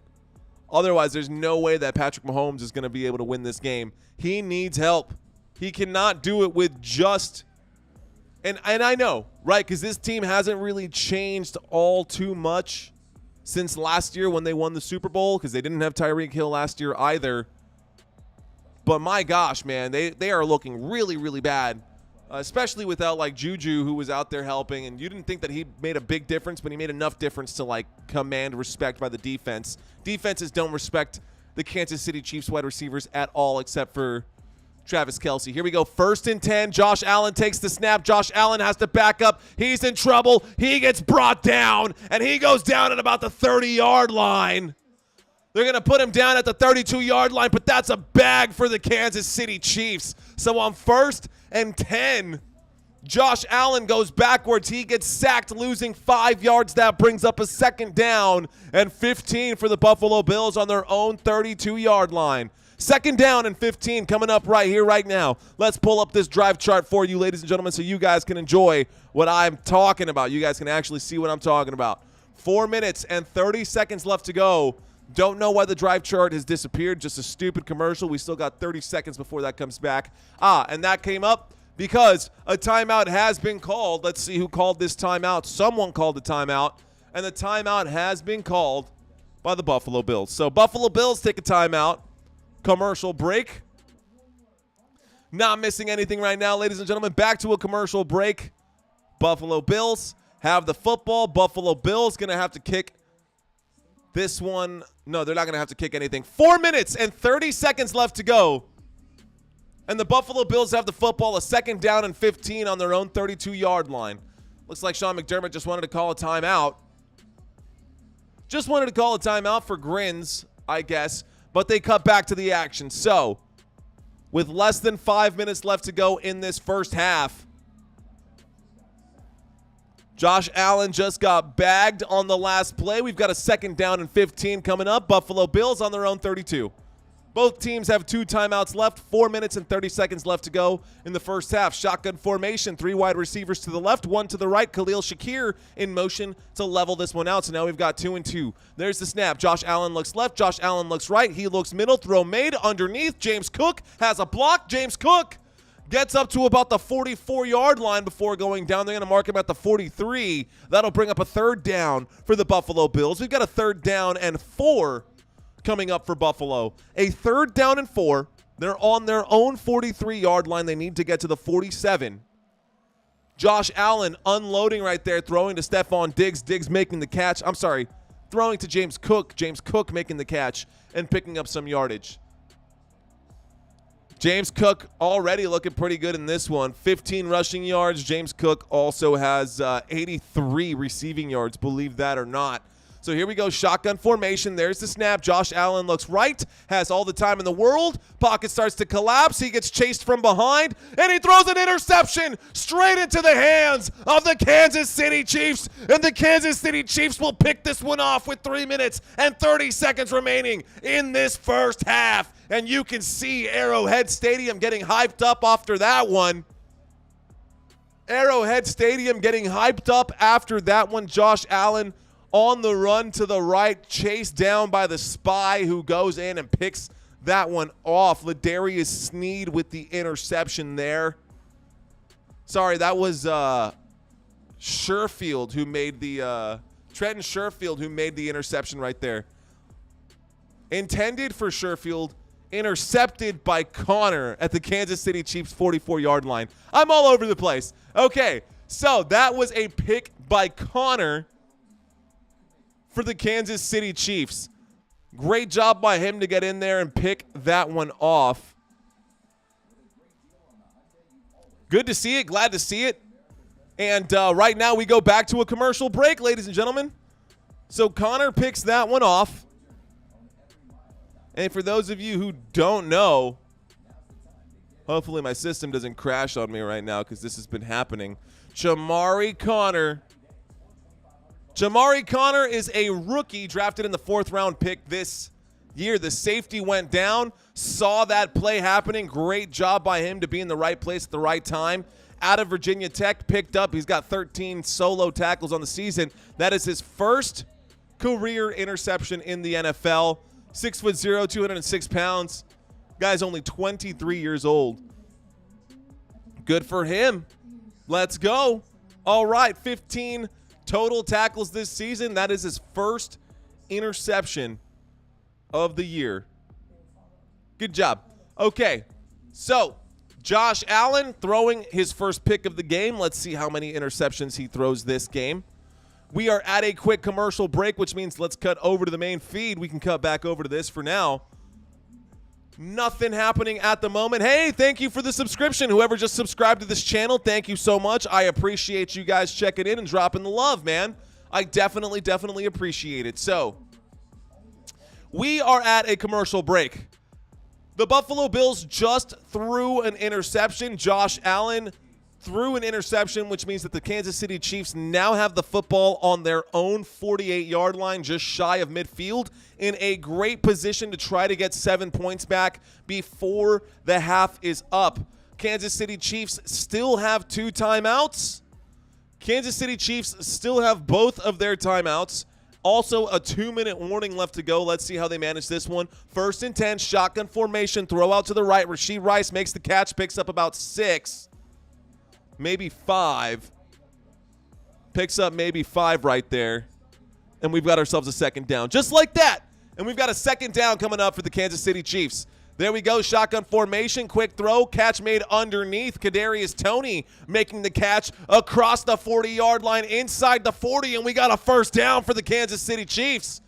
Otherwise, there's no way that Patrick Mahomes is going to be able to win this game. He needs help. He cannot do it with just – and I know, right, because this team hasn't really changed all too much since last year when they won the Super Bowl, because they didn't have Tyreek Hill last year either. But my gosh, man, they are looking really, really bad, especially without, like, Juju, who was out there helping. And you didn't think that he made a big difference, but he made enough difference to, like, command respect by the defense. Defenses don't respect the Kansas City Chiefs wide receivers at all except for Travis Kelce. Here we go. 1st and 10. Josh Allen takes the snap. Josh Allen has to back up. He's in trouble. He gets brought down, and he goes down at about the 30-yard line. They're going to put him down at the 32-yard line, but that's a bag for the Kansas City Chiefs. So on 1st and 10, Josh Allen goes backwards. He gets sacked, losing 5 yards. That brings up a 2nd down and 15 for the Buffalo Bills on their own 32-yard line. 2nd down and 15 coming up right here, right now. Let's pull up this drive chart for you, ladies and gentlemen, so you guys can enjoy what I'm talking about. You guys can actually see what I'm talking about. 4 minutes and 30 seconds left to go. Don't know why the drive chart has disappeared. Just a stupid commercial. We still got 30 seconds before that comes back. And that came up because a timeout has been called. Let's see who called this timeout. Someone called the timeout, and the timeout has been called by the Buffalo Bills. So Buffalo Bills take a timeout. Commercial break. Not missing anything right now, ladies and gentlemen. Back to a commercial break. Buffalo Bills have the football. Buffalo Bills going to have to kick this one. No, they're not going to have to kick anything. 4 minutes and 30 seconds left to go. And the Buffalo Bills have the football, a 2nd down and 15 on their own 32-yard line. Looks like Sean McDermott just wanted to call a timeout. Just wanted to call a timeout for grins, I guess. But they cut back to the action. So, with less than 5 minutes left to go in this first half, Josh Allen just got bagged on the last play. We've got a 2nd down and 15 coming up. Buffalo Bills on their own 32. Both teams have 2 timeouts left, 4 minutes and 30 seconds left to go in the first half. Shotgun formation, 3 wide receivers to the left, 1 to the right. Khalil Shakir in motion to level this one out. So now we've got 2 and 2. There's the snap. Josh Allen looks left. Josh Allen looks right. He looks middle. Throw made underneath. James Cook has a block. James Cook gets up to about the 44-yard line before going down. They're going to mark him at the 43. That'll bring up a 3rd down for the Buffalo Bills. We've got a 3rd down and 4 coming up for Buffalo. A 3rd down and 4. They're on their own 43-yard line. They need to get to the 47. Josh Allen unloading right there, throwing to Stephon Diggs. Diggs making the catch. I'm sorry, throwing to James Cook. James Cook making the catch and picking up some yardage. James Cook already looking pretty good in this one. 15 rushing yards. James Cook also has 83 receiving yards, believe that or not. So here we go, shotgun formation. There's the snap. Josh Allen looks right, has all the time in the world. Pocket starts to collapse. He gets chased from behind, and he throws an interception straight into the hands of the Kansas City Chiefs. And the Kansas City Chiefs will pick this one off with 3 minutes and 30 seconds remaining in this first half. And you can see Arrowhead Stadium getting hyped up after that one. Arrowhead Stadium getting hyped up after that one. Josh Allen on the run to the right, chased down by the spy who goes in and picks that one off. Ladarius Sneed with the interception there. Sorry, that was Sherfield who made the Trenton Sherfield who made the interception right there. Intended for Sherfield, intercepted by Connor at the Kansas City Chiefs 44-yard line. I'm all over the place. Okay, so that was a pick by Connor for the Kansas City Chiefs. Great job by him to get in there and pick that one off. Good to see it. Glad to see it. And right now we go back to a commercial break, ladies and gentlemen. So Connor picks that one off. And for those of you who don't know, hopefully my system doesn't crash on me right now because this has been happening. Jamari Connor is a rookie drafted in the 4th round pick this year. The safety went down, saw that play happening. Great job by him to be in the right place at the right time. Out of Virginia Tech, picked up. He's got 13 solo tackles on the season. That is his first career interception in the NFL. 6'0", 206 pounds. Guy's only 23 years old. Good for him. Let's go. All right, 15 total tackles this season. That is his first interception of the year. Good job. Okay, so Josh Allen throwing his first pick of the game. Let's see how many interceptions he throws this game. We are at a quick commercial break, which means let's cut over to the main feed. We can cut back over to this for now. Nothing happening at the moment. Hey, thank you for the subscription. Whoever just subscribed to this channel, thank you so much. I appreciate you guys checking in and dropping the love, man. I definitely appreciate it. So, we are at a commercial break. The Buffalo Bills just threw an interception. Josh Allen threw an interception, which means that the Kansas City Chiefs now have the football on their own 48-yard line, just shy of midfield, in a great position to try to get 7 points back before the half is up. Kansas City Chiefs still have 2 timeouts. Kansas City Chiefs still have both of their timeouts. Also, a 2-minute warning left to go. Let's see how they manage this one. 1st and 10, shotgun formation, throw out to the right. Rashee Rice makes the catch, picks up about 6. Maybe 5. Picks up maybe 5 right there. And we've got ourselves a 2nd down. Just like that. And we've got a 2nd down coming up for the Kansas City Chiefs. There we go. Shotgun formation. Quick throw. Catch made underneath. Kadarius Toney making the catch across the 40-yard line inside the 40. And we got a 1st down for the Kansas City Chiefs.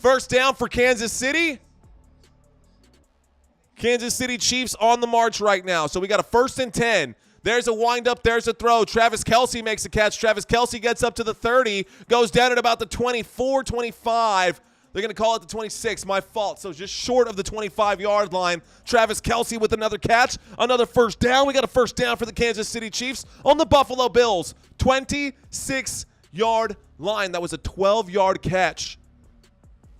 1st down for Kansas City. Kansas City Chiefs on the march right now. So we got a 1st and 10. There's a windup. There's a throw. Travis Kelce makes a catch. Travis Kelce gets up to the 30, goes down at about the 24, 25. They're going to call it the 26. My fault. So just short of the 25-yard line. Travis Kelce with another catch. Another 1st down. We got a 1st down for the Kansas City Chiefs on the Buffalo Bills. 26 12-yard line. That was a 12-yard catch.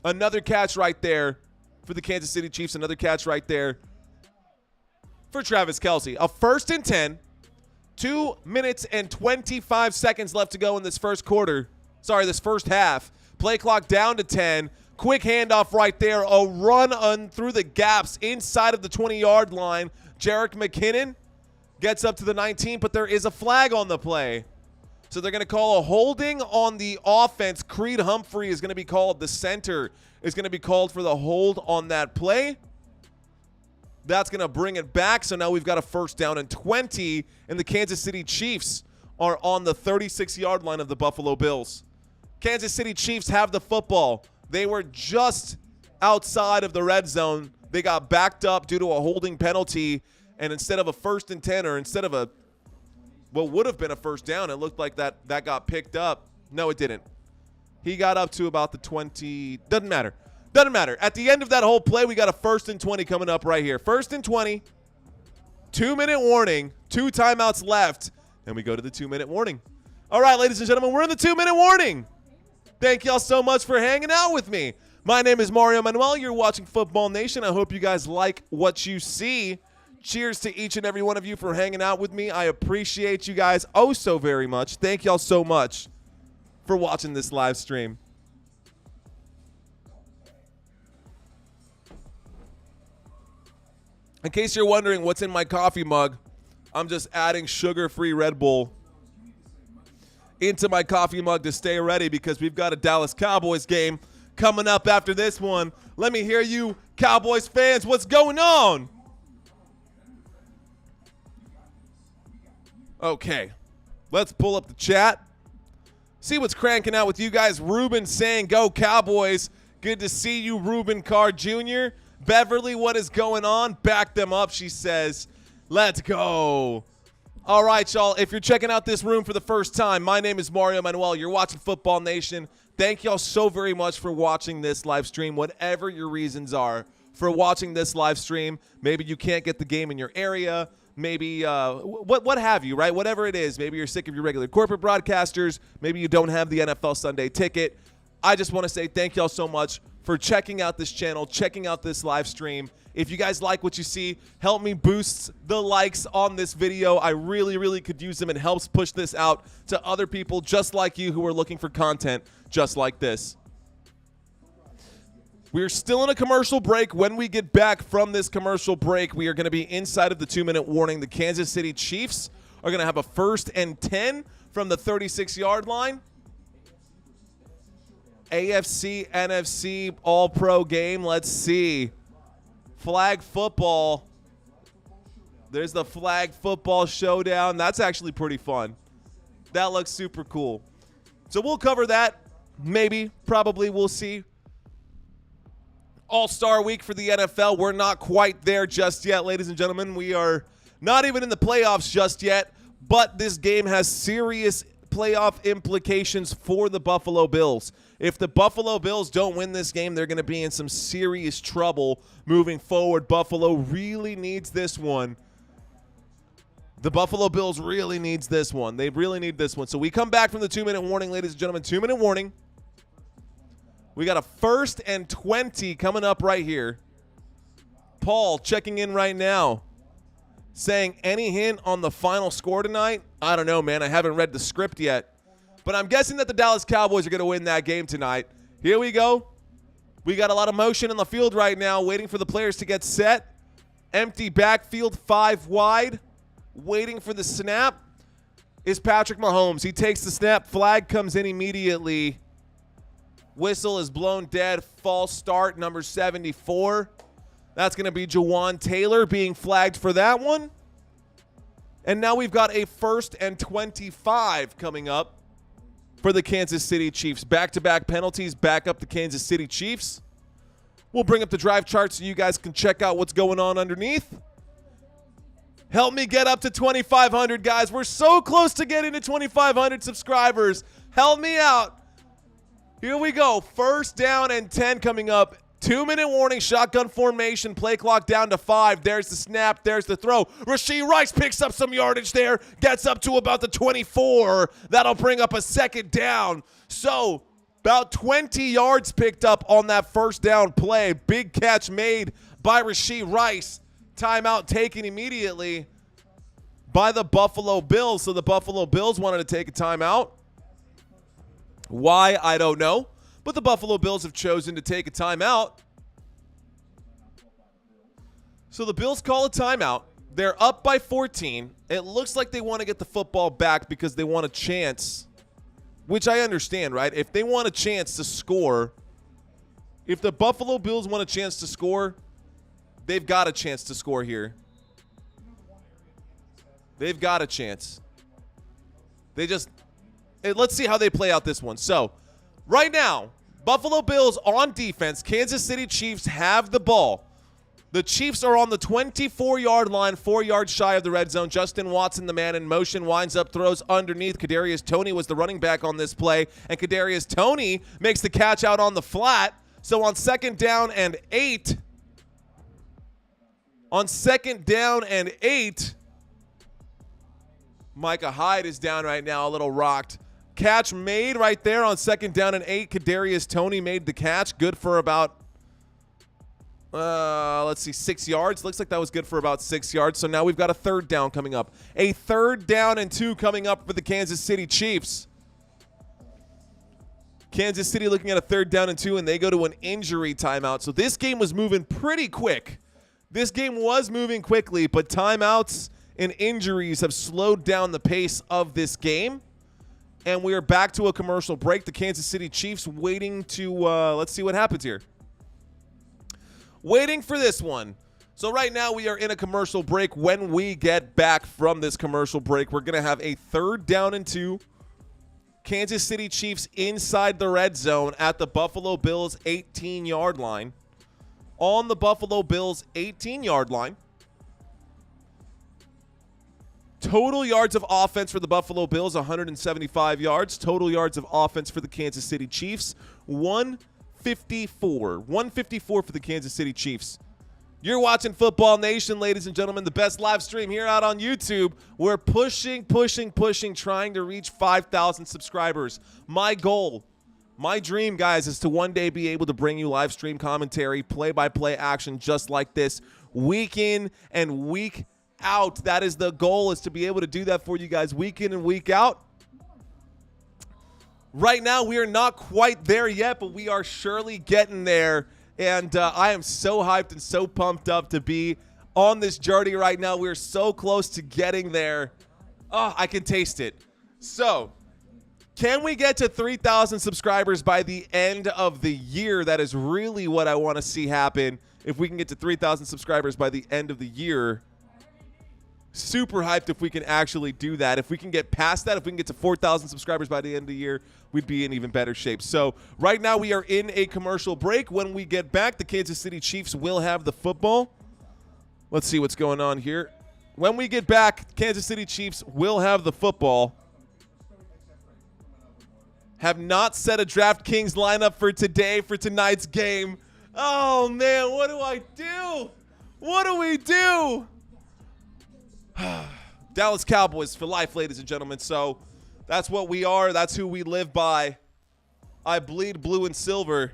Another catch right there for the Kansas City Chiefs. Another catch right there for Travis Kelce. A 1st and 10. 2 minutes and 25 seconds left to go in this first quarter. Sorry, this first half. Play clock down to 10. Quick handoff right there. A run through the gaps inside of the 20-yard line. Jerick McKinnon gets up to the 19, but there is a flag on the play. So they're going to call a holding on the offense. Creed Humphrey is going to be called. The center is going to be called for the hold on that play. That's going to bring it back. So now we've got a 1st down and 20, and the Kansas City Chiefs are on the 36-yard line of the Buffalo Bills. Kansas City Chiefs have the football. They were just outside of the red zone. They got backed up due to a holding penalty, and instead of a 1st and 10, or instead of what would have been a 1st down, it looked like that got picked up. No, it didn't. He got up to about the 20. Doesn't matter. Doesn't matter. At the end of that whole play, we got a 1st and 20 coming up right here. 1st and 20. 2-minute warning. 2 timeouts left. And we go to the 2-minute warning. All right, ladies and gentlemen, we're in the 2-minute warning. Thank y'all so much for hanging out with me. My name is Mario Manuel. You're watching Football Nation. I hope you guys like what you see. Cheers to each and every one of you for hanging out with me. I appreciate you guys oh so very much. Thank y'all so much for watching this live stream. In case you're wondering what's in my coffee mug, I'm just adding sugar-free Red Bull into my coffee mug to stay ready because we've got a Dallas Cowboys game coming up after this one. Let me hear you, Cowboys fans. What's going on? Okay, let's pull up the chat. See what's cranking out with you guys. Ruben saying, go Cowboys. Good to see you, Ruben Carr Jr. Beverly, what is going on? Back them up, she says. Let's go. All right, y'all. If you're checking out this room for the first time, my name is Mario Manuel. You're watching Football Nation. Thank y'all so very much for watching this live stream, whatever your reasons are for watching this live stream. Maybe you can't get the game in your area. Maybe what have you, right? Whatever it is. Maybe you're sick of your regular corporate broadcasters. Maybe you don't have the NFL Sunday ticket. I just want to say thank y'all so much for checking out this channel, checking out this live stream. If you guys like what you see, help me boost the likes on this video. I really, really could use them. It helps push this out to other people just like you who are looking for content just like this. We're still in a commercial break. When we get back from this commercial break, we are going to be inside of the 2-minute warning. The Kansas City Chiefs are going to have a 1st and 10 from the 36-yard line. AFC, NFC, all-pro game. Let's see. Flag football. There's the flag football showdown. That's actually pretty fun. That looks super cool. So we'll cover that. Maybe, probably, we'll see. All-Star week for the NFL. We're not quite there just yet, ladies and gentlemen. We are not even in the playoffs just yet, but this game has serious playoff implications for the Buffalo Bills. If the Buffalo Bills don't win this game, they're going to be in some serious trouble moving forward. Buffalo really needs this one. The Buffalo Bills really needs this one. They really need this one. So we come back from the 2-minute warning, ladies and gentlemen. 2-minute warning. We got a 1st and 20 coming up right here. Paul checking in right now, saying, any hint on the final score tonight? I don't know, man. I haven't read the script yet. But I'm guessing that the Dallas Cowboys are going to win that game tonight. Here we go. We got a lot of motion in the field right now, waiting for the players to get set. Empty backfield, 5 wide. Waiting for the snap is Patrick Mahomes. He takes the snap. Flag comes in immediately. Whistle is blown dead. False start, number 74. That's going to be Jawan Taylor being flagged for that one. And now we've got a 1st and 25 coming up for the Kansas City Chiefs. Back-to-back penalties back up the Kansas City Chiefs. We'll bring up the drive chart so you guys can check out what's going on underneath. Help me get up to 2,500, guys. We're so close to getting to 2,500 subscribers. Help me out. Here we go. 1st down and 10 coming up. 2-minute warning, shotgun formation, play clock down to 5. There's the snap, there's the throw. Rashee Rice picks up some yardage there, gets up to about the 24. That'll bring up a second down. So about 20 yards picked up on that first down play. Big catch made by Rashee Rice. Timeout taken immediately by the Buffalo Bills. So the Buffalo Bills wanted to take a timeout. Why, I don't know. But the Buffalo Bills have chosen to take a timeout. So the Bills call a timeout. They're up by 14. It looks like they want to get the football back because they want a chance, which I understand, right? If they want a chance to score, if the Buffalo Bills want a chance to score, they've got a chance to score here. They've got a chance. Let's see how they play out this one. So, right now, Buffalo Bills on defense. Kansas City Chiefs have the ball. The Chiefs are on the 24-yard line, 4 yards shy of the red zone. Justin Watson, the man in motion, winds up, throws underneath. Kadarius Toney was the running back on this play, and Kadarius Toney makes the catch out on the flat. So on 2nd down and 8, Micah Hyde is down right now, a little rocked. Catch made right there on 2nd down and 8. Kadarius Toney made the catch. Good for about, 6 yards. Looks like that was good for about 6 yards. So now we've got a 3rd down coming up. A 3rd down and 2 coming up for the Kansas City Chiefs. Kansas City looking at a 3rd down and 2, and they go to an injury timeout. So this game was moving pretty quick. This game was moving quickly, but timeouts and injuries have slowed down the pace of this game. And we are back to a commercial break. The Kansas City Chiefs waiting to, let's see what happens here. Waiting for this one. So right now we are in a commercial break. When we get back from this commercial break, we're going to have a 3rd down and 2. Kansas City Chiefs inside the red zone at the Buffalo Bills 18-yard line. On the Buffalo Bills 18-yard line. Total yards of offense for the Buffalo Bills, 175 yards. Total yards of offense for the Kansas City Chiefs, 154. 154 for the Kansas City Chiefs. You're watching Football Nation, ladies and gentlemen, the best live stream here out on YouTube. We're pushing, trying to reach 5,000 subscribers. My goal, my dream, guys, is to one day be able to bring you live stream commentary, play-by-play action just like this, week in and week out. That is the goal, is to be able to do that for you guys week in and week out. Right now, we are not quite there yet, but we are surely getting there. And I am so hyped and so pumped up to be on this journey right now. We're so close to getting there. Oh, I can taste it. So, can we get to 3,000 subscribers by the end of the year? That is really what I want to see happen. If we can get to 3,000 subscribers by the end of the year, super hyped if we can actually do that. If we can get past that, if we can get to 4,000 subscribers by the end of the year, we'd be in even better shape. So right now we are in a commercial break. When we get back, the Kansas City Chiefs will have the football. Let's see what's going on here. When we get back, Kansas City Chiefs will have the football. Have not set a DraftKings lineup for today, for tonight's game. Oh, man, what do I do? What do we do? Dallas Cowboys for life, ladies and gentlemen. So that's what we are. That's who we live by. I bleed blue and silver.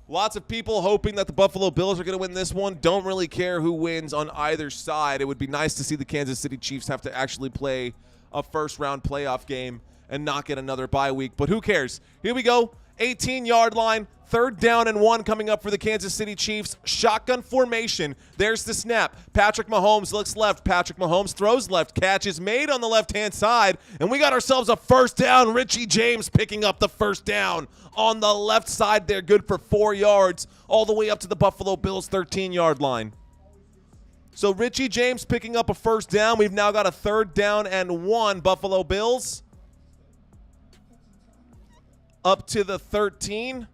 Lots of people hoping that the Buffalo Bills are going to win this one. Don't really care who wins on either side. It would be nice to see the Kansas City Chiefs have to actually play a first-round playoff game and not get another bye week. But who cares? Here we go. 18-yard line. 3rd down and 1 coming up for the Kansas City Chiefs. Shotgun formation. There's the snap. Patrick Mahomes looks left. Patrick Mahomes throws left. Catch is made on the left-hand side. And we got ourselves a 1st down. Richie James picking up the 1st down on the left side there. Good for 4 yards all the way up to the Buffalo Bills 13-yard line. So Richie James picking up a 1st down. We've now got a 3rd down and 1. Buffalo Bills up to the 13.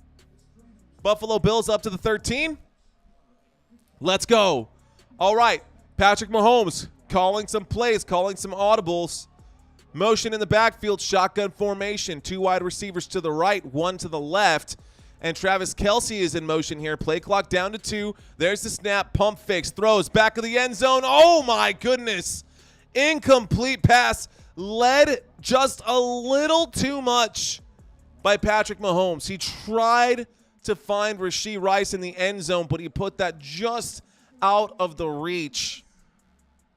Buffalo Bills up to the 13. Let's go. All right. Patrick Mahomes calling some plays, calling some audibles. Motion in the backfield, shotgun formation. 2 wide receivers to the right, 1 to the left. And Travis Kelce is in motion here. Play clock down to 2. There's the snap. Pump fakes. Throws. Back of the end zone. Oh, my goodness. Incomplete pass. Led just a little too much by Patrick Mahomes. He tried to find Rashee Rice in the end zone, but he put that just out of the reach.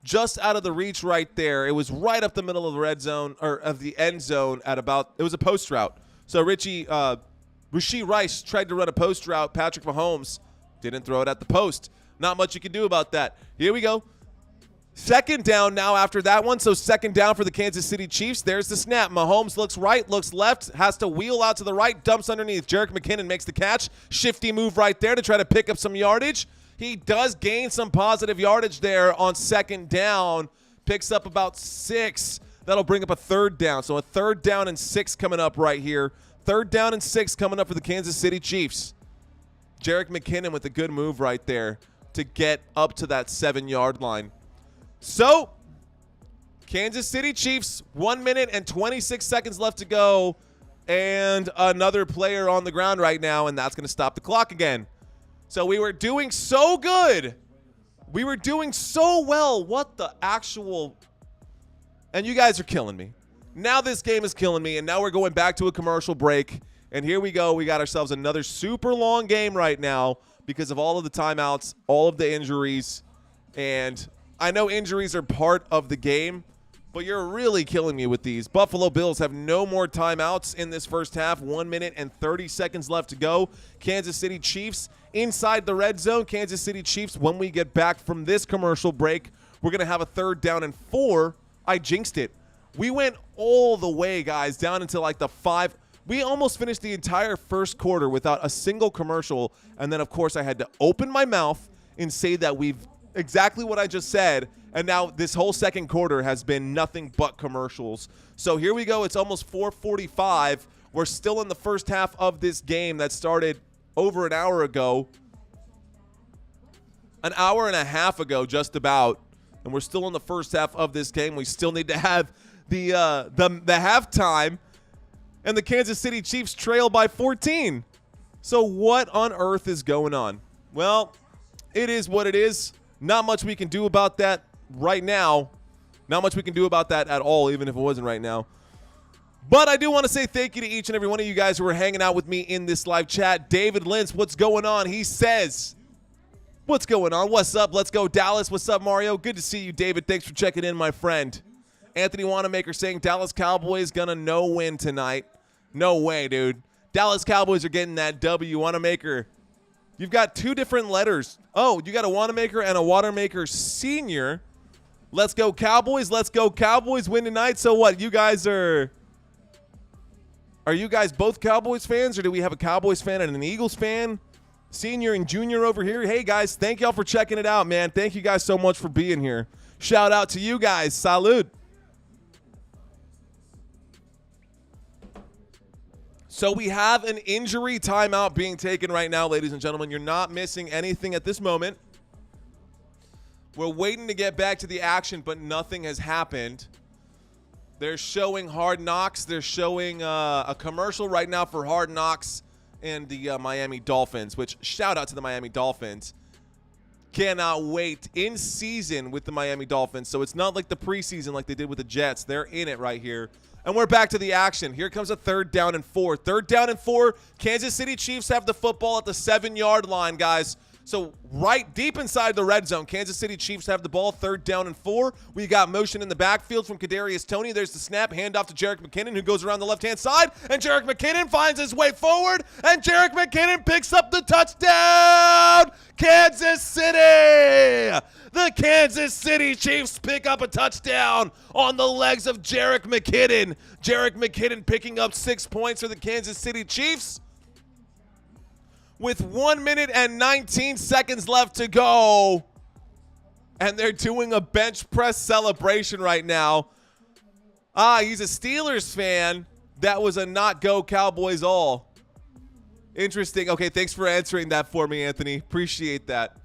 Just out of the reach right there. It was right up the middle of the red zone, or of the end zone at about, it was a post route. So Rashee Rice tried to run a post route. Patrick Mahomes didn't throw it at the post. Not much you can do about that. Here we go. Second down now after that one. So second down for the Kansas City Chiefs. There's the snap. Mahomes looks right, looks left, has to wheel out to the right, dumps underneath. Jerick McKinnon makes the catch. Shifty move right there to try to pick up some yardage. He does gain some positive yardage there on second down. Picks up about 6. That'll bring up a third down. So a third down and 6 coming up right here. Third down and 6 coming up for the Kansas City Chiefs. Jerick McKinnon with a good move right there to get up to that 7-yard line. So, Kansas City Chiefs, 1 minute and 26 seconds left to go. And another player on the ground right now, and that's going to stop the clock again. So we were doing so good. We were doing so well. What the actual... And you guys are killing me. Now this game is killing me, and now we're going back to a commercial break. And here we go. We got ourselves another super long game right now because of all of the timeouts, all of the injuries. And I know injuries are part of the game, but you're really killing me with these. Buffalo Bills have no more timeouts in this first half. 1 minute and 30 seconds left to go. Kansas City Chiefs inside the red zone. Kansas City Chiefs, when we get back from this commercial break, we're going to have a third down and 4. I jinxed it. We went all the way, guys, down into like the 5. We almost finished the entire first quarter without a single commercial. And then, of course, I had to open my mouth and say that we've exactly what I just said. And now this whole second quarter has been nothing but commercials. So here we go. It's almost 4:45. We're still in the first half of this game that started over an hour ago. An hour and a half ago, just about. And we're still in the first half of this game. We still need to have the halftime. And the Kansas City Chiefs trail by 14. So what on earth is going on? Well, it is what it is. Not much we can do about that right now. Not much we can do about that at all, even if it wasn't right now. But I do want to say thank you to each and every one of you guys who are hanging out with me in this live chat. David Lentz, what's going on? He says, what's going on? What's up? Let's go, Dallas. What's up, Mario? Good to see you, David. Thanks for checking in, my friend. Anthony Wanamaker saying Dallas Cowboys gonna no-win tonight. No way, dude. Dallas Cowboys are getting that W. Wanamaker, you've got 2 different letters. Oh, you got a Wanamaker and a Wanamaker Senior. Let's go, Cowboys. Let's go, Cowboys. Win tonight. So what? You guys are you guys both Cowboys fans, or do we have a Cowboys fan and an Eagles fan? Senior and junior over here. Hey, guys, thank y'all for checking it out, man. Thank you guys so much for being here. Shout out to you guys. Salud. So we have an injury timeout being taken right now, ladies and gentlemen. You're not missing anything at this moment. We're waiting to get back to the action, but nothing has happened. They're showing Hard Knocks. They're showing a commercial right now for Hard Knocks and the Miami Dolphins, which shout out to the Miami Dolphins. Cannot wait. In season with the Miami Dolphins. So it's not like the preseason like they did with the Jets. They're in it right here. And we're back to the action. Here comes a third down and 4. Third down and 4. Kansas City Chiefs have the football at the 7-yard line, guys. So right deep inside the red zone, Kansas City Chiefs have the ball. Third down and 4. We got motion in the backfield from Kadarius Toney. There's the snap. Handoff to Jerick McKinnon, who goes around the left-hand side. And Jerick McKinnon finds his way forward. And Jerick McKinnon picks up the touchdown. Kansas City. The Kansas City Chiefs pick up a touchdown on the legs of Jerick McKinnon. Jerick McKinnon picking up 6 points for the Kansas City Chiefs. With 1 minute and 19 seconds left to go. And they're doing a bench press celebration right now. He's a Steelers fan. That was a not go Cowboys all. Interesting. Okay, thanks for answering that for me, Anthony. Appreciate that.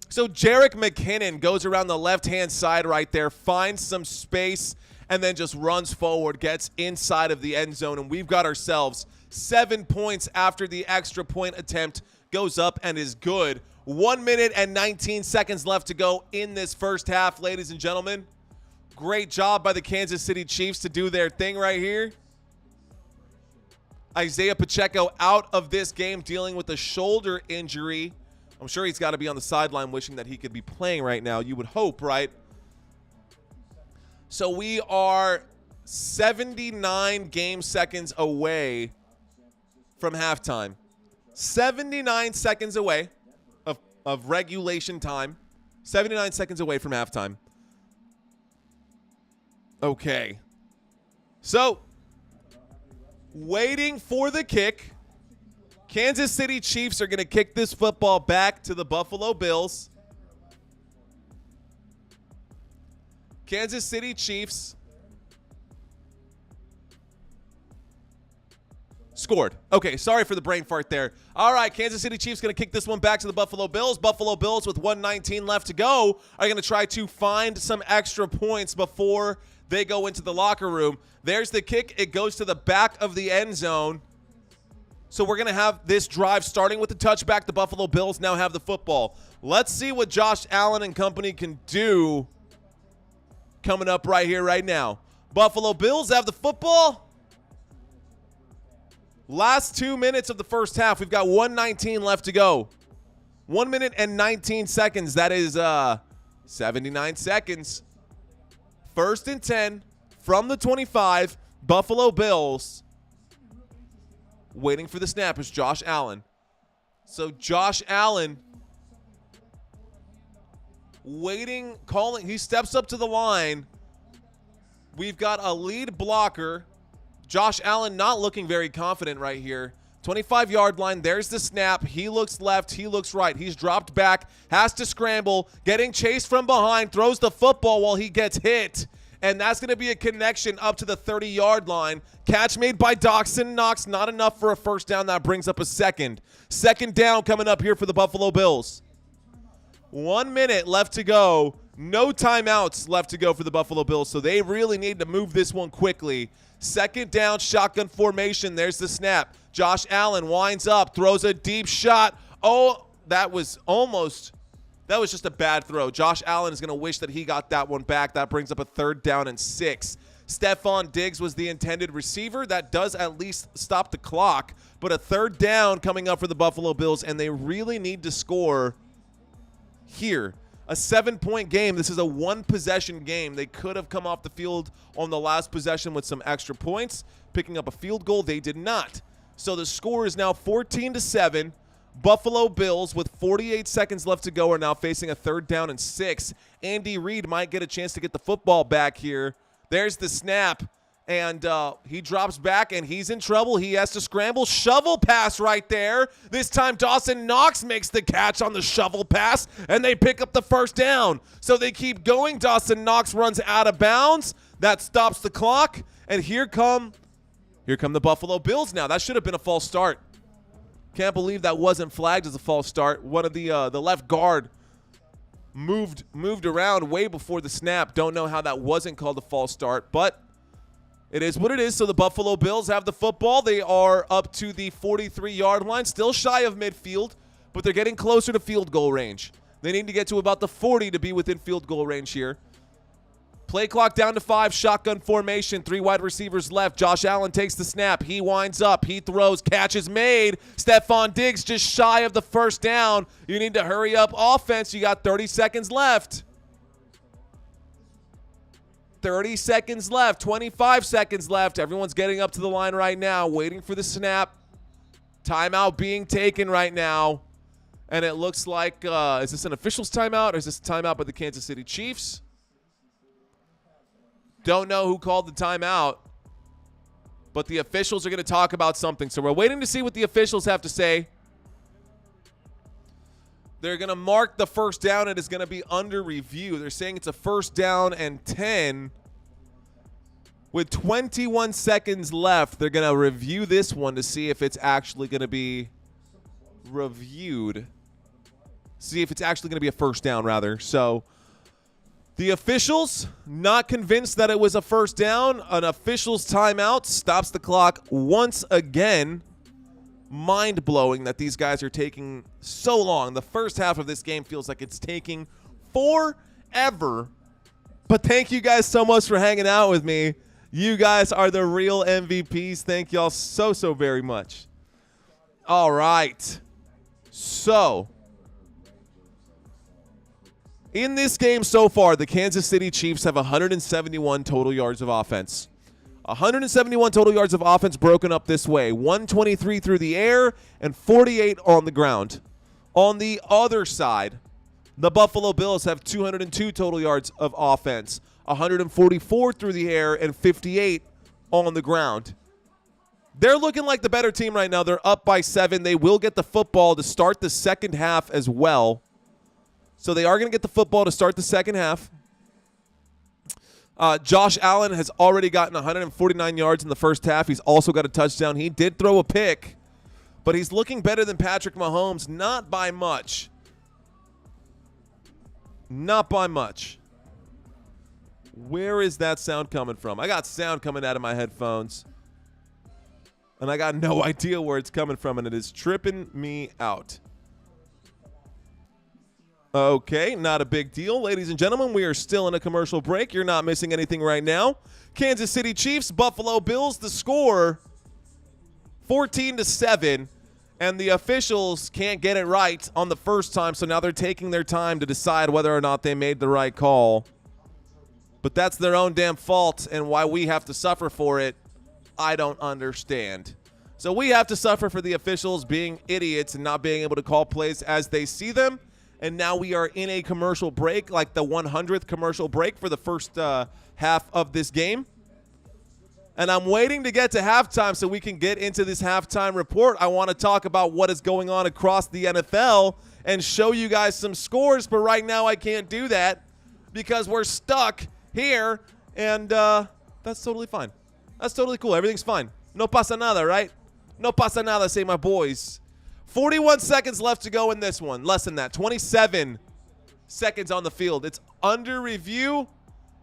So Jerick McKinnon goes around the left-hand side right there, finds some space, and then just runs forward, gets inside of the end zone, and we've got ourselves 7 points after the extra point attempt goes up and is good. 1 minute and 19 seconds left to go in this first half, ladies and gentlemen. Great job by the Kansas City Chiefs to do their thing right here. Isaiah Pacheco out of this game dealing with a shoulder injury. I'm sure he's got to be on the sideline wishing that he could be playing right now. You would hope, right? So we are 79 game seconds away from halftime. 79 seconds away of regulation time. 79 seconds away from halftime. Okay. So, waiting for the kick. Kansas City Chiefs are going to kick this football back to the Buffalo Bills. Kansas City Chiefs scored. Okay, sorry for the brain fart there. All right, Kansas City Chiefs going to kick this one back to the Buffalo Bills. Buffalo Bills with 1:19 left to go are going to try to find some extra points before they go into the locker room. There's the kick. It goes to the back of the end zone. So we're going to have this drive starting with the touchback. The Buffalo Bills now have the football. Let's see what Josh Allen and company can do coming up right here, right now. Buffalo Bills have the football. Last 2 minutes of the first half. We've got 1:19 left to go. 1 minute and 19 seconds. That is 79 seconds. 1st and 10 from the 25. Buffalo Bills. Waiting for the snap is Josh Allen. So Josh Allen waiting, calling. He steps up to the line. We've got a lead blocker. Josh Allen not looking very confident right here. 25-yard line. There's the snap. He looks left. He looks right. He's dropped back. Has to scramble. Getting chased from behind. Throws the football while he gets hit. And that's going to be a connection up to the 30-yard line. Catch made by Dawson Knox. Not enough for a first down. That brings up a second. Second down coming up here for the Buffalo Bills. 1 minute left to go. No timeouts left to go for the Buffalo Bills, so they really need to move this one quickly. Second down, shotgun formation. There's the snap. Josh Allen winds up, throws a deep shot. Oh, that was just a bad throw. Josh Allen is going to wish that he got that one back. That brings up a 3rd down and 6. Stephon Diggs was the intended receiver. That does at least stop the clock. But a 3rd down coming up for the Buffalo Bills, and they really need to score here. A 7-point game. This is a 1-possession game. They could have come off the field on the last possession with some extra points, picking up a field goal. They did not. So the score is now 14-7. Buffalo Bills with 48 seconds left to go are now facing a 3rd down and 6. Andy Reid might get a chance to get the football back here. There's the snap, and he drops back, and he's in trouble. He has to scramble. Shovel pass right there. This time Dawson Knox makes the catch on the shovel pass, and they pick up the first down. So they keep going. Dawson Knox runs out of bounds. That stops the clock, and here come the Buffalo Bills now. That should have been a false start. Can't believe that wasn't flagged as a false start. One of the left guard moved around way before the snap. Don't know how that wasn't called a false start, but it is what it is. So the Buffalo Bills have the football. They are up to the 43-yard line, still shy of midfield, but they're getting closer to field goal range. They need to get to about the 40 to be within field goal range here. Play clock down to 5, shotgun formation, 3 wide receivers left. Josh Allen takes the snap. He winds up. He throws. Catch is made. Stephon Diggs just shy of the first down. You need to hurry up offense. You got 30 seconds left. 30 seconds left. 25 seconds left. Everyone's getting up to the line right now, waiting for the snap. Timeout being taken right now. And it looks like, is this an official's timeout or is this a timeout by the Kansas City Chiefs? Don't know who called the timeout, but the officials are going to talk about something. So we're waiting to see what the officials have to say. They're going to mark the first down. It is going to be under review. They're saying it's a 1st down and 10. With 21 seconds left, they're going to review this one to see if it's actually going to be reviewed. See if it's actually going to be a 1st down, rather. So The officials not convinced that it was a first down. An official's timeout stops the clock once again. Mind-blowing that these guys are taking so long. The first half of this game feels like it's taking forever. But thank you guys so much for hanging out with me. You guys are the real MVPs. Thank y'all so, so very much. All right. So, in this game so far, the Kansas City Chiefs have 171 total yards of offense. 171 total yards of offense broken up this way. 123 through the air and 48 on the ground. On the other side, the Buffalo Bills have 202 total yards of offense. 144 through the air and 58 on the ground. They're looking like the better team right now. They're up by 7. They will get the football to start the second half as well. So they are going to get the football to start the second half. Josh Allen has already gotten 149 yards in the first half. He's also got a touchdown. He did throw a pick, but he's looking better than Patrick Mahomes, not by much. Not by much. Where is that sound coming from? I got sound coming out of my headphones, and I got no idea where it's coming from, and it is tripping me out. Okay, not a big deal. Ladies and gentlemen, we are still in a commercial break. You're not missing anything right now. Kansas City Chiefs, Buffalo Bills, the score 14-7, and the officials can't get it right on the first time, so now they're taking their time to decide whether or not they made the right call. But that's their own damn fault, and why we have to suffer for it, I don't understand. So we have to suffer for the officials being idiots and not being able to call plays as they see them. And now we are in a commercial break, like the 100th commercial break for the first half of this game. And I'm waiting to get to halftime so we can get into this halftime report. I want to talk about what is going on across the NFL and show you guys some scores. But right now I can't do that because we're stuck here. And that's totally fine. That's totally cool. Everything's fine. No pasa nada, right? No pasa nada, say my boys. 41 seconds left to go in this one. Less than that. 27 seconds on the field. It's under review.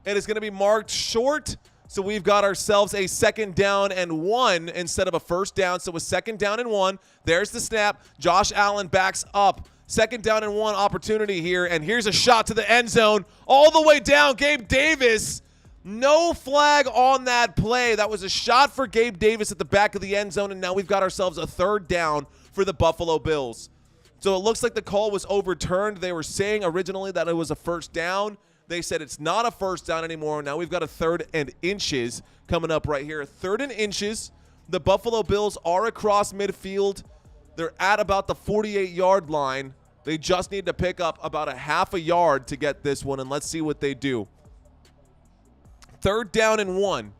It is going to be marked short. So we've got ourselves a 2nd down and 1 instead of a 1st down. So a 2nd down and 1. There's the snap. Josh Allen backs up. 2nd down and 1 opportunity here. And here's a shot to the end zone. All the way down. Gabe Davis. No flag on that play. That was a shot for Gabe Davis at the back of the end zone. And now we've got ourselves a 3rd down for the Buffalo Bills. So it looks like the call was overturned. They were saying originally that it was a 1st down. They said it's not a 1st down anymore. Now we've got a 3rd and inches coming up right here. 3rd and inches. The Buffalo Bills are across midfield. They're at about the 48-yard line. They just need to pick up about a half a yard to get this one, and let's see what they do. 3rd down and 1.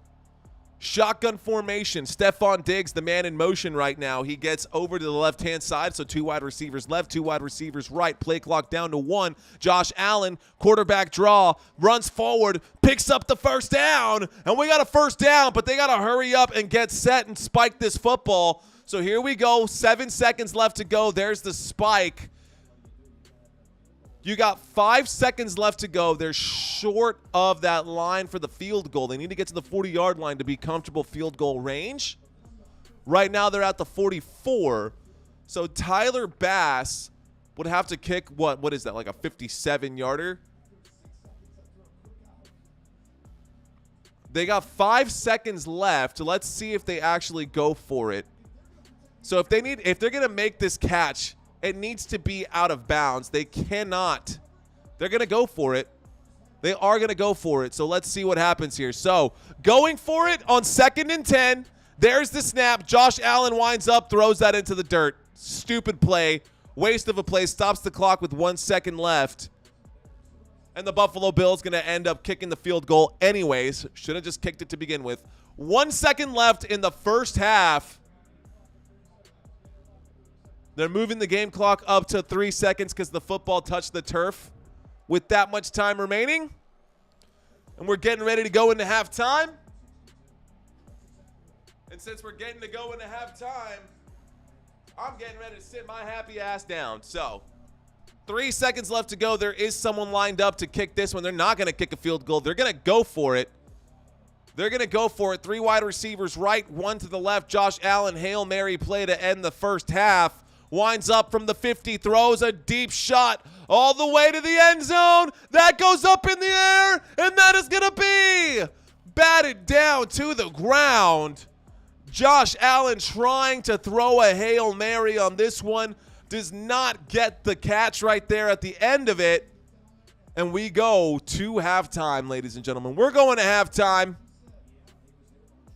Shotgun formation. Stephon Diggs, the man in motion right now. He gets over to the left-hand side, so 2 wide receivers left, 2 wide receivers right. Play clock down to 1. Josh Allen, quarterback draw, runs forward, picks up the 1st down, and we got a 1st down, but they got to hurry up and get set and spike this football. So here we go. 7 seconds left to go. There's the spike. You got 5 seconds left to go. They're short of that line for the field goal. They need to get to the 40-yard line to be comfortable field goal range. Right now they're at the 44. So Tyler Bass would have to kick, what is that, like a 57-yarder? They got 5 seconds left. Let's see if they actually go for it. So if they're going to make this catch, it needs to be out of bounds. They cannot. They're going to go for it. They are going to go for it. So let's see what happens here. So going for it on 2nd and 10. There's the snap. Josh Allen winds up, throws that into the dirt. Stupid play. Waste of a play. Stops the clock with 1 second left. And the Buffalo Bills going to end up kicking the field goal anyways. Should have just kicked it to begin with. 1 second left in the first half. They're moving the game clock up to 3 seconds because the football touched the turf with that much time remaining. And we're getting ready to go into halftime. And since we're getting to go into halftime, I'm getting ready to sit my happy ass down. So 3 seconds left to go. There is someone lined up to kick this one. They're not going to kick a field goal. They're going to go for it. They're going to go for it. 3 wide receivers right, 1 to the left. Josh Allen, Hail Mary play to end the first half. Winds up from the 50, throws a deep shot all the way to the end zone. That goes up in the air, and that is going to be batted down to the ground. Josh Allen trying to throw a Hail Mary on this one. Does not get the catch right there at the end of it. And we go to halftime, ladies and gentlemen. We're going to halftime.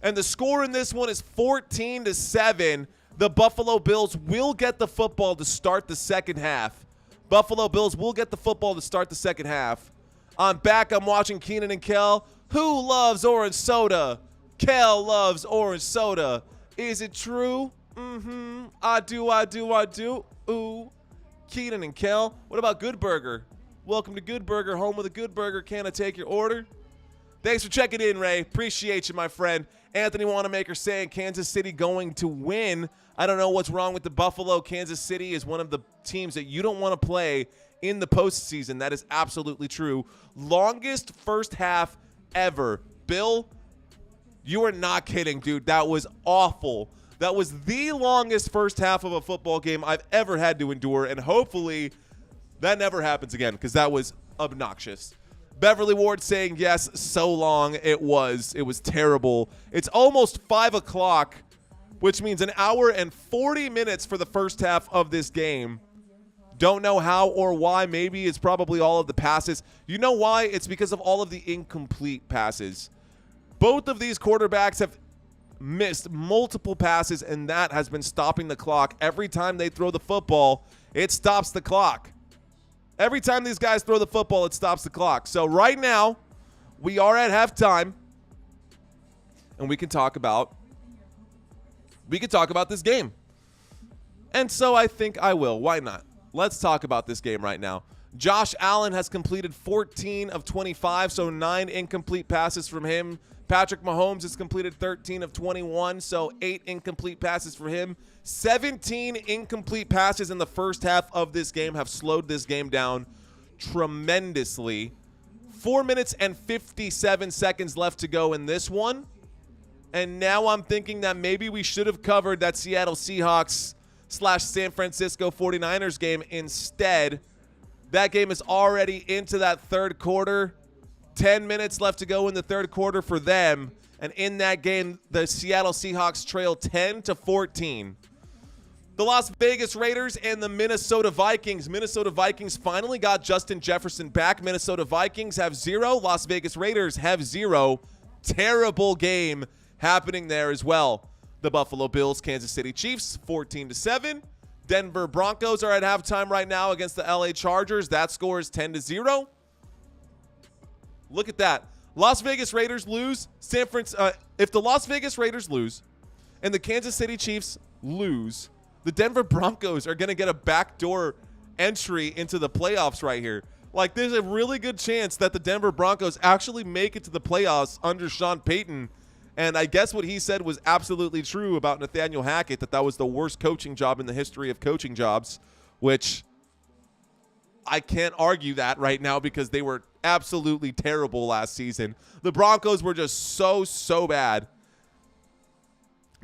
And the score in this one is 14-7. The Buffalo Bills will get the football to start the second half. Buffalo Bills will get the football to start the second half. I'm back. I'm watching Keenan and Kel. Who loves orange soda? Kel loves orange soda. Is it true? I do. Ooh. Keenan and Kel. What about Good Burger? Welcome to Good Burger, home with a Good Burger. Can I take your order? Thanks for checking in, Ray. Appreciate you, my friend. Anthony Wanamaker saying Kansas City going to win. I don't know what's wrong with the Buffalo. Kansas City is one of the teams that you don't want to play in the postseason. That is absolutely true. Longest first half ever. Bill, you are not kidding, dude. That was awful. That was the longest first half of a football game I've ever had to endure, and hopefully that never happens again because that was obnoxious. Beverly Ward saying, yes, so long it was. It was terrible. It's almost 5 o'clock, which means an hour and 40 minutes for the first half of this game. Don't know how or why. Maybe it's probably all of the passes. You know why? It's because of all of the incomplete passes. Both of these quarterbacks have missed multiple passes, and that has been stopping the clock. Every time they throw the football, it stops the clock. Every time these guys throw the football, it stops the clock. So right now, we are at halftime, and we can talk about this game. And so I think I will. Why not? Let's talk about this game right now. Josh Allen has completed 14 of 25, so 9 incomplete passes from him. Patrick Mahomes has completed 13 of 21, so 8 incomplete passes for him. 17 incomplete passes in the first half of this game have slowed this game down tremendously. 4 minutes and 57 seconds left to go in this one. And now I'm thinking that maybe we should have covered that Seattle Seahawks / San Francisco 49ers game instead. That game is already into that third quarter. 10 minutes left to go in the third quarter for them. And in that game, the Seattle Seahawks trail 10-14. The Las Vegas Raiders and the Minnesota Vikings. Minnesota Vikings finally got Justin Jefferson back. Minnesota Vikings have 0. Las Vegas Raiders have 0. Terrible game happening there as well. The Buffalo Bills, Kansas City Chiefs, 14-7. Denver Broncos are at halftime right now against the LA Chargers. That score is 10-0. Look at that. Las Vegas Raiders lose. If the Las Vegas Raiders lose and the Kansas City Chiefs lose, the Denver Broncos are going to get a backdoor entry into the playoffs right here. Like, there's a really good chance that the Denver Broncos actually make it to the playoffs under Sean Payton. And I guess what he said was absolutely true about Nathaniel Hackett, that was the worst coaching job in the history of coaching jobs, which I can't argue that right now because they were absolutely terrible last season. The Broncos were just so bad.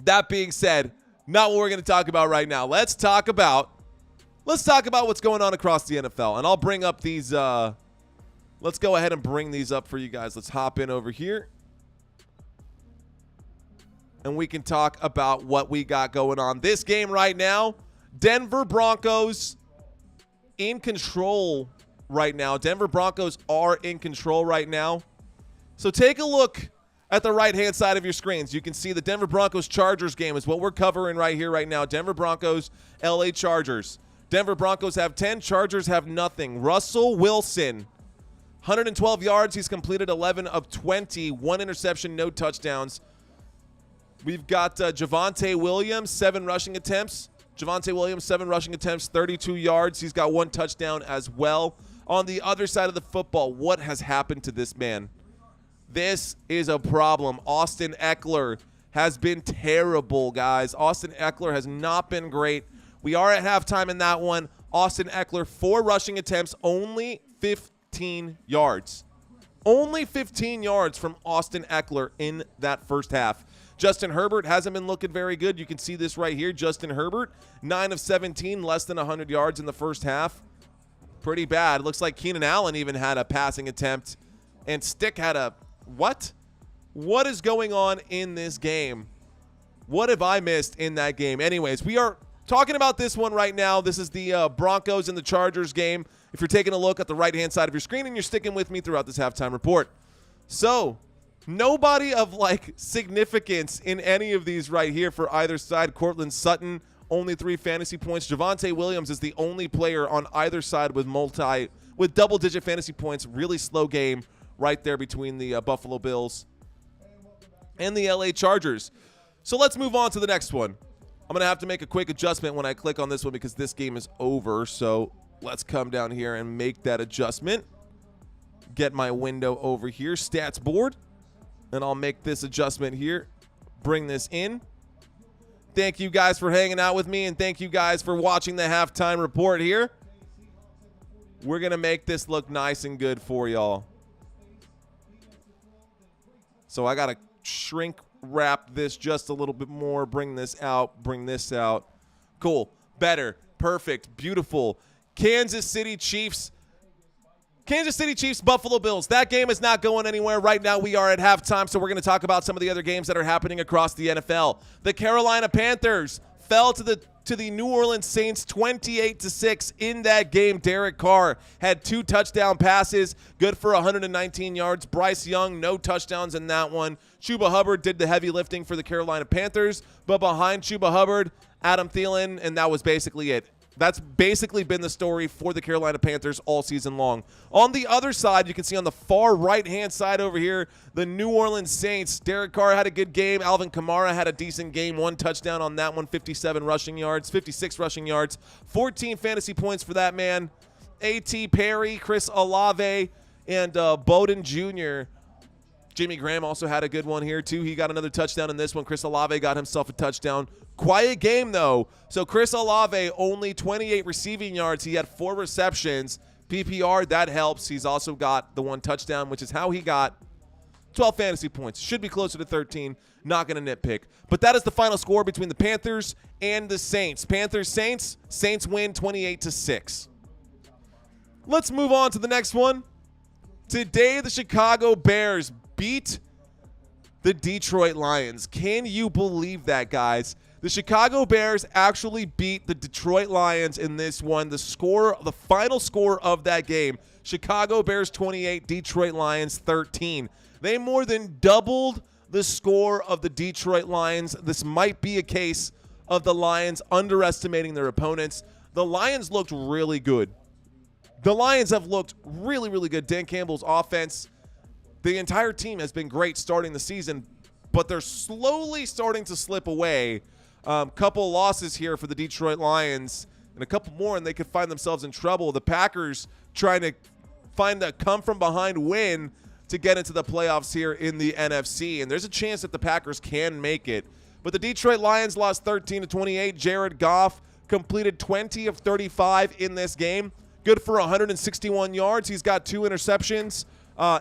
That being said, not what we're going to talk about right now. Let's talk about what's going on across the NFL. And I'll bring up these let's go ahead and bring these up for you guys. Let's hop in over here. And we can talk about what we got going on. This game right now, Denver Broncos in control right now. Denver Broncos are in control right now. So take a look at the right-hand side of your screens. You can see the Denver Broncos-Chargers game is what we're covering right here, right now. Denver Broncos, LA Chargers. Denver Broncos have 10. Chargers have nothing. Russell Wilson, 112 yards. He's completed 11 of 20. 1 interception, no touchdowns. We've got Javonte Williams, 7 rushing attempts. Javonte Williams, 7 rushing attempts, 32 yards. He's got 1 touchdown as well. On the other side of the football, what has happened to this man? This is a problem. Austin Eckler has been terrible, guys. Austin Eckler has not been great. We are at halftime in that one. Austin Eckler, 4 rushing attempts, only 15 yards. Only 15 yards from Austin Eckler in that first half. Justin Herbert hasn't been looking very good. You can see this right here. Justin Herbert, 9 of 17, less than 100 yards in the first half. Pretty bad. Looks like Keenan Allen even had a passing attempt. And Stick had a what? What is going on in this game? What have I missed in that game? Anyways, we are talking about this one right now. This is the Broncos and the Chargers game. If you're taking a look at the right-hand side of your screen and you're sticking with me throughout this halftime report. So, nobody of, like, significance in any of these right here for either side. Cortland Sutton, only 3 fantasy points. Javonte Williams is the only player on either side with double-digit fantasy points. Really slow game right there between the Buffalo Bills and the LA Chargers. So let's move on to the next one. I'm going to have to make a quick adjustment when I click on this one because this game is over. So let's come down here and make that adjustment. Get my window over here, stats board, and I'll make this adjustment here. Bring this in. Thank you guys for hanging out with me, and thank you guys for watching the halftime report here. We're going to make this look nice and good for y'all. So I got to shrink wrap this just a little bit more, bring this out, bring this out. Cool, better, perfect, beautiful. Kansas City Chiefs, Buffalo Bills. That game is not going anywhere. Right now we are at halftime, so we're going to talk about some of the other games that are happening across the NFL. The Carolina Panthers fell to the New Orleans Saints 28-6 in that game. Derek Carr had 2 touchdown passes, good for 119 yards. Bryce Young, no touchdowns in that one. Chuba Hubbard did the heavy lifting for the Carolina Panthers, but behind Chuba Hubbard, Adam Thielen, and that was basically it. That's basically been the story for the Carolina Panthers all season long. On the other side, you can see on the far right-hand side over here, the New Orleans Saints. Derek Carr had a good game. Alvin Kamara had a decent game. 1 touchdown on that one, 56 rushing yards, 14 fantasy points for that man. A.T. Perry, Chris Olave, and Bowden Jr. Jimmy Graham also had a good one here, too. He got another touchdown in this one. Chris Olave got himself a touchdown. Quiet game, though. So Chris Olave, only 28 receiving yards. He had 4 receptions. PPR, that helps. He's also got the 1 touchdown, which is how he got 12 fantasy points. Should be closer to 13. Not going to nitpick. But that is the final score between the Panthers and the Saints. Panthers-Saints. Saints win 28-6. Let's move on to the next one. Today, the Chicago Bears beat the Detroit Lions. Can you believe that, guys? The Chicago Bears actually beat the Detroit Lions in this one. The final score of that game, Chicago Bears 28, Detroit Lions 13. They more than doubled the score of the Detroit Lions. This might be a case of the Lions underestimating their opponents. The Lions looked really good. The Lions have looked really, really good. Dan Campbell's offense, the entire team has been great starting the season, but they're slowly starting to slip away. Couple losses here for the Detroit Lions and a couple more, and they could find themselves in trouble. The Packers trying to find a come-from-behind win to get into the playoffs here in the NFC, and there's a chance that the Packers can make it. But the Detroit Lions lost 13-28. Jared Goff completed 20 of 35 in this game. Good for 161 yards. He's got 2 interceptions.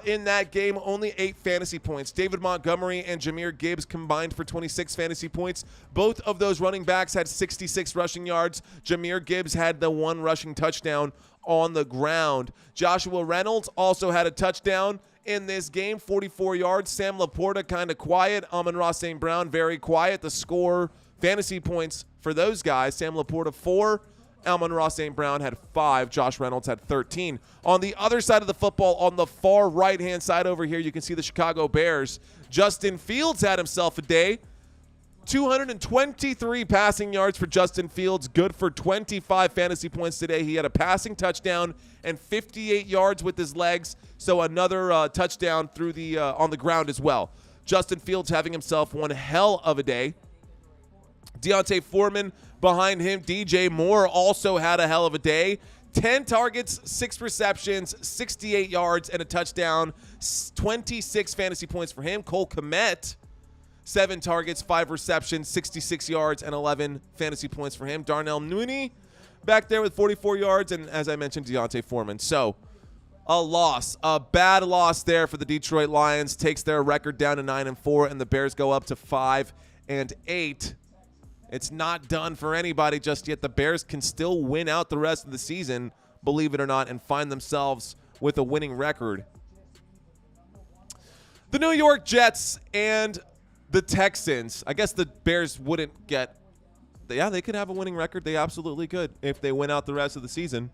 In that game, only 8 fantasy points. David Montgomery and Jahmyr Gibbs combined for 26 fantasy points. Both of those running backs had 66 rushing yards. Jahmyr Gibbs had the 1 rushing touchdown on the ground. Joshua Reynolds also had a touchdown in this game, 44 yards. Sam Laporta kind of quiet. Amon-Ra St. Brown very quiet. The score, fantasy points for those guys, Sam Laporta 4. Amon-Ra St. Brown had 5. Josh Reynolds had 13. On the other side of the football, on the far right-hand side over here, you can see the Chicago Bears. Justin Fields had himself a day. 223 passing yards for Justin Fields. Good for 25 fantasy points today. He had a passing touchdown and 58 yards with his legs. So another touchdown through the on the ground as well. Justin Fields having himself one hell of a day. Deontay Foreman behind him. DJ Moore also had a hell of a day. 10 targets, 6 receptions, 68 yards, and a touchdown. 26 fantasy points for him. Cole Kmet, 7 targets, 5 receptions, 66 yards, and 11 fantasy points for him. Darnell Mooney back there with 44 yards, and as I mentioned, Deontay Foreman. So a bad loss there for the Detroit Lions. Takes their record down to 9-4, and the Bears go up to 5-8. It's not done for anybody just yet. The Bears can still win out the rest of the season, believe it or not, and find themselves with a winning record. The New York Jets and the Texans. I guess the Bears wouldn't get – yeah, they could have a winning record. They absolutely could if they win out the rest of the season.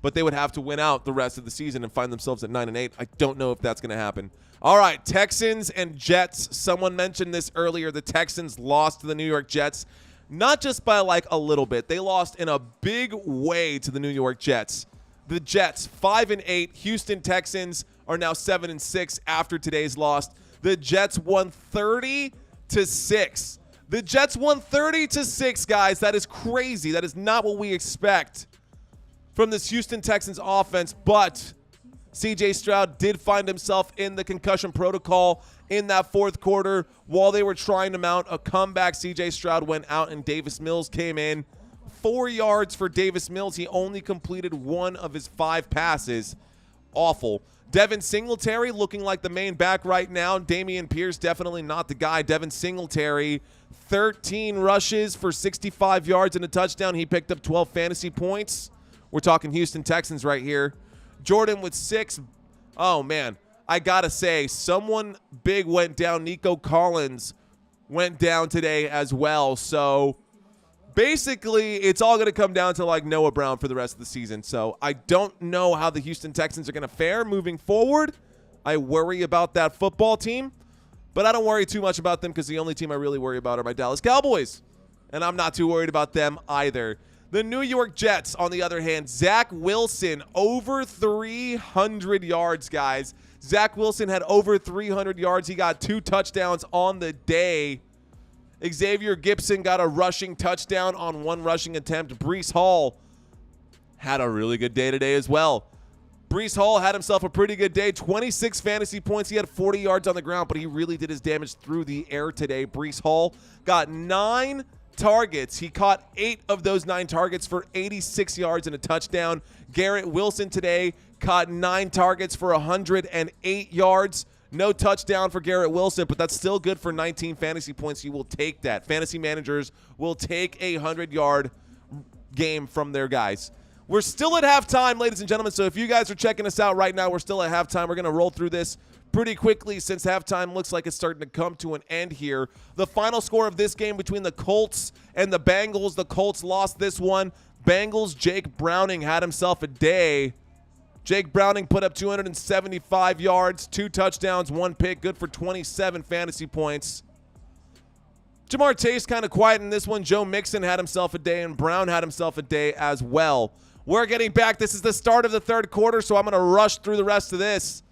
But they would have to win out the rest of the season and find themselves at 9-8. I don't know if that's going to happen. All right, Texans and Jets. Someone mentioned this earlier. The Texans lost to the New York Jets, not just by like a little bit. They lost in a big way to the New York Jets. The Jets 5-8. Houston Texans are now 7-6 after today's loss. The Jets won 30-6. The Jets won 30-6, guys. That is crazy. That is not what we expect from this Houston Texans offense, but C.J. Stroud did find himself in the concussion protocol in that fourth quarter while they were trying to mount a comeback. C.J. Stroud went out and Davis Mills came in. 4 yards for Davis Mills. He only completed 1 of his 5 passes. Awful. Devin Singletary looking like the main back right now. Dameon Pierce definitely not the guy. Devin Singletary, 13 rushes for 65 yards and a touchdown. He picked up 12 fantasy points. We're talking Houston Texans right here. Jordan with 6. Oh, man. I got to say, someone big went down. Nico Collins went down today as well. So, basically, it's all going to come down to, like, Noah Brown for the rest of the season. So, I don't know how the Houston Texans are going to fare moving forward. I worry about that football team. But I don't worry too much about them because the only team I really worry about are my Dallas Cowboys. And I'm not too worried about them either. The New York Jets, on the other hand, Zach Wilson, over 300 yards, guys. Zach Wilson had over 300 yards. He got 2 touchdowns on the day. Xavier Gibson got a rushing touchdown on 1 rushing attempt. Breece Hall had a really good day today as well. Breece Hall had himself a pretty good day. 26 fantasy points. He had 40 yards on the ground, but he really did his damage through the air today. Breece Hall got 9 targets. He caught 8 of those 9 targets for 86 yards and a touchdown. Garrett Wilson today caught 9 targets for 108 yards. No touchdown for Garrett Wilson, but that's still good for 19 fantasy points. You will take that. Fantasy managers will take a 100-yard game from their guys. We're still at halftime, ladies and gentlemen, so if you guys are checking us out right now, we're still at halftime. We're going to roll through this pretty quickly since halftime looks like it's starting to come to an end here. The final score of this game between the Colts and the Bengals. The Colts lost this one. Bengals, Jake Browning had himself a day. Jake Browning put up 275 yards, 2 touchdowns, 1 pick, good for 27 fantasy points. Jamar Chase kind of quiet in this one. Joe Mixon had himself a day, and Brown had himself a day as well. We're getting back. This is the start of the third quarter, so I'm going to rush through the rest of this.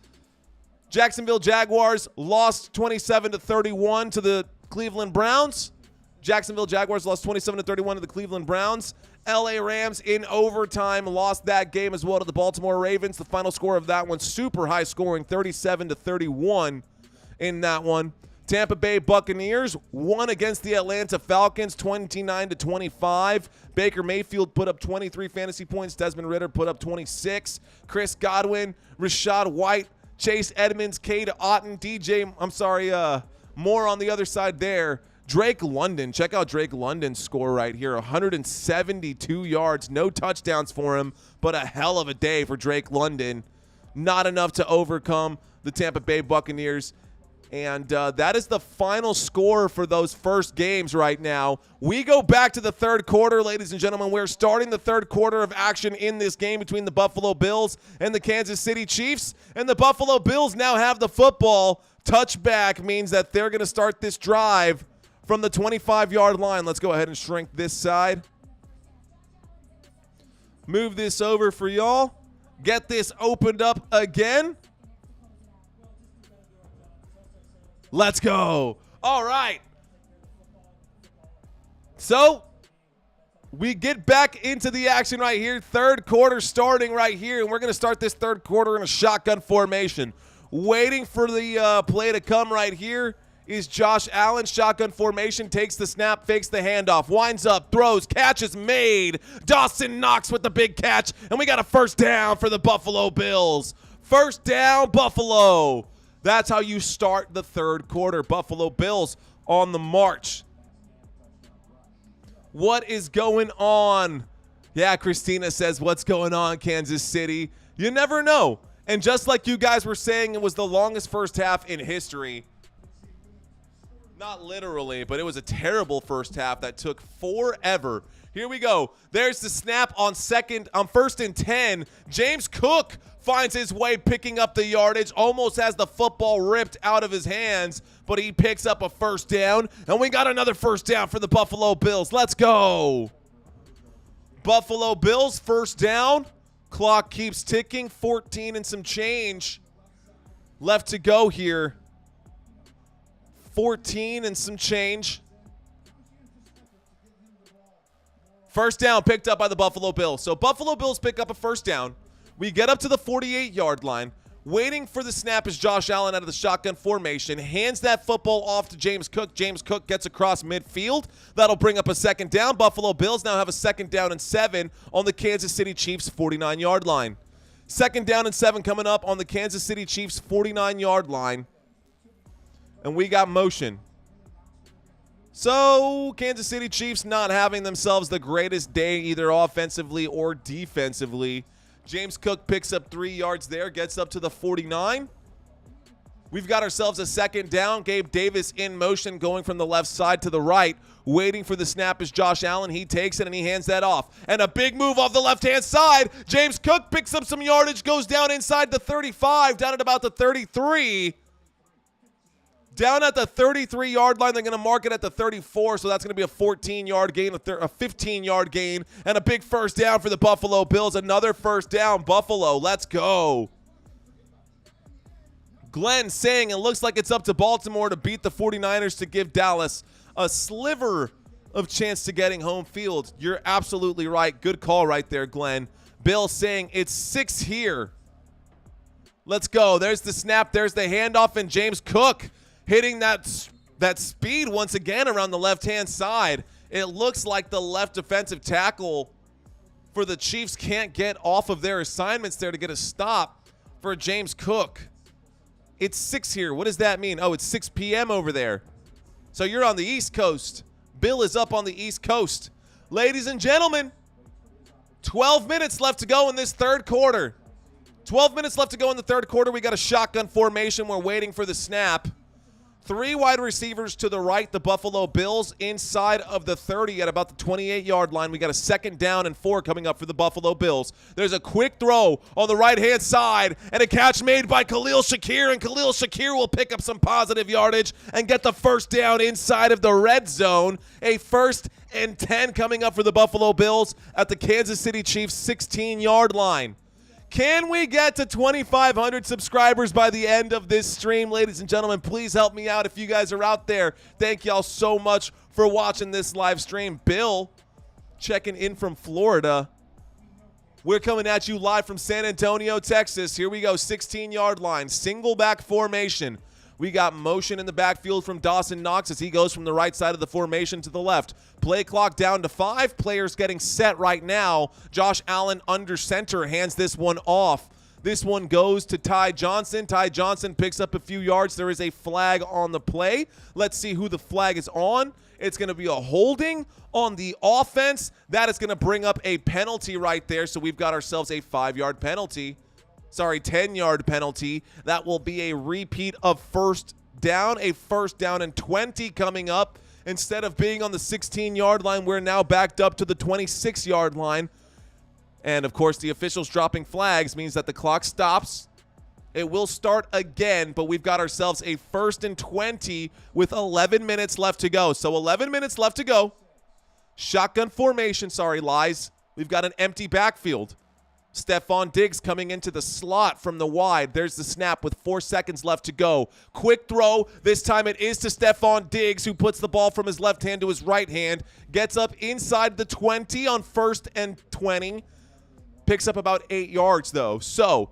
Jacksonville Jaguars lost 27-31 to the Cleveland Browns. Jacksonville Jaguars lost 27-31 to the Cleveland Browns. LA Rams in overtime lost that game as well to the Baltimore Ravens. The final score of that one, super high scoring, 37-31 in that one. Tampa Bay Buccaneers won against the Atlanta Falcons 29-25. Baker Mayfield put up 23 fantasy points. Desmond Ridder put up 26. Chris Godwin, Rashad White, Chase Edmonds, Cade Otton, Moore on the other side there. Drake London, check out Drake London's score right here, 172 yards, no touchdowns for him, but a hell of a day for Drake London. Not enough to overcome the Tampa Bay Buccaneers. And that is the final score for those first games right now. We go back to the third quarter, ladies and gentlemen. We're starting the third quarter of action in this game between the Buffalo Bills and the Kansas City Chiefs. And the Buffalo Bills now have the football. Touchback means that they're going to start this drive from the 25-yard line. Let's go ahead and shrink this side. Move this over for y'all. Get this opened up again. Let's go. All right. So we get back into the action right here. Third quarter starting right here. And we're going to start this third quarter in a shotgun formation. Waiting for the play to come right here is Josh Allen. Shotgun formation, takes the snap, fakes the handoff, winds up, throws, catch is made. Dawson Knox with the big catch, and we got a first down for the Buffalo Bills. First down, Buffalo. That's how you start the third quarter. Buffalo Bills on the march. What is going on? Yeah, Christina says, what's going on, Kansas City? You never know. And just like you guys were saying, it was the longest first half in history. Not literally, but it was a terrible first half that took forever. Here we go. There's the snap on first and 10. James Cook finds his way picking up the yardage, almost has the football ripped out of his hands, but he picks up a first down, and we got another first down for the Buffalo Bills. Let's go. Buffalo Bills, first down. Clock keeps ticking, 14 and some change left to go here. 14 and some change. First down picked up by the Buffalo Bills. So Buffalo Bills pick up a first down. We get up to the 48-yard line. Waiting for the snap is Josh Allen out of the shotgun formation. Hands that football off to James Cook. James Cook gets across midfield. That'll bring up a second down. Buffalo Bills now have a second down and 7 on the Kansas City Chiefs 49-yard line. Second down and 7 coming up on the Kansas City Chiefs 49-yard line. And we got motion. So, Kansas City Chiefs not having themselves the greatest day either offensively or defensively. James Cook picks up 3 yards there, gets up to the 49. We've got ourselves a second down. Gabe Davis in motion going from the left side to the right. Waiting for the snap is Josh Allen. He takes it and he hands that off. And a big move off the left-hand side. James Cook picks up some yardage, goes down inside the 35, down at about the 33. Down at the 33-yard line, they're going to mark it at the 34, so that's going to be a 14-yard gain, a 15-yard gain, and a big first down for the Buffalo Bills. Another first down, Buffalo. Let's go. Glenn saying it looks like it's up to Baltimore to beat the 49ers to give Dallas a sliver of chance to getting home field. You're absolutely right. Good call right there, Glenn. Bill saying it's 6 here. Let's go. There's the snap. There's the handoff, and James Cook hitting that speed once again around the left-hand side. It looks like the left defensive tackle for the Chiefs can't get off of their assignments there to get a stop for James Cook. It's 6 here. What does that mean? Oh, it's 6 p.m. over there. So you're on the East Coast. Bill is up on the East Coast. Ladies and gentlemen, 12 minutes left to go in this third quarter. 12 minutes left to go in the third quarter. We got a shotgun formation. We're waiting for the snap. 3 wide receivers to the right, the Buffalo Bills inside of the 30 at about the 28-yard line. We got a second down and 4 coming up for the Buffalo Bills. There's a quick throw on the right-hand side and a catch made by Khalil Shakir, and Khalil Shakir will pick up some positive yardage and get the first down inside of the red zone. A first and 10 coming up for the Buffalo Bills at the Kansas City Chiefs 16-yard line. Can we get to 2,500 subscribers by the end of this stream? Ladies and gentlemen, please help me out if you guys are out there. Thank y'all so much for watching this live stream. Bill, checking in from Florida. We're coming at you live from San Antonio, Texas. Here we go, 16-yard line, single back formation. We got motion in the backfield from Dawson Knox as he goes from the right side of the formation to the left. Play clock down to 5. Players getting set right now. Josh Allen under center hands this one off. This one goes to Ty Johnson. Ty Johnson picks up a few yards. There is a flag on the play. Let's see who the flag is on. It's going to be a holding on the offense. That is going to bring up a penalty right there. So we've got ourselves a 5-yard penalty. Sorry, 10-yard penalty. That will be a repeat of first down, a first down and 20 coming up. Instead of being on the 16-yard line, we're now backed up to the 26-yard line. And, of course, the officials dropping flags means that the clock stops. It will start again, but we've got ourselves a first and 20 with 11 minutes left to go. So 11 minutes left to go. Shotgun formation. Sorry, lies. We've got an empty backfield. Stephon Diggs coming into the slot from the wide. There's the snap with 4 seconds left to go. Quick throw. This time it is to Stephon Diggs, who puts the ball from his left hand to his right hand. Gets up inside the 20 on first and 20. Picks up about 8 yards, though. So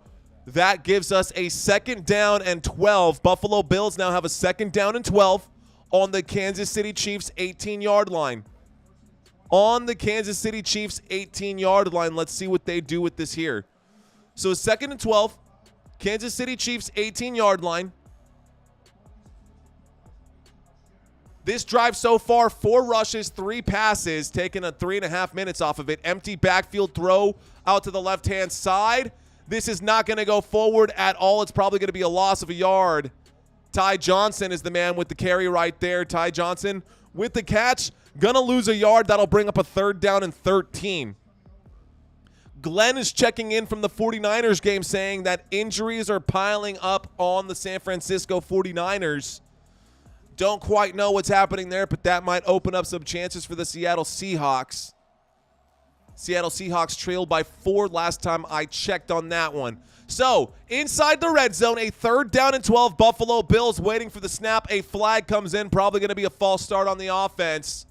That gives us a 2nd down and 12. Buffalo Bills now have a 2nd down and 12 on the Kansas City Chiefs 18-yard line. On the Kansas City Chiefs 18-yard line. Let's see what they do with this here. So 2nd and 12. Kansas City Chiefs 18-yard line. This drive so far, 4 rushes, 3 passes, taking a 3.5 minutes off of it. Empty backfield throw out to the left-hand side. This is not going to go forward at all. It's probably going to be a loss of a yard. Ty Johnson is the man with the carry right there. Ty Johnson with the catch. Going to lose a yard. That'll bring up a 3rd down and 13. Glenn is checking in from the 49ers game saying that injuries are piling up on the San Francisco 49ers. Don't quite know what's happening there, but that might open up some chances for the Seattle Seahawks. Seattle Seahawks trailed by 4 last time I checked on that one. So, inside the red zone, a 3rd down and 12. Buffalo Bills waiting for the snap. A flag comes in, probably going to be a false start on the offense.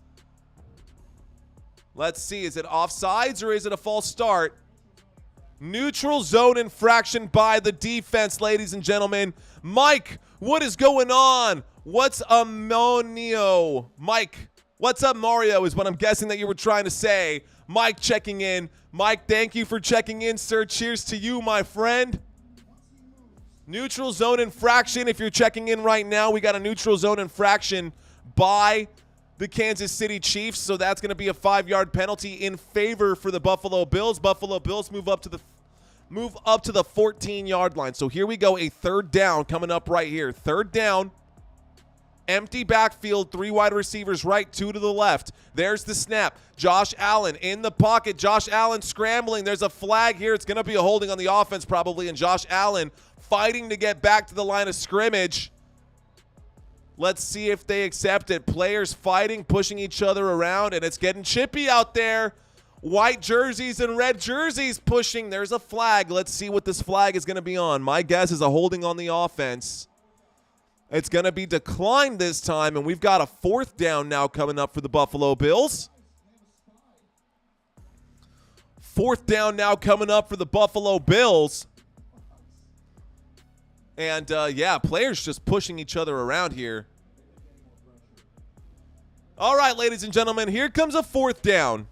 Let's see, is it offsides or is it a false start? Neutral zone infraction by the defense, ladies and gentlemen. Mike, what is going on? What's ammonio? Mike, what's up, Mario, is what I'm guessing that you were trying to say. Mike checking in. Mike, thank you for checking in, sir. Cheers to you, my friend. Neutral zone infraction. If you're checking in right now, we got a neutral zone infraction by the Kansas City Chiefs. So that's going to be a 5-yard penalty in favor for the Buffalo Bills. Buffalo Bills move up to the 14-yard line. So here we go, a 3rd down coming up right here. 3rd down. Empty backfield, 3 wide receivers right, 2 to the left. There's the snap. Josh Allen in the pocket. Josh Allen scrambling. There's a flag here. It's going to be a holding on the offense probably, and Josh Allen fighting to get back to the line of scrimmage. Let's see if they accept it. Players fighting, pushing each other around, and it's getting chippy out there. White jerseys and red jerseys pushing. There's a flag. Let's see what this flag is going to be on. My guess is a holding on the offense. It's going to be declined this time, and we've got a 4th down now coming up for the Buffalo Bills. 4th down now coming up for the Buffalo Bills. And, yeah, players just pushing each other around here. All right, ladies and gentlemen, here comes a 4th down.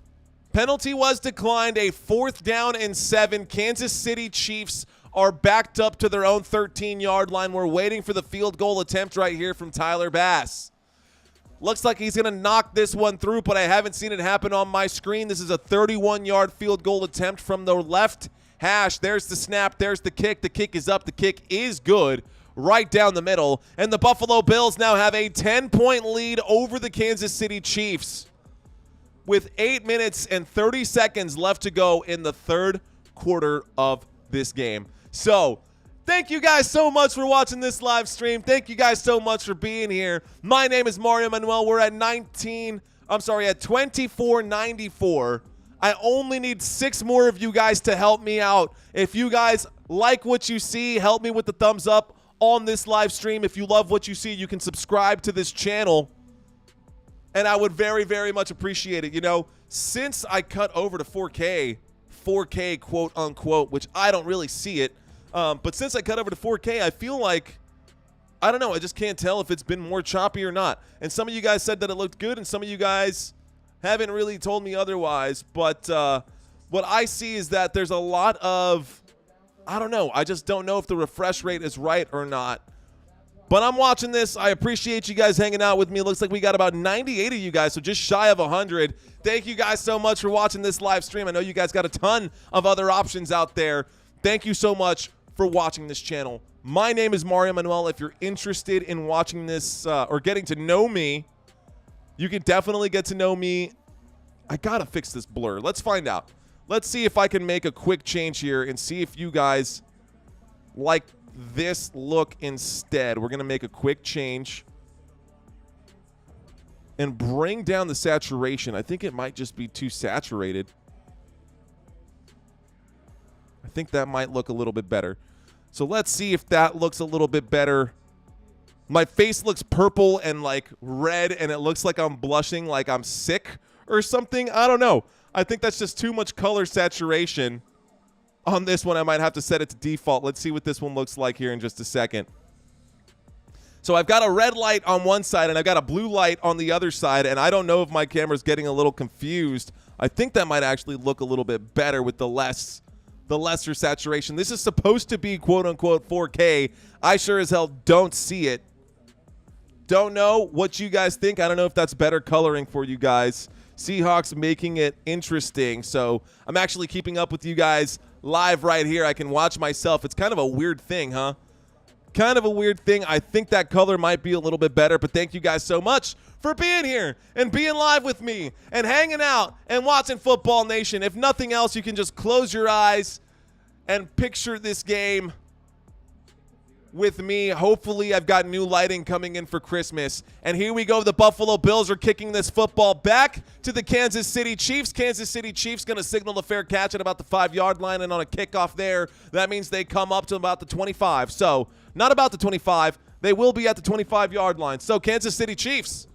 Penalty was declined, a 4th down and 7. Kansas City Chiefs are backed up to their own 13-yard line. We're waiting for the field goal attempt right here from Tyler Bass. Looks like he's going to knock this one through, but I haven't seen it happen on my screen. This is a 31-yard field goal attempt from the left hash. There's the snap. There's the kick. The kick is up. The kick is good right down the middle. And the Buffalo Bills now have a 10-point lead over the Kansas City Chiefs with 8 minutes and 30 seconds left to go in the 3rd quarter of this game. So, thank you guys so much for watching this live stream. Thank you guys so much for being here. My name is Mario Manuel. We're at 2494. I only need 6 more of you guys to help me out. If you guys like what you see, help me with the thumbs up on this live stream. If you love what you see, you can subscribe to this channel. And I would very, very much appreciate it. You know, since I cut over to 4K quote unquote, which I don't really see it, but since I cut over to 4K, I feel like, I don't know, I just can't tell if it's been more choppy or not. And some of you guys said that it looked good, and some of you guys haven't really told me otherwise. But what I see is that there's a lot of, I don't know, I just don't know if the refresh rate is right or not. But I'm watching this. I appreciate you guys hanging out with me. It looks like we got about 98 of you guys, so just shy of 100. Thank you guys so much for watching this live stream. I know you guys got a ton of other options out there. Thank you so much for watching this channel. My name is Mario Manuel. If you're interested in watching this or getting to know me, you can definitely get to know me. I got to fix this blur. Let's find out. Let's see if I can make a quick change here and see if you guys like this look instead. We're going to make a quick change and bring down the saturation. I think it might just be too saturated. I think that might look a little bit better. So let's see if that looks a little bit better. My face looks purple and like red, and it looks like I'm blushing like I'm sick or something. I don't know. I think that's just too much color saturation. on this one. I might have to set it to default. Let's see what this one looks like here in just a second. So I've got a red light on one side and I've got a blue light on the other side, and I don't know if my camera's getting a little confused. I think that might actually look a little bit better with the lesser saturation. This is supposed to be quote-unquote 4K. I sure as hell don't see it. Don't know what you guys think. I don't know if that's better coloring for you guys. Seahawks making it interesting. So I'm actually keeping up with you guys live right here. I can watch myself. It's kind of a weird thing, huh? Kind of a weird thing. I think that color might be a little bit better, but thank you guys so much for being here and being live with me and hanging out and watching Football Nation. If nothing else, you can just close your eyes and picture this game with me. Hopefully, I've got new lighting coming in for Christmas. And here we go. The Buffalo Bills are kicking this football back to the Kansas City Chiefs. Kansas City Chiefs going to signal a fair catch at about the 5-yard line, and on a kickoff there, that means they come up to about the 25. So, not about the 25. They will be at the 25-yard line. So, Kansas City Chiefs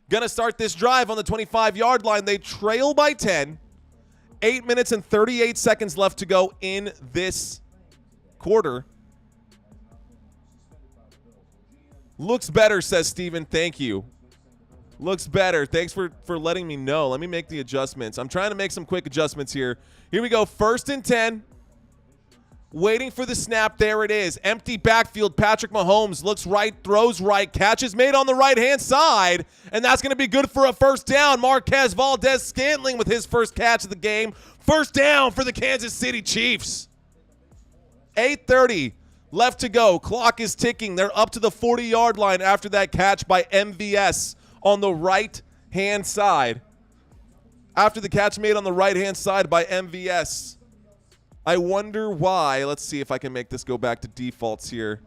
going to start this drive on the 25-yard line. They trail by 10. 8 minutes and 38 seconds left to go in this quarter. Looks better, says Steven. Thank you. Looks better. Thanks for letting me know. Let me make the adjustments. I'm trying to make some quick adjustments here. Here we go. 1st and 10. Waiting for the snap. There it is. Empty backfield. Patrick Mahomes looks right, throws right. Catch is made on the right-hand side, and that's going to be good for a first down. Marquez Valdes-Scantling with his first catch of the game. First down for the Kansas City Chiefs. 8:30 left to go. Clock is ticking. They're up to the 40-yard line after that catch by MVS on the right-hand side. After the catch made on the right-hand side by MVS. I wonder why. Let's see if I can make this go back to defaults here.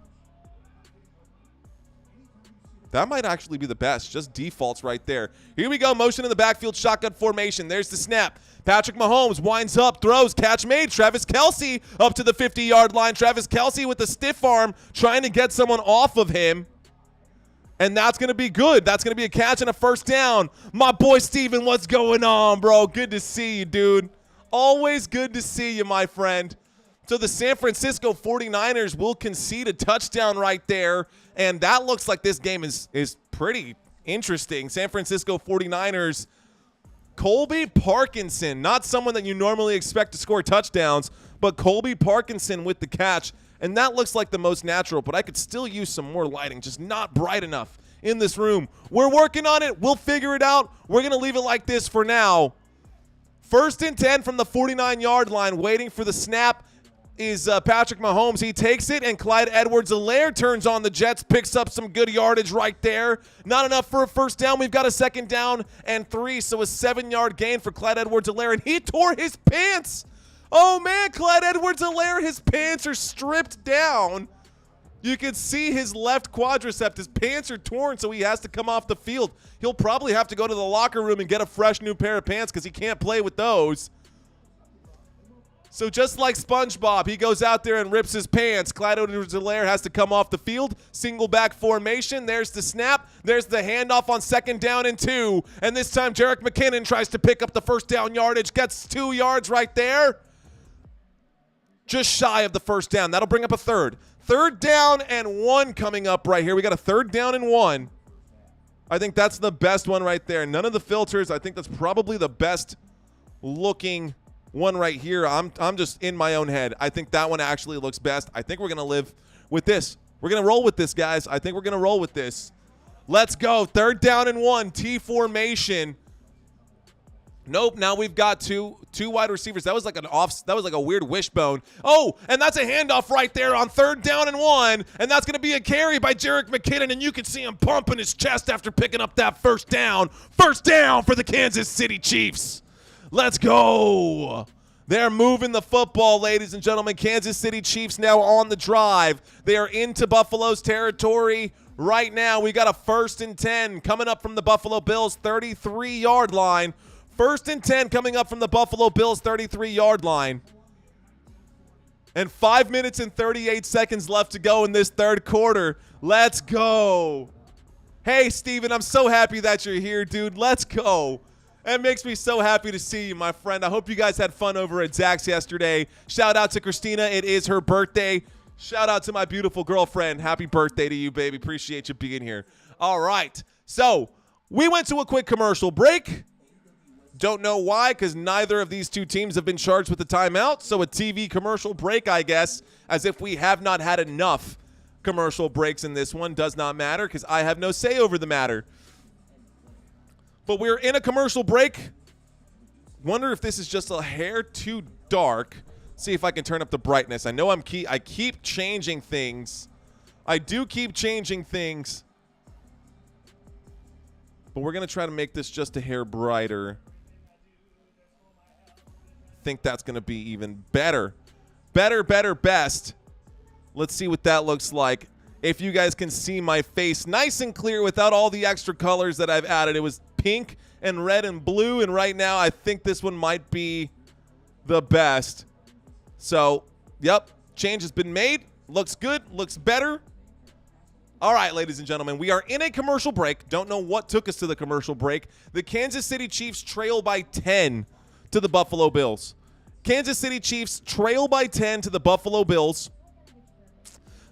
That might actually be the best. Just defaults right there. Here we go. Motion in the backfield. Shotgun formation. There's the snap. Patrick Mahomes winds up, throws, catch made. Travis Kelce up to the 50-yard line. Travis Kelce with the stiff arm trying to get someone off of him. And that's going to be good. That's going to be a catch and a first down. My boy Steven, what's going on, bro? Good to see you, dude. Always good to see you, my friend. So the San Francisco 49ers will concede a touchdown right there. And that looks like this game is pretty interesting. San Francisco 49ers, Colby Parkinson, not someone that you normally expect to score touchdowns, but Colby Parkinson with the catch. And that looks like the most natural, but I could still use some more lighting, just not bright enough in this room. We're working on it. We'll figure it out. We're going to leave it like this for now. 1st and 10 from the 49-yard line, waiting for the snap is Patrick Mahomes. He takes it, and Clyde Edwards-Helaire turns on the Jets, picks up some good yardage right there. Not enough for a first down. We've got a 2nd down and 3, so a 7-yard gain for Clyde Edwards-Helaire, and he tore his pants. Oh, man, Clyde Edwards-Helaire, his pants are stripped down. You can see his left quadricep. His pants are torn, so he has to come off the field. He'll probably have to go to the locker room and get a fresh new pair of pants because he can't play with those. So just like SpongeBob, he goes out there and rips his pants. Clyde Edwards-Helaire has to come off the field. Single back formation. There's the snap. There's the handoff on 2nd down and 2. And this time, Jerick McKinnon tries to pick up the first down yardage. Gets 2 yards right there. Just shy of the first down. That'll bring up a 3rd. 3rd down and 1 coming up right here. We got a 3rd down and 1. I think that's the best one right there. None of the filters. I think that's probably the best looking one right here. I'm just in my own head. I think that one actually looks best. I think we're going to live with this. We're going to roll with this, guys. I think we're going to roll with this. Let's go. 3rd down and 1. T formation. Nope. Now we've got two wide receivers. That was like a weird wishbone. Oh, and that's a handoff right there on 3rd down and 1, and that's going to be a carry by Jerick McKinnon, and you can see him pumping his chest after picking up that first down. First down for the Kansas City Chiefs. Let's go. They're moving the football, ladies and gentlemen. Kansas City Chiefs now on the drive. They are into Buffalo's territory right now. We got a 1st and 10 coming up from the Buffalo Bills 33-yard line. 1st and 10 coming up from the Buffalo Bills 33-yard line. And 5 minutes and 38 seconds left to go in this 3rd quarter. Let's go. Hey, Steven, I'm so happy that you're here, dude. Let's go. It makes me so happy to see you, my friend. I hope you guys had fun over at Zach's yesterday. Shout out to Christina. It is her birthday. Shout out to my beautiful girlfriend. Happy birthday to you, baby. Appreciate you being here. All right. So we went to a quick commercial break. Don't know why, because neither of these two teams have been charged with a timeout. So a TV commercial break, I guess, as if we have not had enough commercial breaks in this one. Does not matter, because I have no say over the matter. But we're in a commercial break. Wonder if this is just a hair too dark. See if I can turn up the brightness. I know I keep changing things. I do keep changing things. But we're going to try to make this just a hair brighter. Think that's going to be even better. Better, best. Let's see what that looks like. If you guys can see my face nice and clear without all the extra colors that I've added. It was pink and red and blue, and right now I think this one might be the best. So, yep, change has been made. Looks good, looks better. All right, ladies and gentlemen, we are in a commercial break. Don't know what took us to the commercial break. The Kansas City Chiefs trail by 10 to the Buffalo Bills. Kansas City Chiefs trail by 10 to the Buffalo Bills.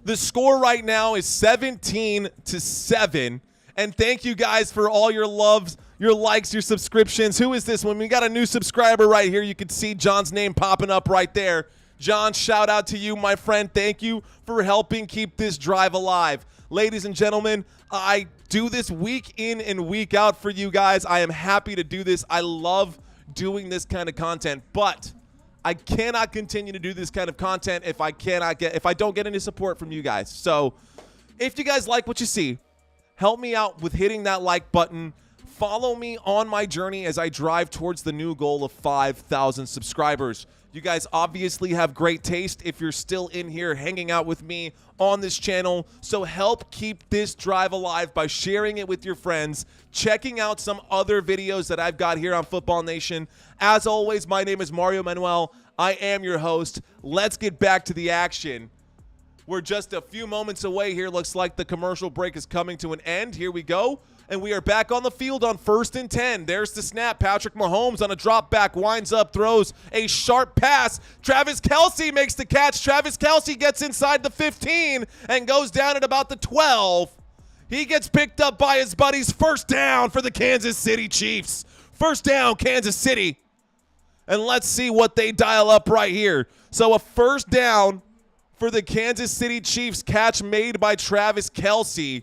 The score right now is 17-7. And thank you guys for all your loves, your likes, your subscriptions. Who is this one? We got a new subscriber right here. You can see John's name popping up right there. John, shout out to you, my friend. Thank you for helping keep this drive alive. Ladies and gentlemen, I do this week in and week out for you guys. I am happy to do this. I love doing this kind of content, but I cannot continue to do this kind of content if I don't get any support from you guys. So if you guys like what you see, help me out with hitting that like button. Follow me on my journey as I drive towards the new goal of 5,000 subscribers. You guys obviously have great taste if you're still in here hanging out with me on this channel. So help keep this drive alive by sharing it with your friends, checking out some other videos that I've got here on Football Nation. As always, my name is Mario Manuel. I am your host. Let's get back to the action. We're just a few moments away here. Looks like the commercial break is coming to an end. Here we go. And we are back on the field on 1st and 10. There's the snap. Patrick Mahomes on a drop back, winds up, throws a sharp pass. Travis Kelce makes the catch. Travis Kelce gets inside the 15 and goes down at about the 12. He gets picked up by his buddies. First down for the Kansas City Chiefs. First down, Kansas City. And let's see what they dial up right here. So a first down for the Kansas City Chiefs, catch made by Travis Kelce.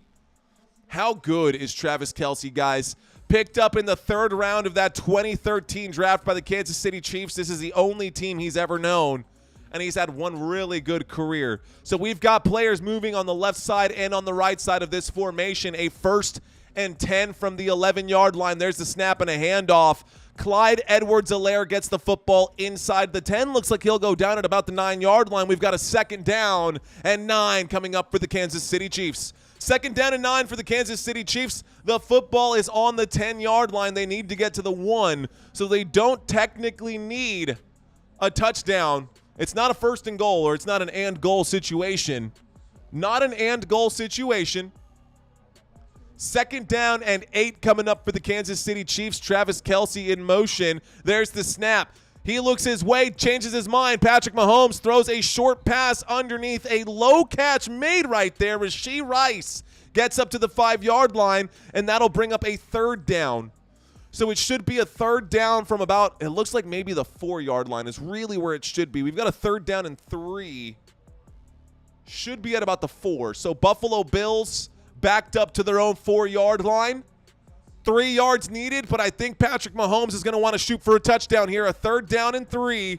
How good is Travis Kelce, guys? Picked up in the 3rd round of that 2013 draft by the Kansas City Chiefs. This is the only team he's ever known, and he's had one really good career. So we've got players moving on the left side and on the right side of this formation. A 1st and 10 from the 11-yard line. There's the snap and a handoff. Clyde Edwards-Helaire gets the football inside the 10. Looks like he'll go down at about the 9-yard line. We've got a 2nd down and 9 coming up for the Kansas City Chiefs. 2nd down and 9 for the Kansas City Chiefs. The football is on the 10-yard line. They need to get to the 1, so they don't technically need a touchdown. It's not a 1st and goal, or it's not an and goal situation. Not an and goal situation. 2nd down and 8 coming up for the Kansas City Chiefs. Travis Kelce in motion. There's the snap. He looks his way, changes his mind. Patrick Mahomes throws a short pass underneath. A low catch made right there. Rashee Rice gets up to the 5-yard line, and that'll bring up a 3rd down. So it should be a 3rd down from about, it looks like maybe the 4-yard line is really where it should be. We've got a 3rd down and 3. Should be at about the 4. So Buffalo Bills backed up to their own 4-yard line. 3 yards needed, but I think Patrick Mahomes is going to want to shoot for a touchdown here. A 3rd down and 3.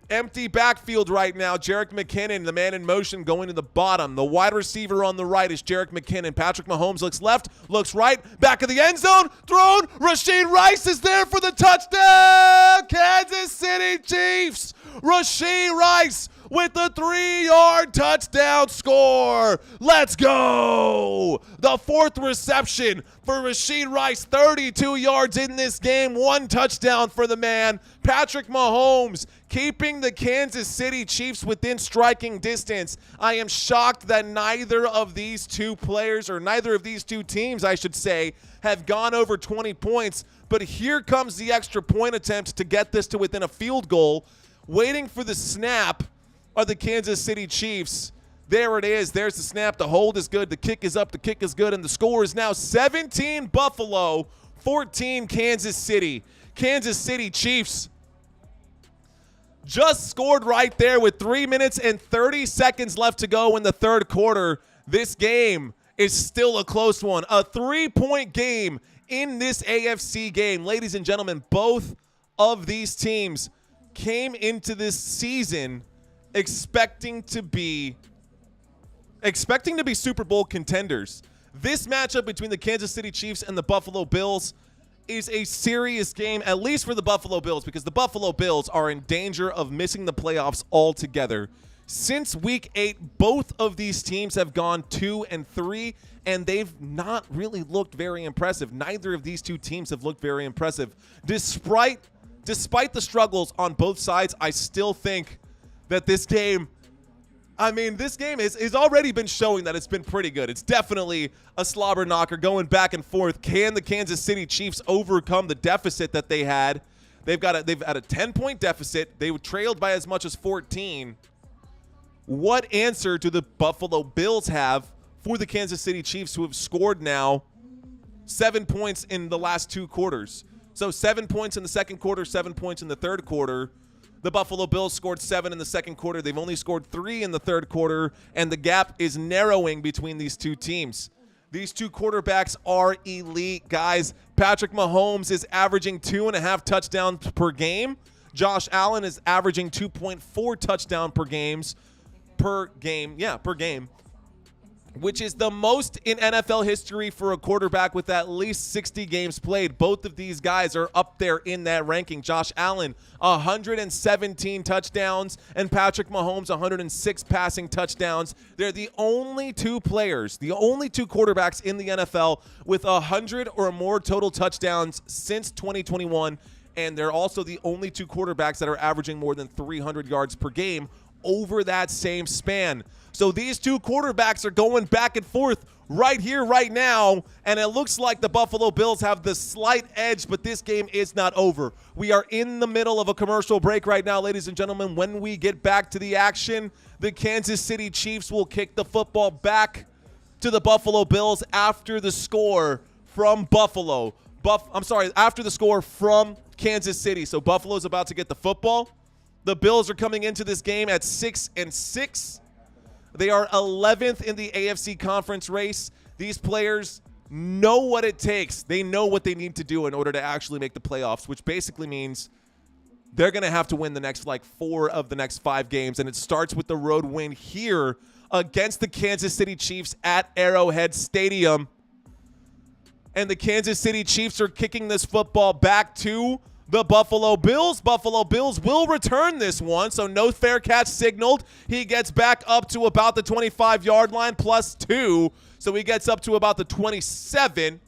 Empty backfield right now. Jerick McKinnon, the man in motion, going to the bottom. The wide receiver on the right is Jerick McKinnon. Patrick Mahomes looks left, looks right, back of the end zone, thrown. Rashee Rice is there for the touchdown. Kansas City Chiefs. Rashee Rice with the 3-yard touchdown score. Let's go. The fourth reception for Rashid Rice, 32 yards in this game, 1 touchdown for the man. Patrick Mahomes keeping the Kansas City Chiefs within striking distance. I am shocked that neither of these two players, or neither of these two teams, I should say, have gone over 20 points. But here comes the extra point attempt to get this to within a field goal. Waiting for the snap are the Kansas City Chiefs. There it is. There's the snap. The hold is good. The kick is up. The kick is good. And the score is now 17 Buffalo, 14 Kansas City. Kansas City Chiefs just scored right there with 3 minutes and 30 seconds left to go in the third quarter. This game is still a close one. A 3-point game in this AFC game. Ladies and gentlemen, both of these teams came into this season expecting to be Super Bowl contenders. This matchup between the Kansas City Chiefs and the Buffalo Bills is a serious game, at least for the Buffalo Bills, because the Buffalo Bills are in danger of missing the playoffs altogether. Since week 8, both of these teams have gone 2-3, and they've not really looked very impressive. Neither of these two teams have looked very impressive. Despite the struggles on both sides, I still think that this game has already been showing that it's been pretty good. It's definitely a slobber knocker going back and forth. Can the Kansas City Chiefs overcome the deficit that they had? They've had a 10-point deficit. They were trailed by as much as 14. What answer do the Buffalo Bills have for the Kansas City Chiefs, who have scored now 7 points in the last 2 quarters? So 7 points in the second quarter, 7 points in the third quarter. The Buffalo Bills scored 7 in the second quarter. They've only scored 3 in the third quarter, and the gap is narrowing between these two teams. These two quarterbacks are elite, guys. Patrick Mahomes is averaging 2.5 touchdowns per game. Josh Allen is averaging 2.4 touchdowns per game, which is the most in NFL history for a quarterback with at least 60 games played. Both of these guys are up there in that ranking. Josh Allen, 117 touchdowns, and Patrick Mahomes, 106 passing touchdowns. They're the only two quarterbacks in the NFL with 100 or more total touchdowns since 2021, and they're also the only two quarterbacks that are averaging more than 300 yards per game over that same span. So these two quarterbacks are going back and forth right here, right now, and it looks like the Buffalo Bills have the slight edge, but this game is not over. We are in the middle of a commercial break right now, ladies and gentlemen. When we get back to the action, the Kansas City Chiefs will kick the football back to the Buffalo Bills after the score from after the score from Kansas City. So Buffalo's about to get the football. The Bills are coming into this game at 6-6. They are 11th in the AFC conference race. These players know what it takes. They know what they need to do in order to actually make the playoffs, which basically means they're going to have to win the next 4 of the next 5 games. And it starts with the road win here against the Kansas City Chiefs at Arrowhead Stadium. And the Kansas City Chiefs are kicking this football back to the Buffalo Bills. Buffalo Bills will return this one, so no fair catch signaled. He gets back up to about the 25-yard line +2, so he gets up to about the 27.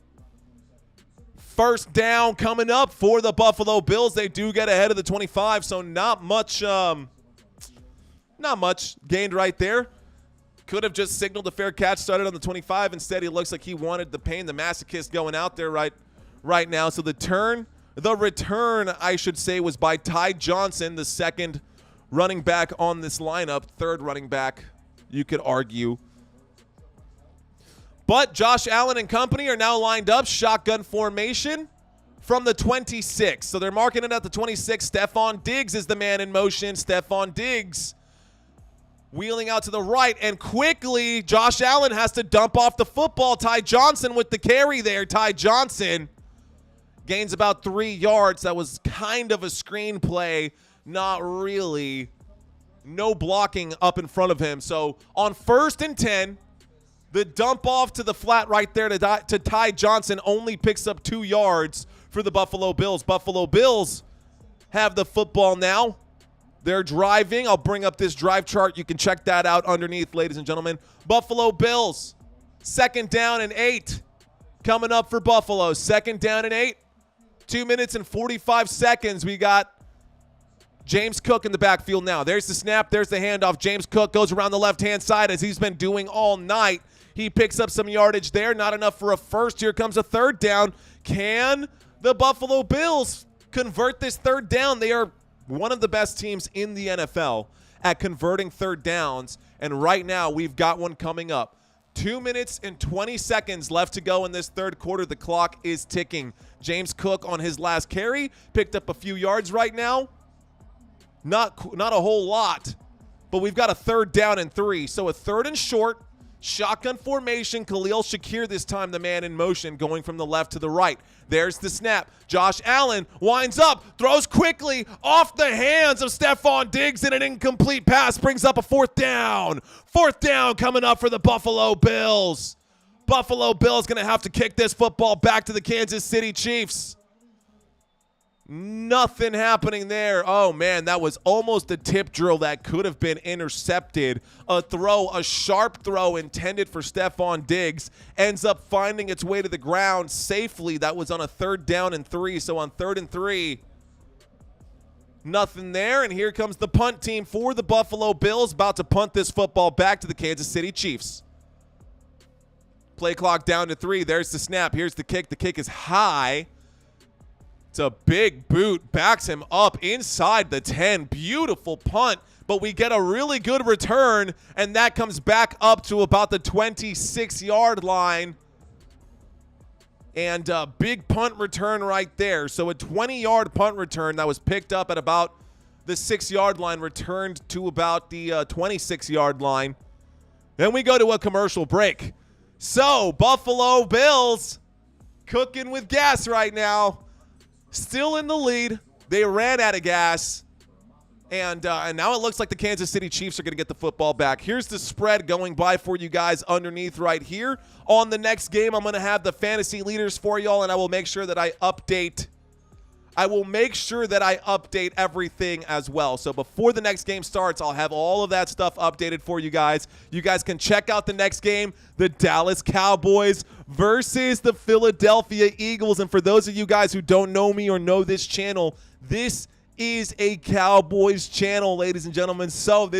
First down coming up for the Buffalo Bills. They do get ahead of the 25, so not much gained right there. Could have just signaled the fair catch, started on the 25. Instead, he looks like he wanted the pain, the masochist going out there right now. So the return, I should say, was by Ty Johnson, the second running back on this lineup, third running back, you could argue. But Josh Allen and company are now lined up, shotgun formation from the 26. So they're marking it at the 26. Stephon Diggs is the man in motion. Stephon Diggs wheeling out to the right, and quickly Josh Allen has to dump off the football. Ty Johnson with the carry there. Ty Johnson gains about 3 yards. That was kind of a screen play. Not really. No blocking up in front of him. So on 1st and 10, the dump off to the flat right there to Ty Johnson only picks up 2 yards for the Buffalo Bills. Buffalo Bills have the football now. They're driving. I'll bring up this drive chart. You can check that out underneath, ladies and gentlemen. Buffalo Bills, 2nd down and 8. Coming up for Buffalo, 2nd down and 8. 2 minutes and 45 seconds. We got James Cook in the backfield now. There's the snap. There's the handoff. James Cook goes around the left-hand side as he's been doing all night. He picks up some yardage there. Not enough for a first. Here comes a 3rd down. Can the Buffalo Bills convert this 3rd down? They are one of the best teams in the NFL at converting 3rd downs, and right now we've got one coming up. 2 minutes and 20 seconds left to go in this 3rd quarter. The clock is ticking. James Cook on his last carry picked up a few yards right now. Not a whole lot, but we've got a 3rd down and 3. So a 3rd and short, shotgun formation. Khalil Shakir this time, the man in motion, going from the left to the right. There's the snap. Josh Allen winds up, throws quickly off the hands of Stephon Diggs, and an incomplete pass brings up a 4th down. 4th down coming up for the Buffalo Bills. Buffalo Bills going to have to kick this football back to the Kansas City Chiefs. Nothing happening there. Oh, man, that was almost a tip drill that could have been intercepted. A sharp throw intended for Stephon Diggs ends up finding its way to the ground safely. That was on a 3rd down and 3. So on 3rd and 3, nothing there. And here comes the punt team for the Buffalo Bills, about to punt this football back to the Kansas City Chiefs. Play clock down to 3. There's the snap. Here's the kick. The kick is high. It's a big boot, backs him up inside the 10. Beautiful punt, but we get a really good return, and that comes back up to about the 26-yard line. And a big punt return right there. So a 20-yard punt return that was picked up at about the 6-yard line, returned to about the 26-yard line. Then we go to a commercial break. So Buffalo Bills cooking with gas right now. Still in the lead. They ran out of gas. And now it looks like the Kansas City Chiefs are going to get the football back. Here's the spread going by for you guys underneath right here. On the next game, I'm going to have the fantasy leaders for y'all, and I will make sure that I update everything as well. So before the next game starts, I'll have all of that stuff updated for you guys. You guys can check out the next game, the Dallas Cowboys versus the Philadelphia Eagles. And for those of you guys who don't know me or know this channel, this is a Cowboys channel, ladies and gentlemen. So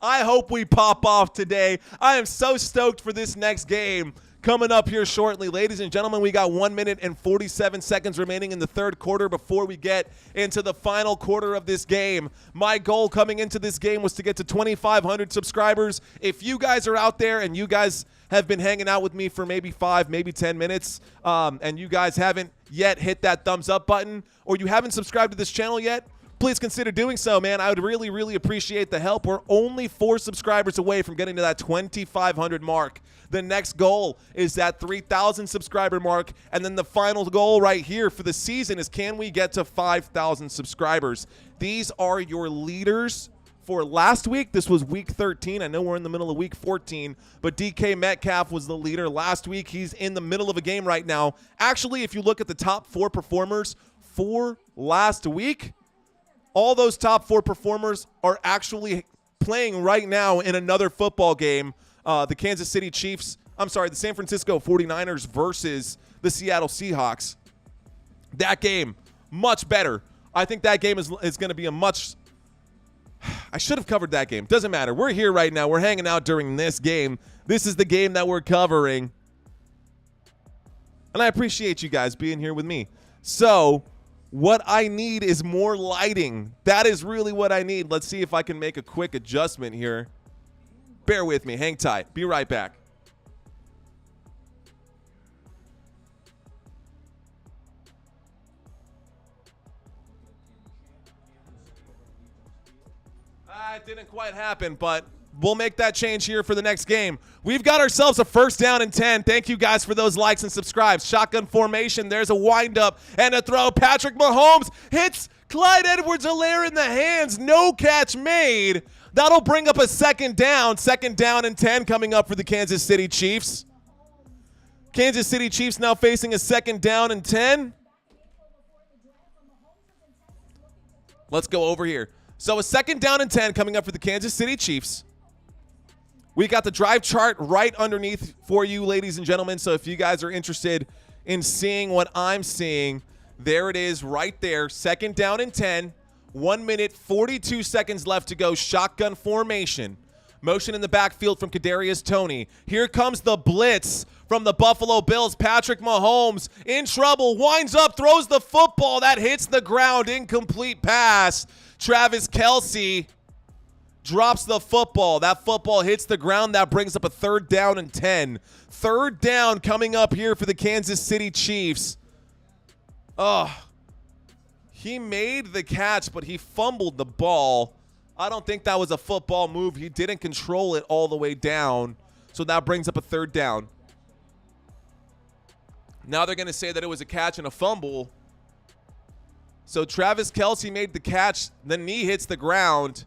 I hope we pop off today. I am so stoked for this next game coming up here shortly. Ladies and gentlemen, we got 1 minute and 47 seconds remaining in the 3rd quarter before we get into the final quarter of this game. My goal coming into this game was to get to 2,500 subscribers. If you guys are out there and you guys have been hanging out with me for maybe 5, maybe 10 minutes, and you guys haven't yet hit that thumbs up button, or you haven't subscribed to this channel yet, please consider doing so, man. I would really, really appreciate the help. We're only 4 subscribers away from getting to that 2,500 mark. The next goal is that 3,000 subscriber mark, and then the final goal right here for the season is, can we get to 5,000 subscribers? These are your leaders for last week. This was week 13. I know we're in the middle of week 14, but DK Metcalf was the leader last week. He's in the middle of a game right now. Actually, if you look at the top 4 performers for last week, all those top 4 performers are actually playing right now in another football game. The San Francisco 49ers versus the Seattle Seahawks. That game, much better. I think that game is going to be a much... I should have covered that game. Doesn't matter. We're here right now. We're hanging out during this game. This is the game that we're covering. And I appreciate you guys being here with me. So what I need is more lighting. That is really what I need. Let's see if I can make a quick adjustment here. Bear with me. Hang tight. Be right back. It didn't quite happen, but we'll make that change here for the next game. We've got ourselves a 1st down and 10. Thank you guys for those likes and subscribes. Shotgun formation. There's a windup and a throw. Patrick Mahomes hits Clyde Edwards-Helaire in the hands. No catch made. That'll bring up a 2nd down. 2nd down and 10 coming up for the Kansas City Chiefs. Kansas City Chiefs now facing a 2nd down and 10. Let's go over here. So a 2nd down and 10 coming up for the Kansas City Chiefs. We got the drive chart right underneath for you, ladies and gentlemen. So if you guys are interested in seeing what I'm seeing, there it is right there. 2nd down and 10. 1 minute, 42 seconds left to go. Shotgun formation. Motion in the backfield from Kadarius Toney. Here comes the blitz from the Buffalo Bills. Patrick Mahomes in trouble. Winds up, throws the football. That hits the ground. Incomplete pass. Travis Kelce drops the football. That football hits the ground. That brings up a 3rd down and 10. 3rd down coming up here for the Kansas City Chiefs. He made the catch, but he fumbled the ball. I don't think that was a football move. He didn't control it all the way down. So that brings up a 3rd down. Now they're going to say that it was a catch and a fumble. So Travis Kelce made the catch. The knee hits the ground.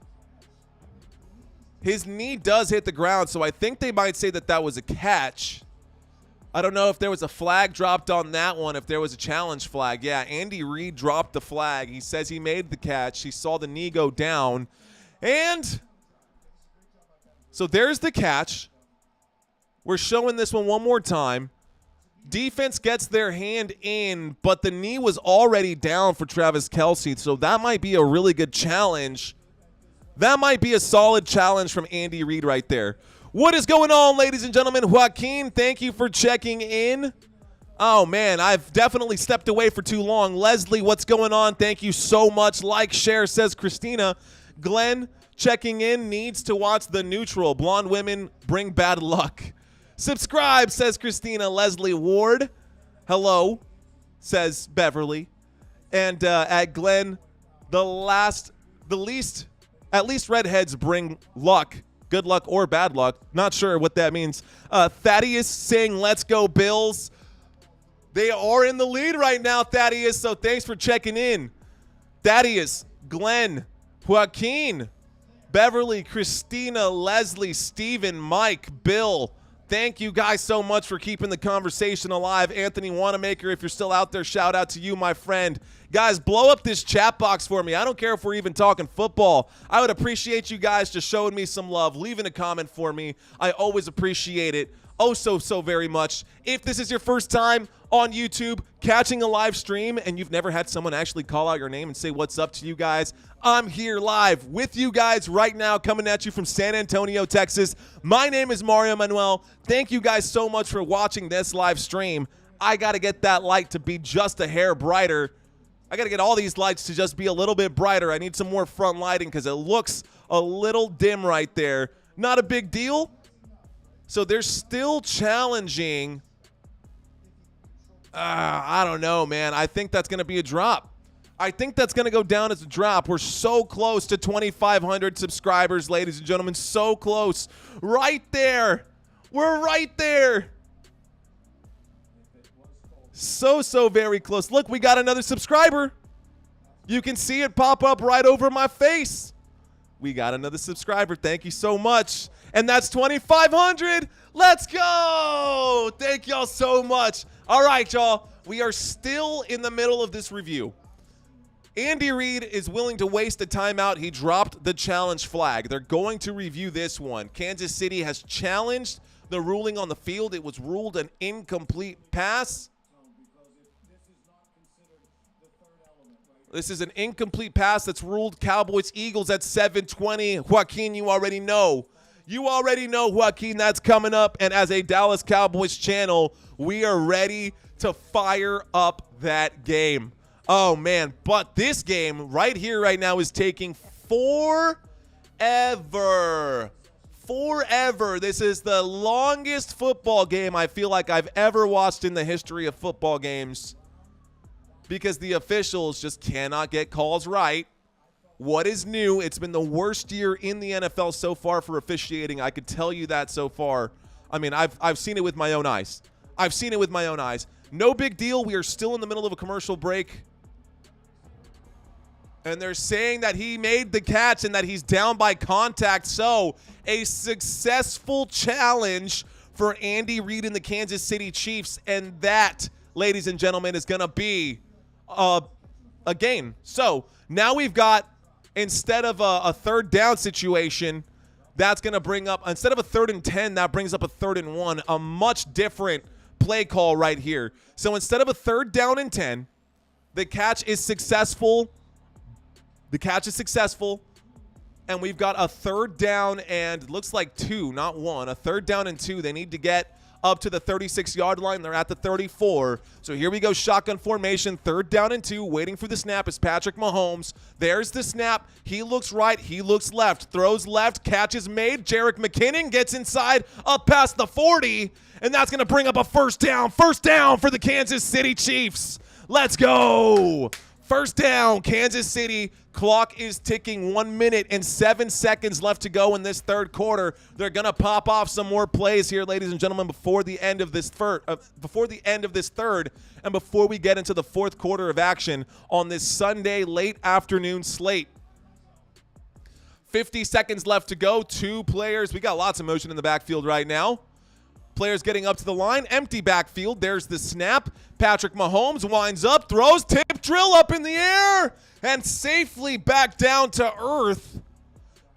His knee does hit the ground, so I think they might say that that was a catch. I don't know if there was a flag dropped on that one, if there was a challenge flag. Yeah, Andy Reid dropped the flag. He says he made the catch. He saw the knee go down. And so there's the catch. We're showing this one more time. Defense gets their hand in, but the knee was already down for Travis Kelce, so that might be a really good challenge. That might be a solid challenge from Andy Reid right there. What is going on, ladies and gentlemen? Joaquin, thank you for checking in. Oh, man, I've definitely stepped away for too long. Leslie, what's going on? Thank you so much. Like, share, says Christina. Glenn, checking in, needs to watch The Neutral. Blonde women bring bad luck. Subscribe, says Christina. Leslie Ward. Hello, says Beverly. And at Glenn, at least redheads bring luck. Good luck or bad luck. Not sure what that means. Thaddeus saying, let's go Bills. They are in the lead right now, Thaddeus, so thanks for checking in. Thaddeus, Glenn, Joaquin, Beverly, Christina, Leslie, Steven, Mike, Bill. Thank you guys so much for keeping the conversation alive. Anthony Wanamaker, if you're still out there, shout out to you, my friend. Guys, blow up this chat box for me. I don't care if we're even talking football. I would appreciate you guys just showing me some love, leaving a comment for me. I always appreciate it so very much. If this is your first time on YouTube catching a live stream and you've never had someone actually call out your name and say what's up to you guys, I'm here live with you guys right now, coming at you from San Antonio, Texas. My name is Mario Manuel. Thank you guys so much for watching this live stream. I got to get that light to be just a hair brighter. I got to get all these lights to just be a little bit brighter. I need some more front lighting because it looks a little dim right there. Not a big deal. So they're still challenging. I don't know, man. I think that's going to be a drop. I think that's going to go down as a drop. We're so close to 2,500 subscribers, ladies and gentlemen. So close. Right there. We're right there. So very close. Look, we got another subscriber. You can see it pop up right over my face. We got another subscriber. Thank you so much. And that's 2,500. Let's go. Thank y'all so much. All right, y'all. We are still in the middle of this review. Andy Reid is willing to waste a timeout. He dropped the challenge flag. They're going to review this one. Kansas City has challenged the ruling on the field. It was ruled an incomplete pass. This is an incomplete pass that's ruled Cowboys-Eagles at 7:20. Joaquin, you already know. You already know, Joaquin, that's coming up. And as a Dallas Cowboys channel, we are ready to fire up that game. Oh, man. But this game right here, right now, is taking forever. Forever. This is the longest football game I feel like I've ever watched in the history of football games because the officials just cannot get calls right. What is new? It's been the worst year in the NFL so far for officiating. I could tell you that so far. I mean, I've seen it with my own eyes. I've seen it with my own eyes. No big deal. We are still in the middle of a commercial break. And they're saying that he made the catch and that he's down by contact. So a successful challenge for Andy Reid and the Kansas City Chiefs. And that, ladies and gentlemen, is going to be a game. So now we've got instead of a third down situation, that's going to bring up, instead of a 3rd and 10, that brings up a 3rd and 1, a much different play call right here. So instead of a 3rd down and 10, the catch is successful. The catch is successful. And we've got a 3rd down and looks like 2, not 1. A 3rd down and 2. They need to get up to the 36-yard line. They're at the 34. So here we go, shotgun formation, 3rd down and 2. Waiting for the snap is Patrick Mahomes. There's the snap. He looks right. He looks left. Throws left. Catch is made. Jerick McKinnon gets inside up past the 40. And that's going to bring up a first down. First down for the Kansas City Chiefs. Let's go. First down, Kansas City. Clock is ticking. 1 minute and 7 seconds left to go in this third quarter. They're going to pop off some more plays here, ladies and gentlemen, before the end of this third, and before we get into the fourth quarter of action on this Sunday late afternoon slate. 50 seconds left to go. 2 players. We got lots of motion in the backfield right now. Players getting up to the line. Empty backfield. There's the snap. Patrick Mahomes winds up, throws, tip drill up in the air, and safely back down to earth.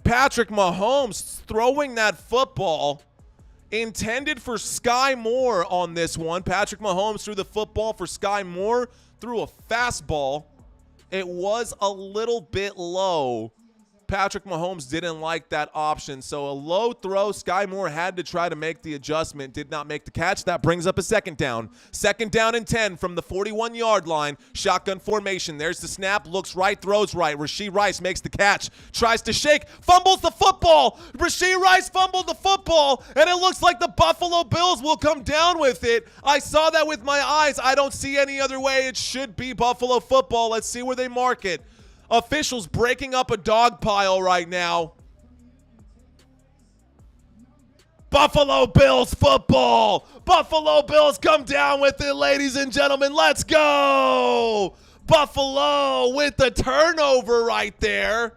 Patrick Mahomes throwing that football intended for Sky Moore on this one. Patrick Mahomes threw the football for Sky Moore, threw a fastball. It was a little bit low. Patrick Mahomes didn't like that option. So a low throw. Sky Moore had to try to make the adjustment. Did not make the catch. That brings up a second down. Second down and 10 from the 41-yard line. Shotgun formation. There's the snap. Looks right. Throws right. Rashee Rice makes the catch. Tries to shake. Fumbles the football. Rashee Rice fumbled the football. And it looks like the Buffalo Bills will come down with it. I saw that with my eyes. I don't see any other way. It should be Buffalo football. Let's see where they mark it. Officials breaking up a dog pile right now. Buffalo Bills football. Buffalo Bills come down with it, ladies and gentlemen. Let's go. Buffalo with the turnover right there.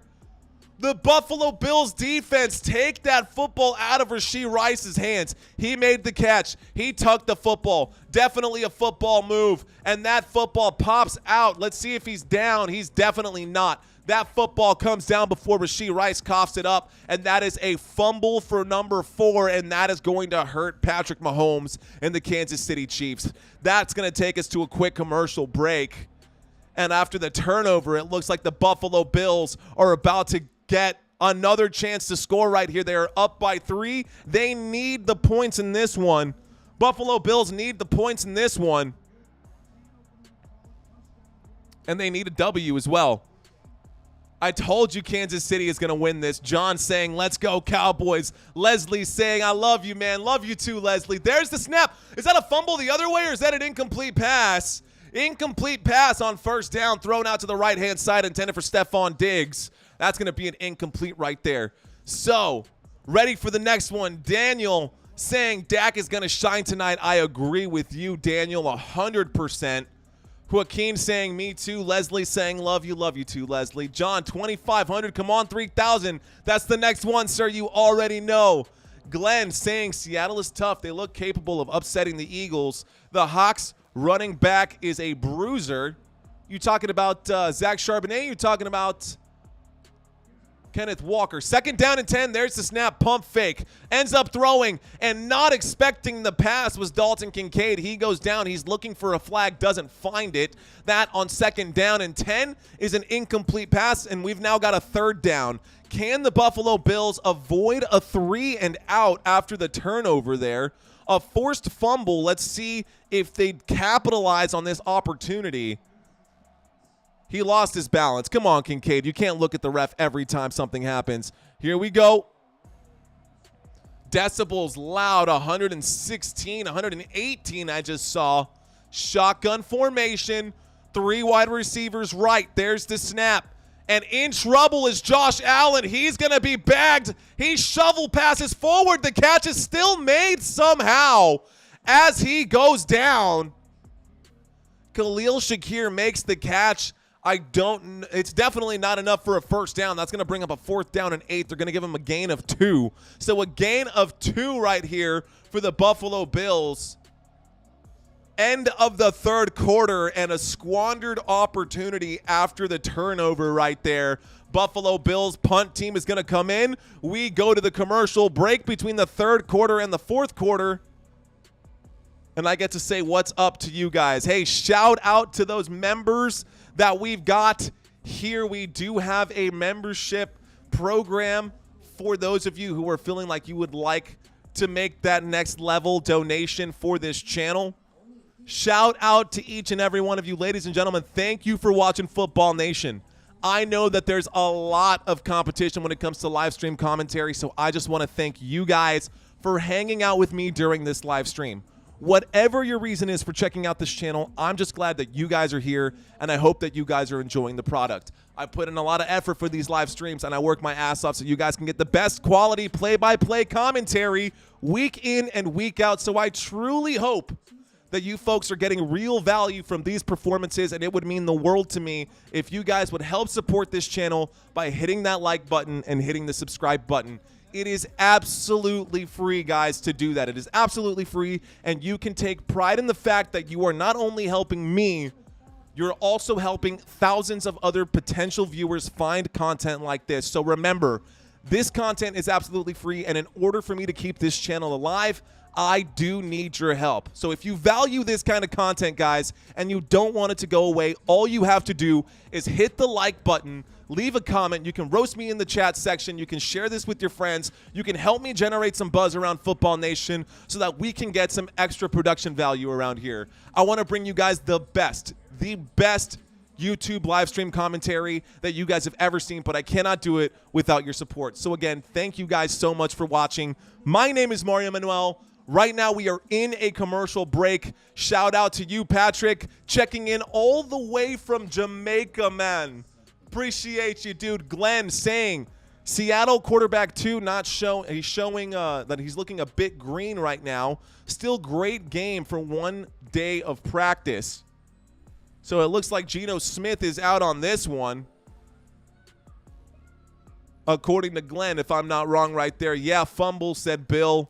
The Buffalo Bills defense take that football out of Rashee Rice's hands. He made the catch. He tucked the football. Definitely a football move. And that football pops out. Let's see if he's down. He's definitely not. That football comes down before Rashee Rice coughs it up. And that is a fumble for number 4. And that is going to hurt Patrick Mahomes and the Kansas City Chiefs. That's going to take us to a quick commercial break. And after the turnover, it looks like the Buffalo Bills are about to get another chance to score right here. They are up by 3. They need the points in this one. Buffalo Bills need the points in this one. And they need a W as well. I told you Kansas City is going to win this. John saying, let's go Cowboys. Leslie saying, I love you, man. Love you too, Leslie. There's the snap. Is that a fumble the other way or is that an incomplete pass? Incomplete pass on first down, thrown out to the right-hand side, intended for Stephon Diggs. That's going to be an incomplete right there. So, ready for the next one. Daniel saying Dak is going to shine tonight. I agree with you, Daniel, 100%. Joaquin saying me too. Leslie saying love you too, Leslie. John, 2,500. Come on, 3,000. That's the next one, sir. You already know. Glenn saying Seattle is tough. They look capable of upsetting the Eagles. The Hawks running back is a bruiser. You talking about Zach Charbonnet? You talking about Kenneth Walker? Second down and 10. There's the snap. Pump fake. Ends up throwing and not expecting the pass was Dalton Kincaid. He goes down. He's looking for a flag. Doesn't find it. That on second down and 10 is an incomplete pass, and we've now got a third down. Can the Buffalo Bills avoid a 3 and out after the turnover there? A forced fumble. Let's see if they capitalize on this opportunity. He lost his balance. Come on, Kincaid. You can't look at the ref every time something happens. Here we go. Decibels loud. 116, 118 I just saw. Shotgun formation. 3 wide receivers right. There's the snap. And in trouble is Josh Allen. He's going to be bagged. He shovel passes forward. The catch is still made somehow as he goes down. Khalil Shakir makes the catch. It's definitely not enough for a first down. That's going to bring up a 4th down and 8. They're going to give him a gain of 2. So a gain of 2 right here for the Buffalo Bills. End of the third quarter and a squandered opportunity after the turnover right there Buffalo Bills punt team is going to come in. We go to the commercial break between the third quarter and the fourth quarter. And I get to say what's up to you guys. Hey, shout out to those members that we've got here. We do have a membership program for those of you who are feeling like you would like to make that next level donation for this channel. Shout out to each and every one of you, ladies and gentlemen. Thank you for watching Football Nation. I know that there's a lot of competition when it comes to live stream commentary, so I just want to thank you guys for hanging out with me during this live stream. Whatever your reason is for checking out this channel, I'm just glad that you guys are here, and I hope that you guys are enjoying the product. I put in a lot of effort for these live streams, and I work my ass off so you guys can get the best quality play-by-play commentary week in and week out. So I truly hope that you folks are getting real value from these performances, and it would mean the world to me if you guys would help support this channel by hitting that like button and hitting the subscribe button. It is absolutely free, guys, to do that. It is absolutely free, and you can take pride in the fact that you are not only helping me, you're also helping thousands of other potential viewers find content like this. So remember, this content is absolutely free, and in order for me to keep this channel alive, I do need your help. So if you value this kind of content, guys, and you don't want it to go away, all you have to do is hit the like button, leave a comment. You can roast me in the chat section. You can share this with your friends. You can help me generate some buzz around Football Nation so that we can get some extra production value around here. I want to bring you guys the best YouTube live stream commentary that you guys have ever seen, but I cannot do it without your support. So again, thank you guys so much for watching. My name is Mario Manuel. Right now, we are in a commercial break. Shout out to you, Patrick, checking in all the way from Jamaica, man. Appreciate you, dude. Glenn saying Seattle quarterback 2 he's showing that he's looking a bit green right now. Still great game for one day of practice. So it looks like Geno Smith is out on this one, according to Glenn, if I'm not wrong right there. Yeah, fumble, said Bill.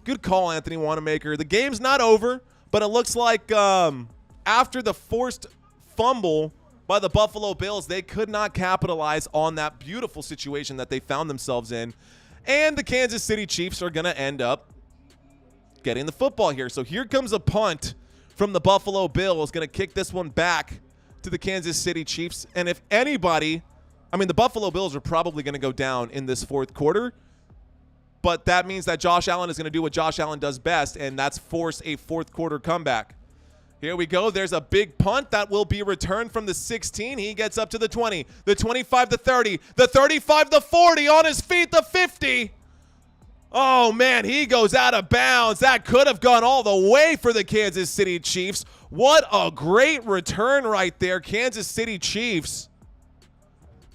Good call, Anthony Wanamaker. The game's not over, but it looks like after the forced fumble by the Buffalo Bills, they could not capitalize on that beautiful situation that they found themselves in. And the Kansas City Chiefs are going to end up getting the football here. So here comes a punt from the Buffalo Bills, going to kick this one back to the Kansas City Chiefs. And if anybody, I mean, the Buffalo Bills are probably going to go down in this fourth quarter, but that means that Josh Allen is going to do what Josh Allen does best, and that's force a fourth quarter comeback. Here we go. There's a big punt that will be returned from the 16. He gets up to the 20, the 25, the 30, the 35, the 40, on his feet, the 50. Oh, man, he goes out of bounds. That could have gone all the way for the Kansas City Chiefs. What a great return right there. Kansas City Chiefs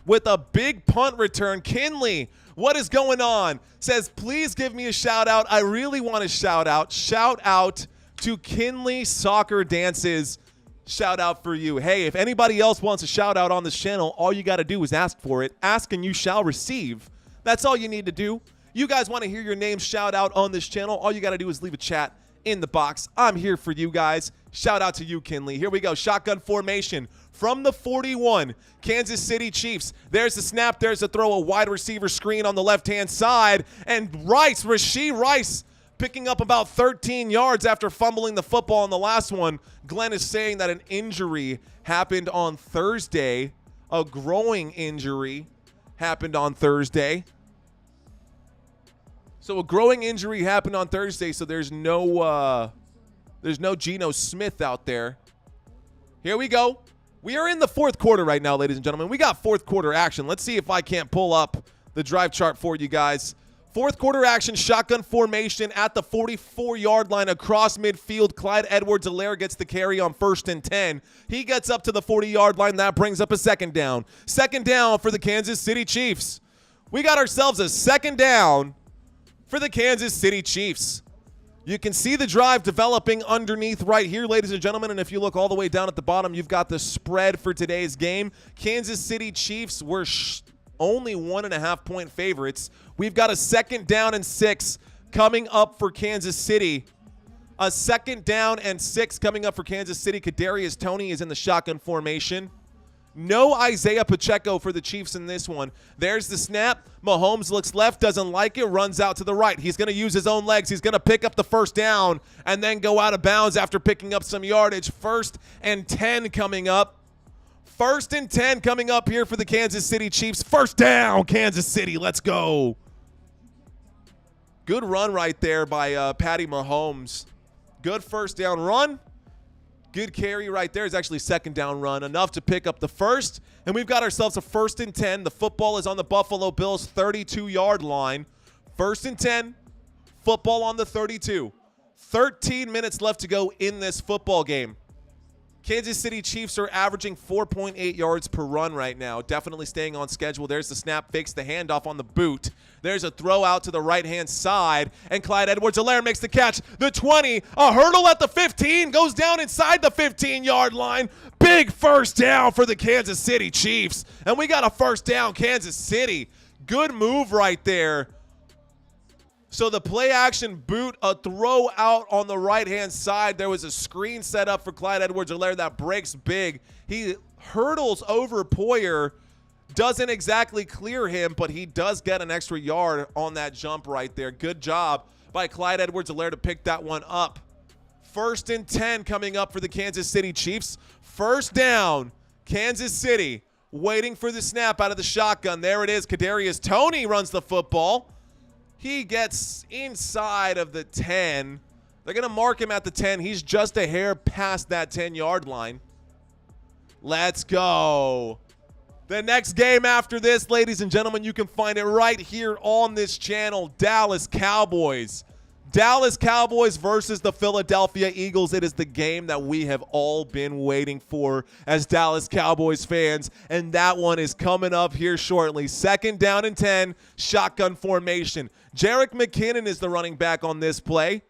with a big punt return. Kinley, what is going on? Says, please give me a shout out. I really want to shout out. Shout out to Kinley Soccer Dances. Shout out for you. Hey, if anybody else wants a shout out on this channel, all you got to do is ask for it. Ask and you shall receive. That's all you need to do. You guys want to hear your name shout out on this channel, all you got to do is leave a chat in the box. I'm here for you guys. Shout out to you, Kinley. Here we go. Shotgun formation from the 41. Kansas City Chiefs. There's the snap. There's a throw. A wide receiver screen on the left-hand side. And Rashee Rice, picking up about 13 yards after fumbling the football on the last one. Glenn is saying that an injury happened on Thursday. A growing injury happened on Thursday. So a growing injury happened on Thursday, so there's no Geno Smith out there. Here we go. We are in the fourth quarter right now, ladies and gentlemen. We got fourth quarter action. Let's see if I can't pull up the drive chart for you guys. Fourth quarter action, shotgun formation at the 44-yard line across midfield. Clyde Edwards-Helaire gets the carry on 1st and 10. He gets up to the 40-yard line. That brings up a second down. Second down for the Kansas City Chiefs. We got ourselves a second down for the Kansas City Chiefs. You can see the drive developing underneath right here, ladies and gentlemen, and if you look all the way down at the bottom, you've got the spread for today's game. Kansas City Chiefs were only 1.5-point favorites. We've got a second down and 6 coming up for Kansas City. A second down and 6 coming up for Kansas City. Kadarius Toney is in the shotgun formation. No Isaiah Pacheco for the Chiefs in this one. There's the snap. Mahomes looks left, doesn't like it, runs out to the right. He's going to use his own legs. He's going to pick up the first down and then go out of bounds after picking up some yardage. 1st and 10 coming up. 1st and 10 coming up here for the Kansas City Chiefs. First down, Kansas City. Let's go. Good run right there by Patty Mahomes. Good first down run. Good carry right there. It's actually 2nd down run. Enough to pick up the first. And we've got ourselves a 1st and 10. The football is on the Buffalo Bills 32-yard line. 1st and 10. Football on the 32. 13 minutes left to go in this football game. Kansas City Chiefs are averaging 4.8 yards per run right now. Definitely staying on schedule. There's the snap, fakes the handoff on the boot. There's a throw out to the right-hand side, and Clyde Edwards-Helaire makes the catch. The 20, a hurdle at the 15, goes down inside the 15-yard line. Big first down for the Kansas City Chiefs. And we got a first down, Kansas City. Good move right there. So the play action boot, a throw out on the right-hand side. There was a screen set up for Clyde Edwards-Helaire that breaks big. He hurdles over Poyer, doesn't exactly clear him, but he does get an extra yard on that jump right there. Good job by Clyde Edwards-Helaire to pick that one up. 1st and 10 coming up for the Kansas City Chiefs. First down, Kansas City waiting for the snap out of the shotgun. There it is. Kadarius Toney runs the football. He gets inside of the 10. They're going to mark him at the 10. He's just a hair past that 10-yard line. Let's go. The next game after this, ladies and gentlemen, you can find it right here on this channel. Dallas Cowboys. Dallas Cowboys versus the Philadelphia Eagles. It is the game that we have all been waiting for as Dallas Cowboys fans, and that one is coming up here shortly. 2nd down and 10, shotgun formation. Jerick McKinnon is the running back on this play.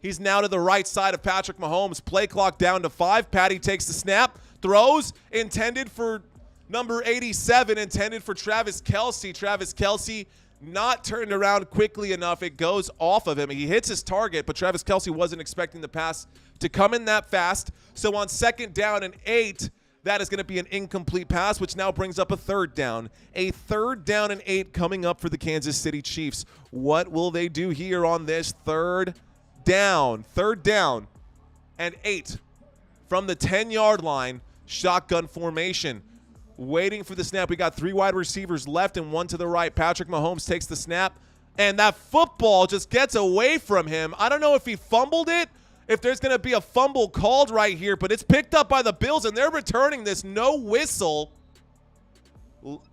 He's now to the right side of Patrick Mahomes. Play clock down to 5. Patty takes the snap, throws, intended for number 87, intended for Travis Kelce. Travis Kelce not turned around quickly enough. It goes off of him. He hits his target, but Travis Kelce wasn't expecting the pass to come in that fast. So on 2nd down and 8, that is going to be an incomplete pass, which now brings up a 3rd down. A 3rd down and 8 coming up for the Kansas City Chiefs. What will they do here on this 3rd down? 3rd down and 8 from the 10-yard line. Shotgun formation. Waiting for the snap. We got 3 wide receivers left and 1 to the right. Patrick Mahomes takes the snap, and that football just gets away from him. I don't know if he fumbled it, if there's going to be a fumble called right here, but it's picked up by the Bills, and they're returning this. No whistle.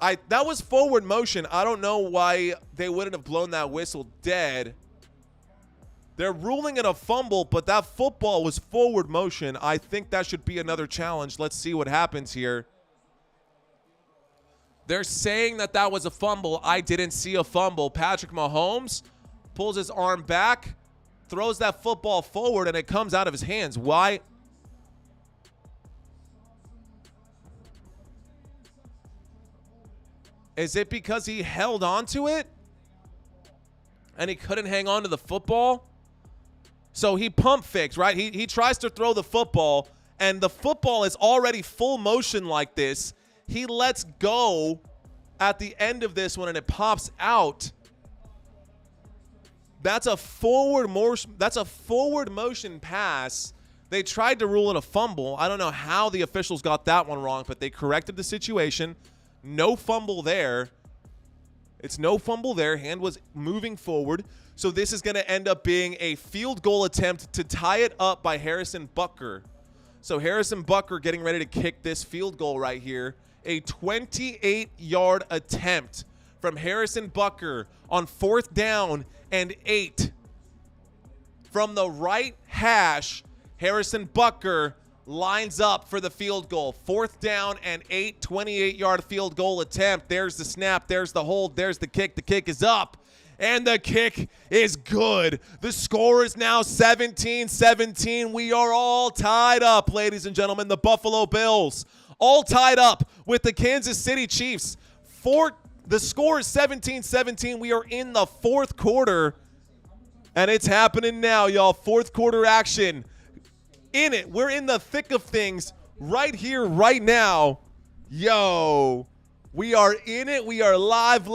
That was forward motion. I don't know why they wouldn't have blown that whistle dead. They're ruling it a fumble, but that football was forward motion. I think that should be another challenge. Let's see what happens here. They're saying that that was a fumble. I didn't see a fumble. Patrick Mahomes pulls his arm back, throws that football forward, and it comes out of his hands. Why? Is it because he held on to it and he couldn't hang on to the football? So he pump fakes, right? He tries to throw the football, and the football is already full motion like this. He lets go at the end of this one, and it pops out. That's a forward motion pass. They tried to rule it a fumble. I don't know how the officials got that one wrong, but they corrected the situation. No fumble there. It's no fumble there. Hand was moving forward. So this is going to end up being a field goal attempt to tie it up by Harrison Butker. So Harrison Butker getting ready to kick this field goal right here. A 28-yard attempt from Harrison Butker on 4th down and 8. From the right hash, Harrison Butker lines up for the field goal. 4th down and 8, 28-yard field goal attempt. There's the snap. There's the hold. There's the kick. The kick is up, and the kick is good. The score is now 17-17. We are all tied up, ladies and gentlemen. The Buffalo Bills all tied up with the Kansas City Chiefs. The score is 17-17. We are in the 4th quarter, and it's happening now, y'all. 4th quarter action. In it. We're in the thick of things right here, right now. Yo, we are in it. We are live,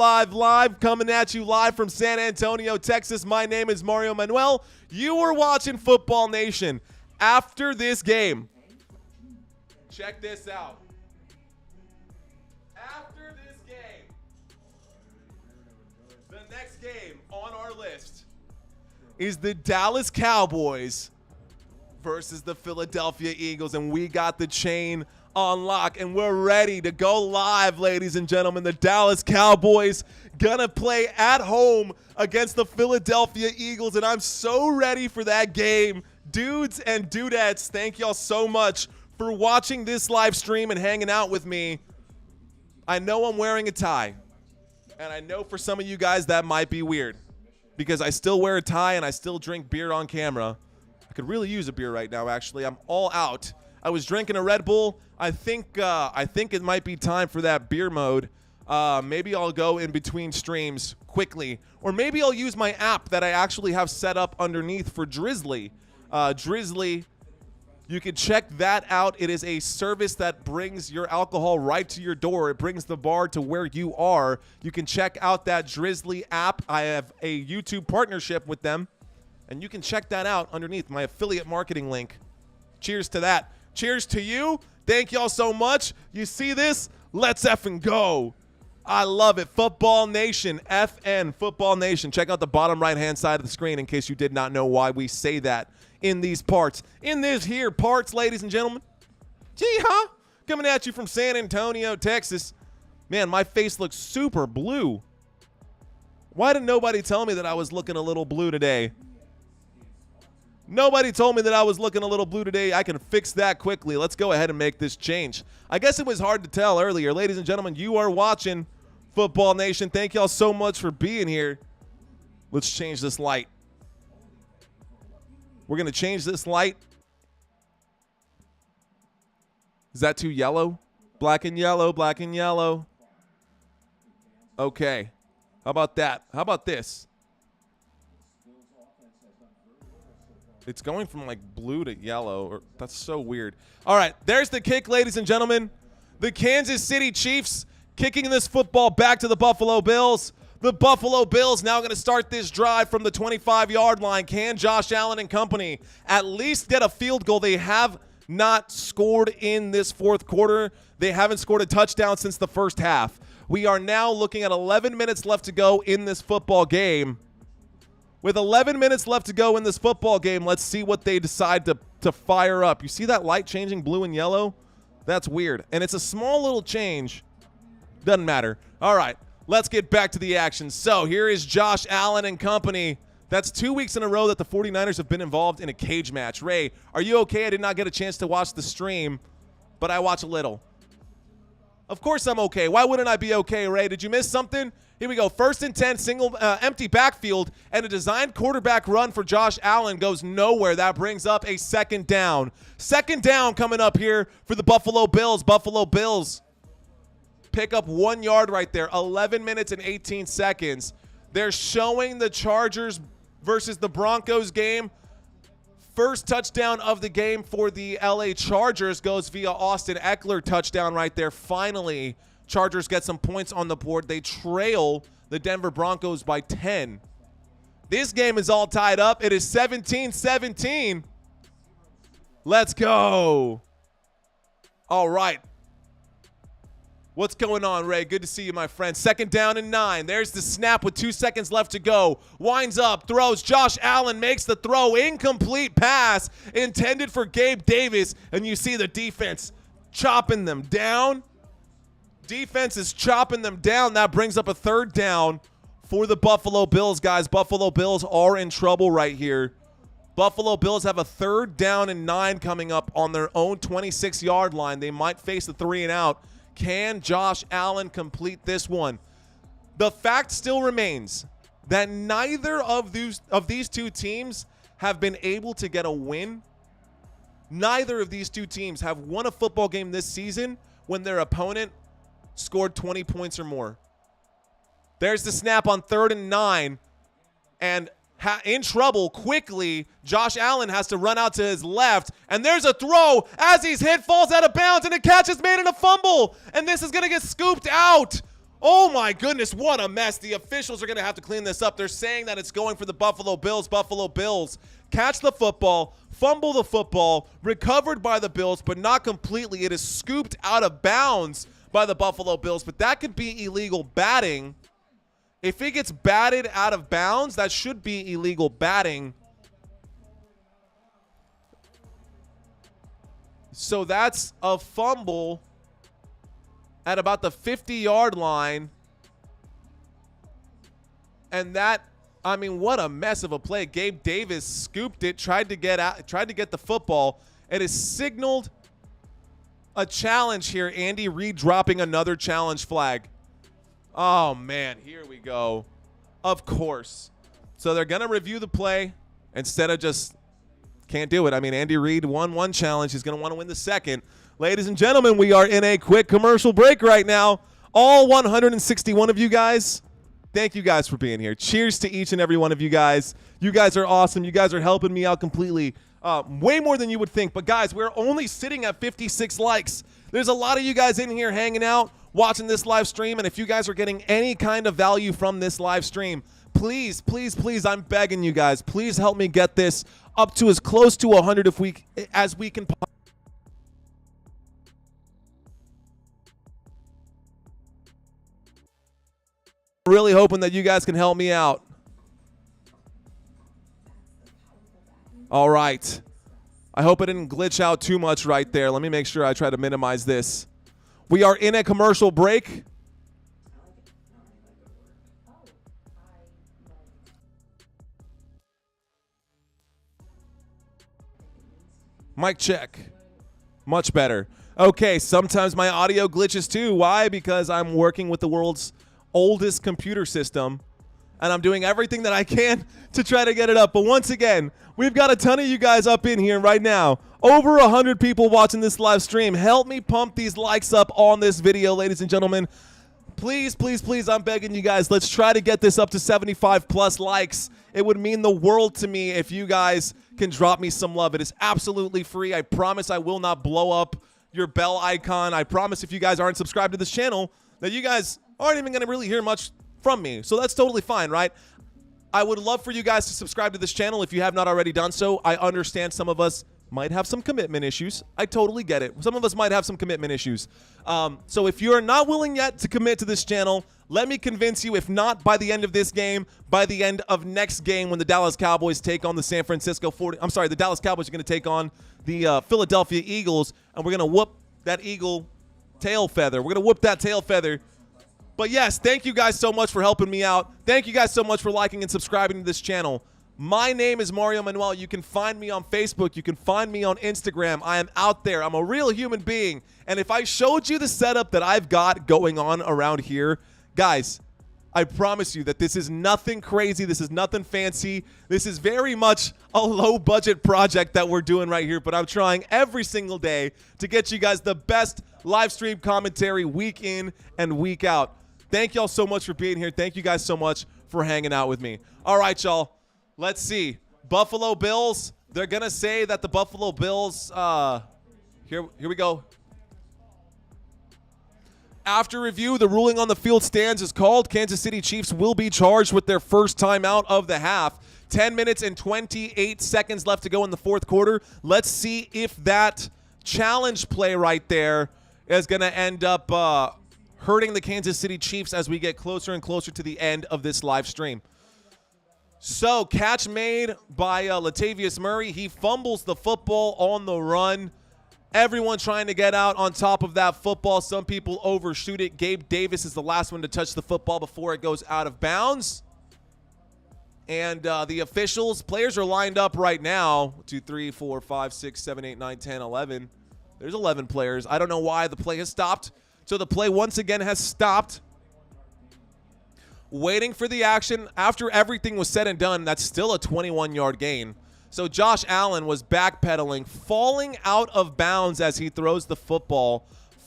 coming at you live from San Antonio, Texas. My name is Mario Manuel. You are watching Football Nation. After this game, check this out. After this game, the next game on our list is the Dallas Cowboys versus the Philadelphia Eagles, and we got the chain on lock, and we're ready to go live, ladies and gentlemen. The Dallas Cowboys gonna play at home against the Philadelphia Eagles, and I'm so ready for that game. Dudes and dudettes, thank y'all so much for watching this live stream and hanging out with me. I know I'm wearing a tie, and I know for some of you guys that might be weird because I still wear a tie and I still drink beer on camera. I could really use a beer right now, actually. I'm all out. I was drinking a Red Bull. I think it might be time for that beer mode. Maybe I'll go in between streams quickly, or maybe I'll use my app that I actually have set up underneath for Drizzly. Drizzly, you can check that out. It is a service that brings your alcohol right to your door. It brings the bar to where you are. You can check out that Drizzly app. I have a YouTube partnership with them, and you can check that out underneath my affiliate marketing link. Cheers to that. Cheers to you. Thank y'all so much. You see this? Let's effing go. I love it. Football Nation, FN, Football Nation. Check out the bottom right-hand side of the screen in case you did not know why we say that in these parts. In this here parts, ladies and gentlemen. Gee-huh. Coming at you from San Antonio, Texas. Man, my face looks super blue. Why did nobody tell me that I was looking a little blue today? Nobody told me that I was looking a little blue today. I can fix that quickly. Let's go ahead and make this change. I guess it was hard to tell earlier. Ladies and gentlemen, you are watching Football Nation. Thank y'all so much for being here. Let's change this light. We're going to change this light. Is that too yellow? Black and yellow, black and yellow. Okay. How about that? How about this? It's going from like blue to yellow. That's so weird. All right, there's the kick, ladies and gentlemen. The Kansas City Chiefs kicking this football back to the Buffalo Bills. The Buffalo Bills now going to start this drive from the 25-yard line. Can Josh Allen and company at least get a field goal? They have not scored in this fourth quarter. They haven't scored a touchdown since the first half. We are now looking at 11 minutes left to go in this football game. With 11 minutes left to go in this football game, let's see what they decide to fire up. You see that light changing blue and yellow? That's weird. And it's a small little change. Doesn't matter. All right, let's get back to the action. So here is Josh Allen and company. That's 2 weeks in a row that the 49ers have been involved in a cage match. Ray, are you okay? I did not get a chance to watch the stream, but I watch a little. Of course I'm okay. Why wouldn't I be okay, Ray? Did you miss something? Here we go. 1st and 10, single empty backfield, and a designed quarterback run for Josh Allen goes nowhere. That brings up a second down. Second down coming up here for the Buffalo Bills. Buffalo Bills pick up 1 yard right there. 11 minutes and 18 seconds. They're showing the Chargers versus the Broncos game. First touchdown of the game for the LA Chargers goes via Austin Eckler touchdown right there. Finally, Chargers get some points on the board. They trail the Denver Broncos by 10. This game is all tied up. It is 17-17. Let's go. All right. What's going on, Ray? Good to see you, my friend. 2nd down and 9. There's the snap with 2 seconds left to go. Winds up, throws. Josh Allen makes the throw. Incomplete pass intended for Gabe Davis. And you see the defense chopping them down. Defense is chopping them down. That brings up a 3rd down for the Buffalo Bills, guys. Buffalo Bills are in trouble right here. Buffalo Bills have a 3rd down and 9 coming up on their own 26-yard line. They might face the 3 and out. Can Josh Allen complete this one? The fact still remains that neither of these two teams have been able to get a win. Neither of these two teams have won a football game this season when their opponent scored 20 points or more. There's the snap on 3rd and 9. And in trouble quickly. Josh Allen has to run out to his left, and there's a throw as he's hit, falls out of bounds, and a catch is made in a fumble, and this is going to get scooped out. Oh my goodness, what a mess. The officials are going to have to clean this up. They're saying that it's going for the Buffalo Bills. Buffalo Bills catch the football, fumble the football, recovered by the Bills, but not completely. It is scooped out of bounds by the Buffalo Bills, but that could be illegal batting. If it gets batted out of bounds, that should be illegal batting. So that's a fumble at about the 50-yard line. And that, I mean, what a mess of a play. Gabe Davis scooped it, tried to get the football. It is signaled a challenge here. Andy Reid dropping another challenge flag. Oh, man, here we go. Of course. So they're going to review the play instead of just can't do it. I mean, Andy Reid won one challenge. He's going to want to win the second. Ladies and gentlemen, we are in a quick commercial break right now. All 161 of you guys, thank you guys for being here. Cheers to each and every one of you guys. You guys are awesome. You guys are helping me out completely. Way more than you would think. But, guys, we're only sitting at 56 likes. There's a lot of you guys in here hanging out, watching this live stream, and if you guys are getting any kind of value from this live stream, please, please, please, I'm begging you guys, please help me get this up to as close to 100 as we can. Really hoping that you guys can help me out. All right. I hope it didn't glitch out too much right there. Let me make sure I try to minimize this. We are in a commercial break. Mic check. Much better. Okay, sometimes my audio glitches too. Why? Because I'm working with the world's oldest computer system, and I'm doing everything that I can to try to get it up. But once again, we've got a ton of you guys up in here right now. Over 100 people watching this live stream. Help me pump these likes up on this video, ladies and gentlemen. Please, please, please, I'm begging you guys. Let's try to get this up to 75 plus likes. It would mean the world to me if you guys can drop me some love. It is absolutely free. I promise I will not blow up your bell icon. I promise if you guys aren't subscribed to this channel that you guys aren't even going to really hear much from me. So that's totally fine, right? I would love for you guys to subscribe to this channel if you have not already done so. I understand some of us might have some commitment issues. I totally get it. Some of us might have some commitment issues. So if you're not willing yet to commit to this channel, let me convince you, if not by the end of this game, by the end of next game when the Dallas Cowboys take on the San Francisco 40. I'm sorry, the Dallas Cowboys are going to take on the Philadelphia Eagles, and we're going to whoop that Eagle tail feather. We're going to whoop that tail feather. But yes, thank you guys so much for helping me out. Thank you guys so much for liking and subscribing to this channel. My name is Mario Manuel. You can find me on Facebook. You can find me on Instagram. I am out there. I'm a real human being. And if I showed you the setup that I've got going on around here, guys, I promise you that this is nothing crazy. This is nothing fancy. This is very much a low-budget project that we're doing right here. But I'm trying every single day to get you guys the best live stream commentary week in and week out. Thank y'all so much for being here. Thank you guys so much for hanging out with me. All right, y'all. Let's see. Buffalo Bills. They're going to say that the Buffalo Bills, here we go. After review, the ruling on the field stands as called. Kansas City Chiefs will be charged with their first timeout of the half. 10 minutes and 28 seconds left to go in the fourth quarter. Let's see if that challenge play right there is going to end up hurting the Kansas City Chiefs as we get closer and closer to the end of this live stream. So, catch made by Latavius Murray. He fumbles the football on the run. Everyone trying to get out on top of that football. Some people overshoot it. Gabe Davis is the last one to touch the football before it goes out of bounds. And the officials, players are lined up right now. 2, 3, 4, 5, 6, 7, 8, 9, 10, 11. There's 11 players. I don't know why the play has stopped. So the play once again has stopped. Waiting for the action. After everything was said and done, that's still a 21-yard gain. So Josh Allen was backpedaling, falling out of bounds as he throws the football,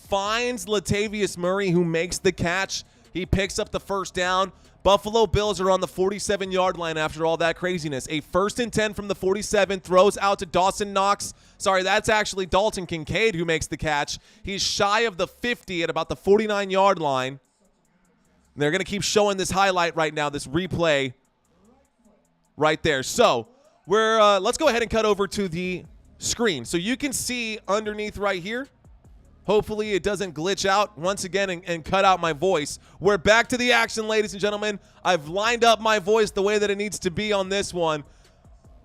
finds Latavius Murray, who makes the catch. He picks up the first down, Buffalo Bills are on the 47-yard line after all that craziness. A 1st and 10 from the 47, throws out to Dawson Knox. Sorry, that's actually Dalton Kincaid who makes the catch. He's shy of the 50 at about the 49-yard line. They're going to keep showing this highlight right now, this replay right there. So let's go ahead and cut over to the screen. So you can see underneath right here. Hopefully it doesn't glitch out once again and cut out my voice. We're back to the action, ladies and gentlemen. I've lined up my voice the way that it needs to be on this one.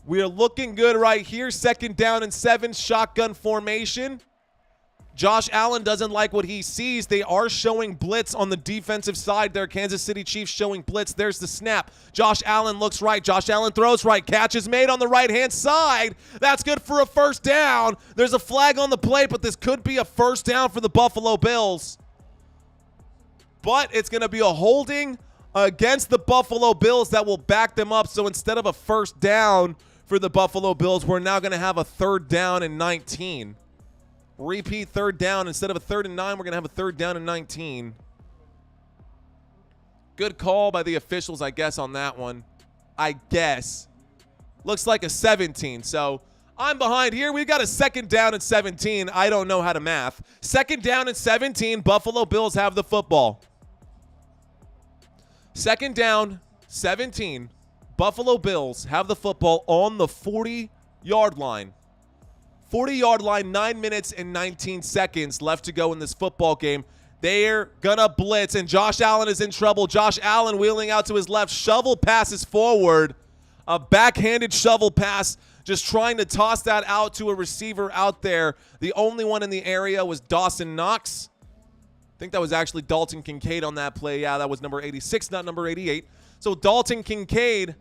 We are looking good right here. 2nd down and 7, shotgun formation. Josh Allen doesn't like what he sees. They are showing blitz on the defensive side there. Kansas City Chiefs showing blitz. There's the snap. Josh Allen looks right. Josh Allen throws right. Catch is made on the right-hand side. That's good for a 1st down. There's a flag on the play, but this could be a 1st down for the Buffalo Bills. But it's going to be a holding against the Buffalo Bills that will back them up. So instead of a 1st down for the Buffalo Bills, we're now going to have a 3rd down and 19. Repeat 3rd down. Instead of a 3rd and 9, we're going to have a 3rd down and 19. Good call by the officials, I guess, on that one. I guess. Looks like a 17. So I'm behind here. We've got a 2nd down and 17. I don't know how to math. 2nd down and 17. Buffalo Bills have the football. 2nd down, 17. Buffalo Bills have the football on the 40-yard line. 40-yard line, 9 minutes and 19 seconds left to go in this football game. They're going to blitz, and Josh Allen is in trouble. Josh Allen wheeling out to his left. Shovel passes forward. A backhanded shovel pass, just trying to toss that out to a receiver out there. The only one in the area was Dawson Knox. I think that was actually Dalton Kincaid on that play. Yeah, that was number 86, not number 88. So Dalton Kincaid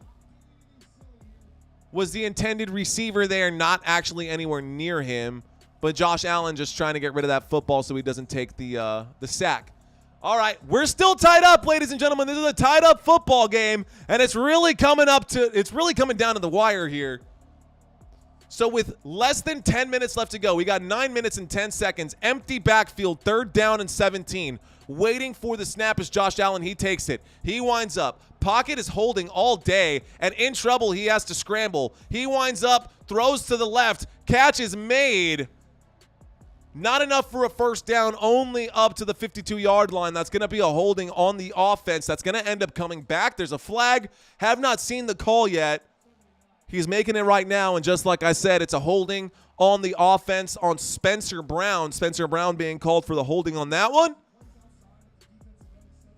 was the intended receiver there, not actually anywhere near him. But Josh Allen just trying to get rid of that football so he doesn't take the sack. All right, we're still tied up, ladies and gentlemen. This is a tied up football game, and it's really coming down to the wire here. So with less than 10 minutes left to go, we got 9 minutes and 10 seconds. Empty backfield, 3rd down and 17. Waiting for the snap is Josh Allen. He takes it. He winds up. Pocket is holding all day, and in trouble, he has to scramble. He winds up, throws to the left. Catch is made. Not enough for a 1st down, only up to the 52-yard line. That's going to be a holding on the offense. That's going to end up coming back. There's a flag. Have not seen the call yet. He's making it right now, and just like I said, it's a holding on the offense on Spencer Brown. Spencer Brown being called for the holding on that one.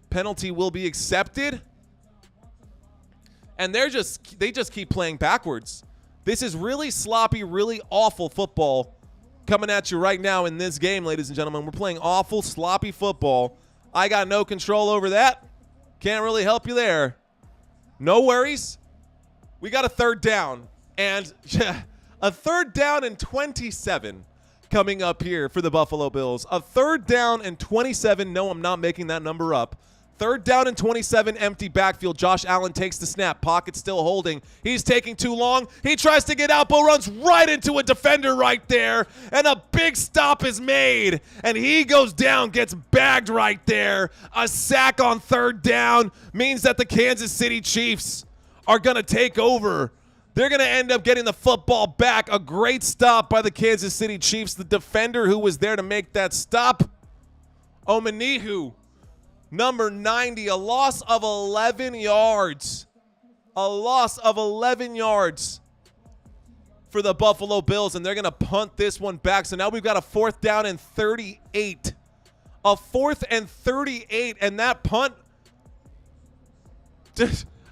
Penalty will be accepted. And they just keep playing backwards. This is really sloppy, really awful football coming at you right now in this game, ladies and gentlemen. We're playing awful, sloppy football. I got no control over that. Can't really help you there. No worries. We got a 3rd down. And a 3rd down and 27 coming up here for the Buffalo Bills. A 3rd down and 27. No, I'm not making that number up. 3rd down and 27, empty backfield. Josh Allen takes the snap. Pocket still holding. He's taking too long. He tries to get out, but runs right into a defender right there. And a big stop is made. And he goes down, gets bagged right there. A sack on 3rd down means that the Kansas City Chiefs are going to take over. They're going to end up getting the football back. A great stop by the Kansas City Chiefs. The defender who was there to make that stop, Omenihu. Number 90, a loss of 11 yards. A loss of 11 yards for the Buffalo Bills, and they're going to punt this one back. So now we've got a 4th down and 38. A 4th and 38, and that punt,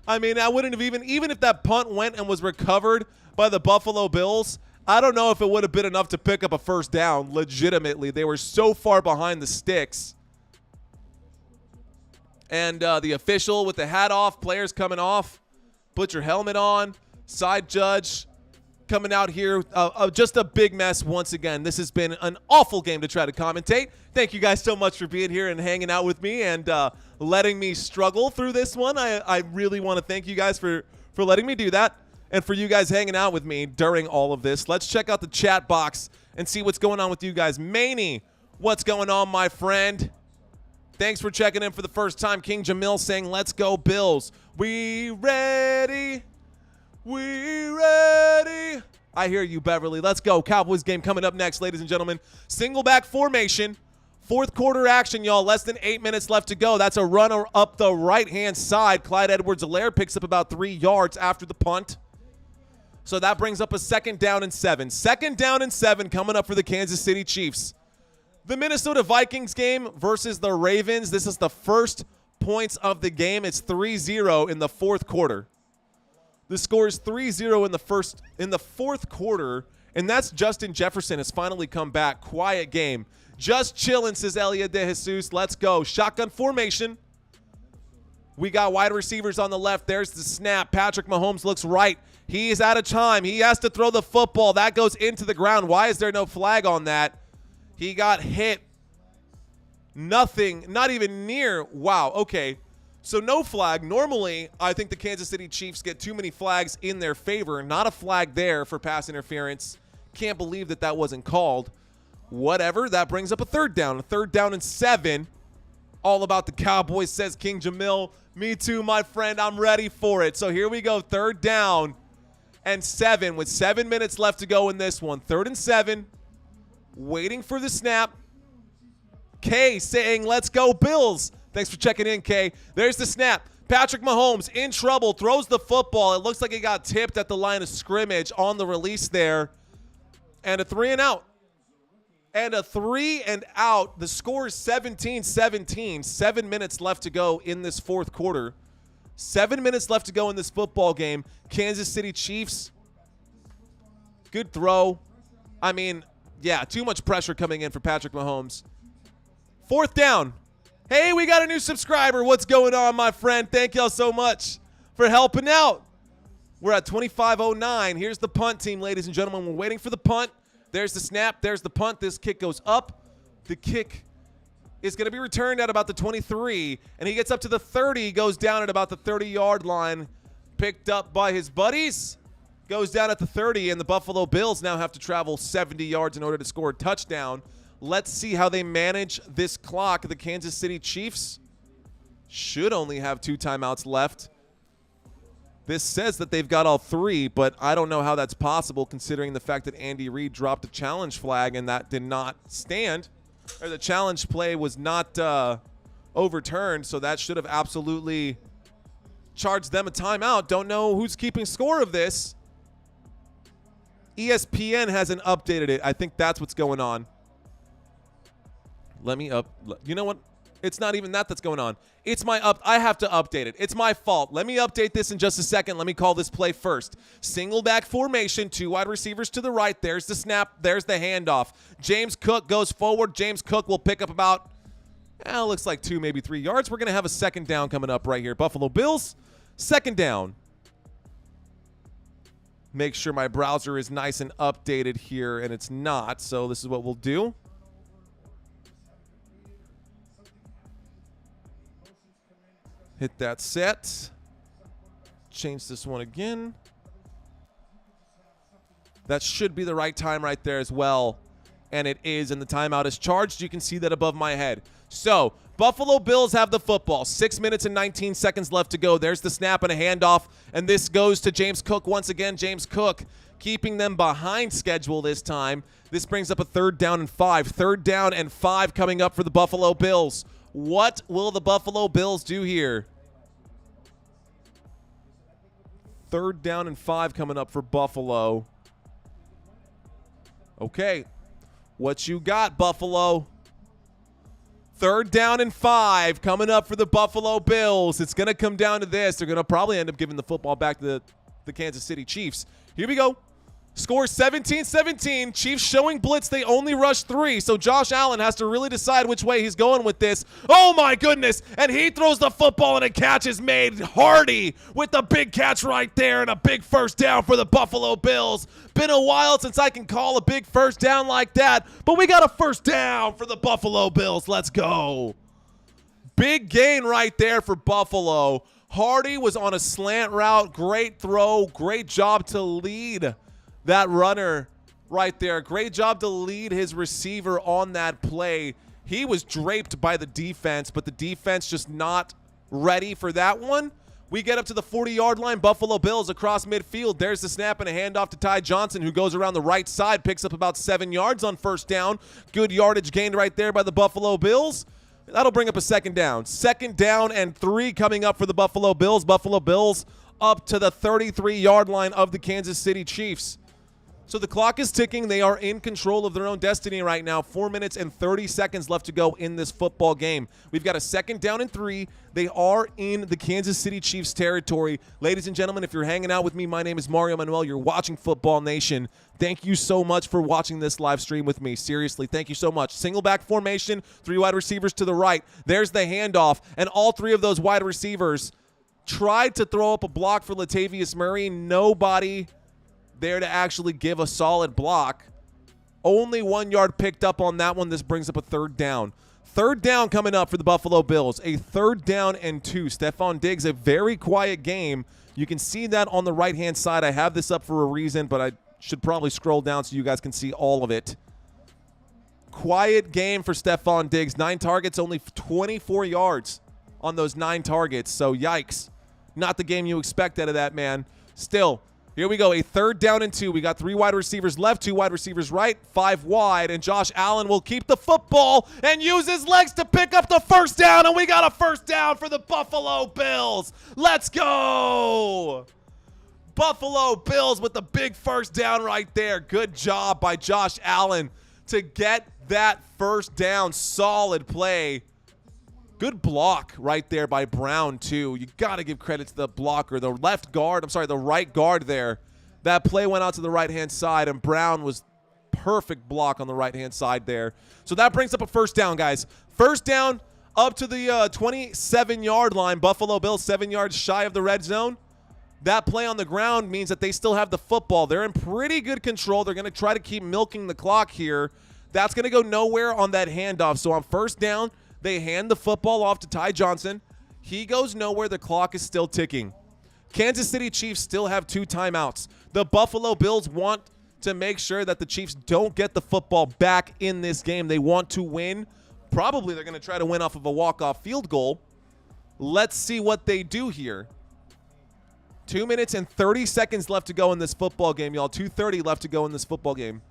I mean, I wouldn't have even if that punt went and was recovered by the Buffalo Bills, I don't know if it would have been enough to pick up a 1st down legitimately. They were so far behind the sticks. And the official with the hat off, players coming off, put your helmet on, side judge coming out here. Just a big mess once again. This has been an awful game to try to commentate. Thank you guys so much for being here and hanging out with me and letting me struggle through this one. I really want to thank you guys for letting me do that and for you guys hanging out with me during all of this. Let's check out the chat box and see what's going on with you guys. Maney, what's going on, my friend? Thanks for checking in for the first time. King Jamil saying, let's go Bills. We ready? We ready? I hear you, Beverly. Let's go. Cowboys game coming up next, ladies and gentlemen. Single back formation. Fourth quarter action, y'all. Less than 8 minutes left to go. That's a runner up the right-hand side. Clyde Edwards-Helaire picks up about 3 yards after the punt. So that brings up a 2nd down and 7. 2nd down and 7 coming up for the Kansas City Chiefs. The Minnesota Vikings game versus the Ravens. This is the first points of the game. It's 3-0 in the fourth quarter. The score is 3-0 in the fourth quarter, and that's Justin Jefferson has finally come back. Quiet game. Just chilling, says Elia De Jesus. Let's go. Shotgun formation. We got wide receivers on the left. There's the snap. Patrick Mahomes looks right. He is out of time. He has to throw the football. That goes into the ground. Why is there no flag on that? He got hit. Nothing. Not even near. Wow. Okay. So no flag. Normally, I think the Kansas City Chiefs get too many flags in their favor. Not a flag there for pass interference. Can't believe that that wasn't called. Whatever. That brings up a 3rd down. A 3rd down and 7. All about the Cowboys, says King Jamil. Me too, my friend. I'm ready for it. So here we go. 3rd down and 7 with 7 minutes left to go in this one. 3rd and 7. Waiting for the snap. Kay saying, let's go Bills. Thanks for checking in, Kay. There's the snap. Patrick Mahomes in trouble. Throws the football. It looks like he got tipped at the line of scrimmage on the release there. And a 3 and out. And a 3 and out. The score is 17-17. 7 minutes left to go in this fourth quarter. 7 minutes left to go in this football game. Kansas City Chiefs. Good throw. I mean, yeah, too much pressure coming in for Patrick Mahomes. 4th down. Hey, we got a new subscriber. What's going on, my friend? Thank y'all so much for helping out. We're at 25:09. Here's the punt team, ladies and gentlemen. We're waiting for the punt. There's the snap. There's the punt. This kick goes up. The kick is going to be returned at about the 23, and he gets up to the 30, goes down at about the 30-yard line, picked up by his buddies, goes down at the 30, and the Buffalo Bills now have to travel 70 yards in order to score a touchdown. Let's see how they manage this clock. The Kansas City Chiefs should only have 2 timeouts left. This says that they've got all 3, but I don't know how that's possible considering the fact that Andy Reid dropped a challenge flag and that did not stand. Or the challenge play was not overturned, so that should have absolutely charged them a timeout. Don't know who's keeping score of this. ESPN hasn't updated it. I think that's what's going on. Let me you know what? It's not even that's going on. It's I have to update it. It's my fault. Let me update this in just a second. Let me call this play first. Single back formation, 2 wide receivers to the right. There's the snap. There's the handoff. James Cook goes forward. James Cook will pick up about, looks like 2, maybe 3 yards. We're going to have a 2nd down coming up right here. Buffalo Bills, 2nd down. Make sure my browser is nice and updated here, and it's not. So this is what we'll do. Hit that set. Change this one again. That should be the right time right there as well. And it is, and the timeout is charged. You can see that above my head. So, Buffalo Bills have the football. 6 minutes and 19 seconds left to go. There's the snap and a handoff, and this goes to James Cook once again. James Cook keeping them behind schedule this time. This brings up a 3rd down and 5. 3rd down and 5 coming up for the Buffalo Bills. What will the Buffalo Bills do here? 3rd down and 5 coming up for Buffalo. Okay. What you got, Buffalo? 3rd down and 5 coming up for the Buffalo Bills. It's going to come down to this. They're going to probably end up giving the football back to the Kansas City Chiefs. Here we go. Score 17-17. Chiefs showing blitz. They only rush 3, so Josh Allen has to really decide which way he's going with this. Oh, my goodness. And he throws the football, and a catch is made. Hardy with the big catch right there, and a big 1st down for the Buffalo Bills. Been a while since I can call a big 1st down like that, but we got a 1st down for the Buffalo Bills. Let's go. Big gain right there for Buffalo. Hardy was on a slant route. Great throw. Great job to lead that runner right there. Great job to lead his receiver on that play. He was draped by the defense, but the defense just not ready for that one. We get up to the 40-yard line. Buffalo Bills across midfield. There's the snap and a handoff to Ty Johnson, who goes around the right side, picks up about 7 yards on first down. Good yardage gained right there by the Buffalo Bills. That'll bring up a second down. Second down and 3 coming up for the Buffalo Bills. Buffalo Bills up to the 33-yard line of the Kansas City Chiefs. So the clock is ticking. They are in control of their own destiny right now. 4 minutes and 30 seconds left to go in this football game. We've got a second down and 3. They are in the Kansas City Chiefs territory. Ladies and gentlemen, if you're hanging out with me, my name is Mario Manuel. You're watching Football Nation. Thank you so much for watching this live stream with me. Seriously, thank you so much. Single back formation, 3 wide receivers to the right. There's the handoff, and all 3 of those wide receivers tried to throw up a block for Latavius Murray. Nobody there to actually give a solid block. Only 1 yard picked up on that one. This brings up a third down. Third down coming up for the Buffalo Bills. A third down and 2. Stephon Diggs, a very quiet game. You can see that on the right-hand side. I have this up for a reason, but I should probably scroll down so you guys can see all of it. Quiet game for Stephon Diggs. 9 targets, only 24 yards on those 9 targets. So, yikes. Not the game you expect out of that man. Still, here we go, a third down and 2. We got 3 wide receivers left, 2 wide receivers right, 5 wide, and Josh Allen will keep the football and use his legs to pick up the first down, and we got a first down for the Buffalo Bills. Let's go! Buffalo Bills with the big first down right there. Good job by Josh Allen to get that first down. Solid play. Good block right there by Brown, too. You got to give credit to the blocker. The the right guard there. That play went out to the right-hand side, and Brown was perfect block on the right-hand side there. So that brings up a first down, guys. First down up to the 27-yard line. Buffalo Bills 7 yards shy of the red zone. That play on the ground means that they still have the football. They're in pretty good control. They're going to try to keep milking the clock here. That's going to go nowhere on that handoff. So on first down, they hand the football off to Ty Johnson. He goes nowhere. The clock is still ticking. Kansas City Chiefs still have 2 timeouts. The Buffalo Bills want to make sure that the Chiefs don't get the football back in this game. They want to win. Probably they're going to try to win off of a walk-off field goal. Let's see what they do here. 2 minutes and 30 seconds left to go in this football game, y'all. 2:30 left to go in this football game.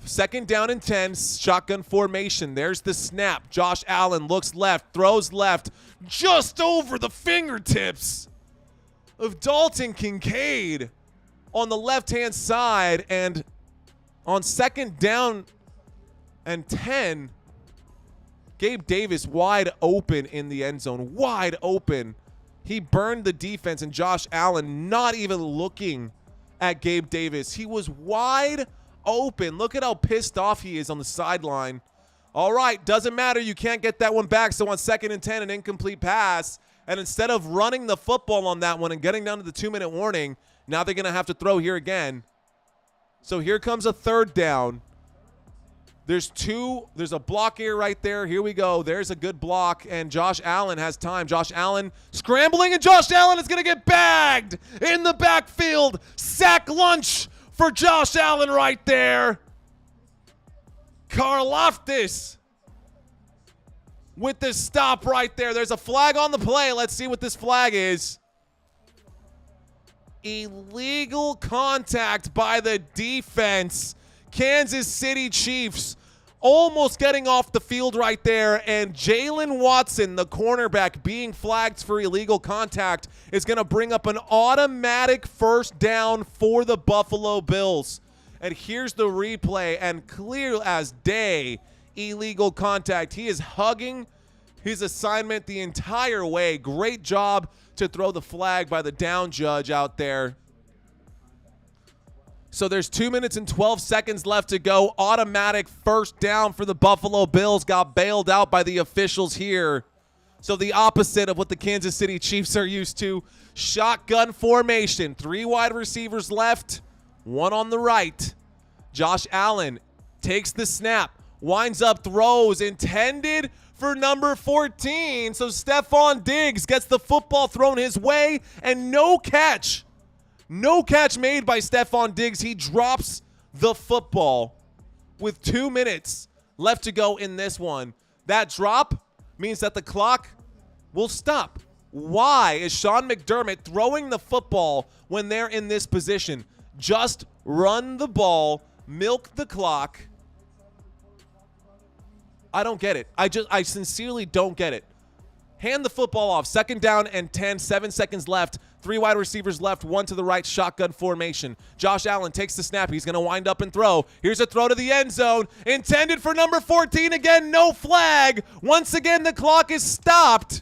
Second down and 10, shotgun formation. There's the snap. Josh Allen looks left, throws left, just over the fingertips of Dalton Kincaid on the left-hand side. And on second down and 10, Gabe Davis wide open in the end zone, wide open. He burned the defense, and Josh Allen not even looking at Gabe Davis. He was wide open. Look at how pissed off he is on the sideline. All right, doesn't matter. You can't get that one back. So on second and 10, an incomplete pass. And instead of running the football on that one and getting down to the 2-minute warning, now they're going to have to throw here again. So here comes a third down. There's a block here right there. Here we go. There's a good block, and Josh Allen has time. Josh Allen scrambling, and Josh Allen is going to get bagged in the backfield. Sack lunch for Josh Allen right there. Karlaftis with this stop right there. There's a flag on the play. Let's see what this flag is. Illegal contact by the defense. Kansas City Chiefs almost getting off the field right there, and Jalen Watson, the cornerback, being flagged for illegal contact, is going to bring up an automatic first down for the Buffalo Bills. And here's the replay, and clear as day, illegal contact. He is hugging his assignment the entire way. Great job to throw the flag by the down judge out there. So there's 2 minutes and 12 seconds left to go. Automatic first down for the Buffalo Bills. Got bailed out by the officials here. So the opposite of what the Kansas City Chiefs are used to. Shotgun formation. 3 wide receivers left. 1 on the right. Josh Allen takes the snap. Winds up, throws. Intended for number 14. So Stephon Diggs gets the football thrown his way. And no catch. No catch made by Stephon Diggs. He drops the football. with 2 minutes left to go in this one. That drop means that the clock will stop. Why is Sean McDermott throwing the football when they're in this position? Just run the ball, milk the clock. I don't get it. I sincerely don't get it. Hand the football off. 2nd down and 10, 7 seconds left. 3 wide receivers left, 1 to the right, shotgun formation. Josh Allen takes the snap. He's going to wind up and throw. Here's a throw to the end zone. Intended for number 14. Again, no flag. Once again, the clock is stopped.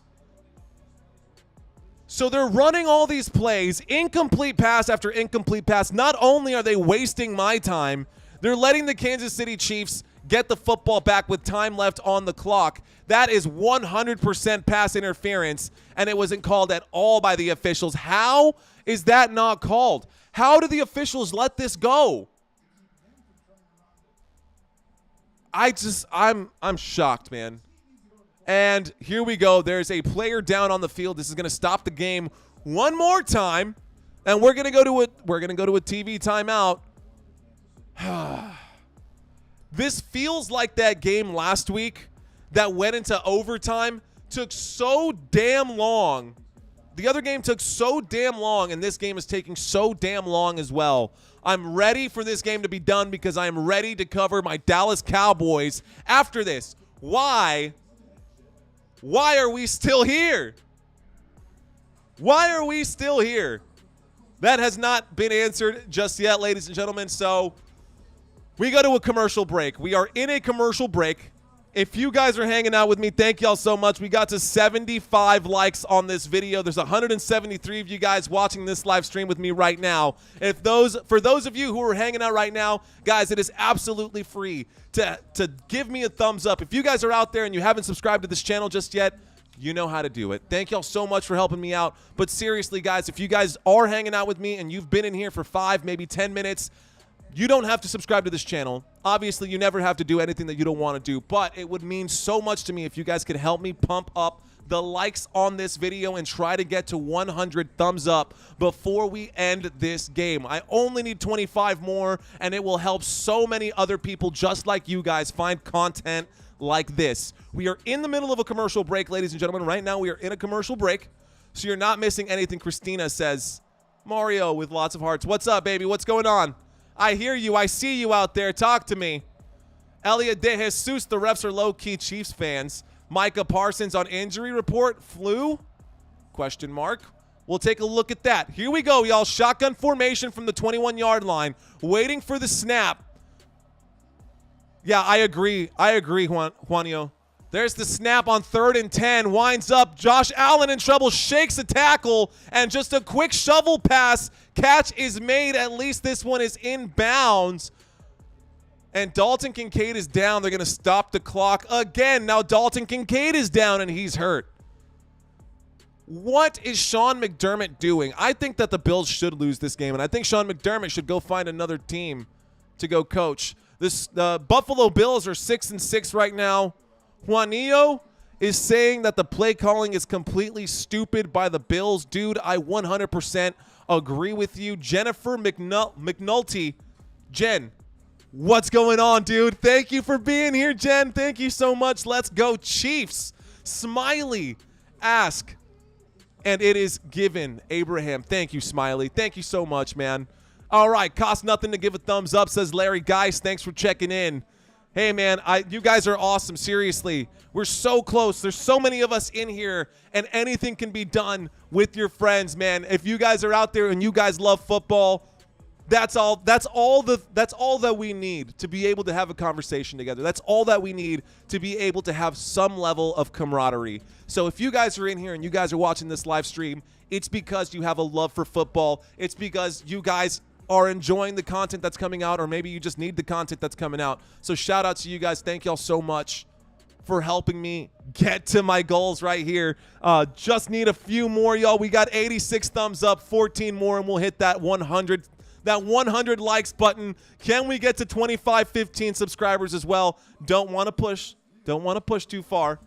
So they're running all these plays, incomplete pass after incomplete pass. Not only are they wasting my time, they're letting the Kansas City Chiefs get the football back with time left on the clock. That is 100% pass interference, and it wasn't called at all by the officials. How is that not called? How do the officials let this go? I'm shocked, man. And here we go. There's a player down on the field. This is going to stop the game one more time, and we're going to go to a TV timeout. This feels like that game last week that went into overtime, took so damn long. The other game took so damn long, and this game is taking so damn long as well. I'm ready for this game to be done because I'm ready to cover my Dallas Cowboys after this. Why are we still here? Why are we still here? That has not been answered just yet, ladies and gentlemen. So we go to a commercial break. We are in a commercial break. If you guys are hanging out with me, thank y'all so much. We got to 75 likes on this video. There's 173 of you guys watching this live stream with me right now. For those of you who are hanging out right now, guys, it is absolutely free to give me a thumbs up. If you guys are out there and you haven't subscribed to this channel just yet, you know how to do it. Thank y'all so much for helping me out. But seriously, guys, if you guys are hanging out with me and you've been in here for 5, maybe 10 minutes, you don't have to subscribe to this channel. Obviously, you never have to do anything that you don't want to do, but it would mean so much to me if you guys could help me pump up the likes on this video and try to get to 100 thumbs up before we end this game. I only need 25 more, and it will help so many other people just like you guys find content like this. We are in the middle of a commercial break, ladies and gentlemen. Right now, we are in a commercial break, so you're not missing anything. Christina says, Mario with lots of hearts. What's up, baby? What's going on? I hear you. I see you out there. Talk to me. Elliot De Jesus, the refs are low-key Chiefs fans. Micah Parsons on injury report. Flu? Question mark. We'll take a look at that. Here we go, y'all. Shotgun formation from the 21-yard line. Waiting for the snap. Yeah, I agree. Juanio. There's the snap on 3rd and 10. Winds up. Josh Allen in trouble. Shakes a tackle. And just a quick shovel pass. Catch is made. At least this one is in bounds. And Dalton Kincaid is down. They're going to stop the clock again. Now Dalton Kincaid is down and he's hurt. What is Sean McDermott doing? I think that the Bills should lose this game. And I think Sean McDermott should go find another team to go coach. The Buffalo Bills are 6-6 right now. Juanillo is saying that the play calling is completely stupid by the Bills. Dude, I 100% agree with you. Jennifer McNulty. Jen, what's going on, dude? Thank you for being here, Jen. Thank you so much. Let's go, Chiefs. Smiley, ask. And it is given. Abraham, thank you, Smiley. Thank you so much, man. All right, cost nothing to give a thumbs up, says Larry Geis. Thanks for checking in. Hey, man, you guys are awesome. Seriously, we're so close. There's so many of us in here, and anything can be done with your friends, man. If you guys are out there and you guys love football, that's all that we need to be able to have a conversation together. That's all that we need to be able to have some level of camaraderie. So if you guys are in here and you guys are watching this live stream, it's because you have a love for football. It's because you guys are enjoying the content that's coming out, or maybe you just need the content that's coming out. So shout out to you guys. Thank y'all so much for helping me get to my goals right here. Just need a few more, y'all. We got 86 thumbs up, 14 more, and we'll hit that 100 likes button. Can we get to 25, 15 subscribers as well? Don't want to push too far.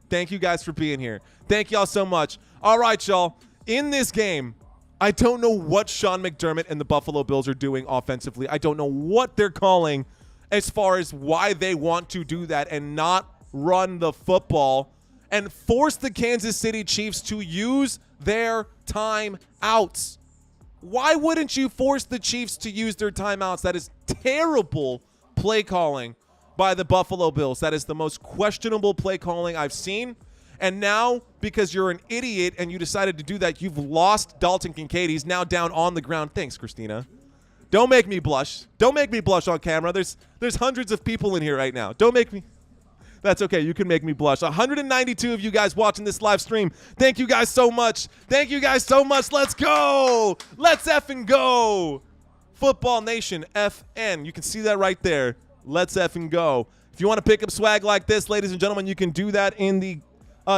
Thank you guys for being here. Thank y'all so much. All right, y'all. In this game, I don't know what Sean McDermott and the Buffalo Bills are doing offensively. I don't know what they're calling. as far as why they want to do that and not run the football and force the Kansas City Chiefs to use their timeouts. Why wouldn't you force the Chiefs to use their timeouts? That is terrible play calling by the Buffalo Bills. That is the most questionable play calling I've seen. And now, because you're an idiot and you decided to do that, you've lost Dalton Kincaid. He's now down on the ground. Thanks, Christina. Don't make me blush. Don't make me blush on camera. There's hundreds of people in here right now. Don't make me. That's okay. You can make me blush. 192 of you guys watching this live stream. Thank you guys so much. Thank you guys so much. Let's go. Let's effing go. Football Nation FN. You can see that right there. Let's effing go. If you want to pick up swag like this, ladies and gentlemen, you can do that in the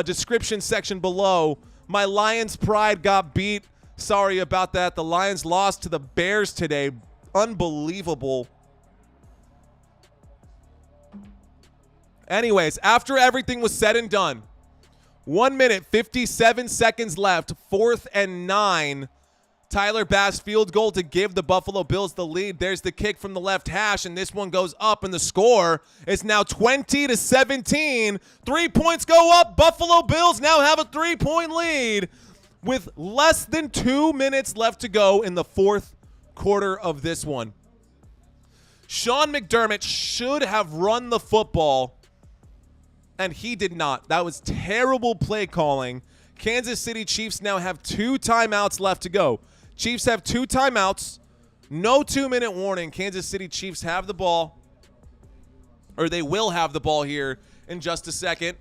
description section below. My Lions pride got beat. Sorry about that. The Lions lost to the Bears today. Unbelievable. Anyways, after everything was said and done, 1 minute, 57 seconds left, 4th and 9. Tyler Bass field goal to give the Buffalo Bills the lead. There's the kick from the left hash, and this one goes up, and the score is now 20-17. 3 points go up. Buffalo Bills now have a 3-point lead with less than 2 minutes left to go in the fourth quarter of this one. Sean McDermott should have run the football, and he did not. That was terrible play calling. Kansas City Chiefs now have 2 timeouts left to go. Chiefs have 2 timeouts. No 2-minute warning. Kansas City Chiefs have the ball, or they will have the ball here in just a second.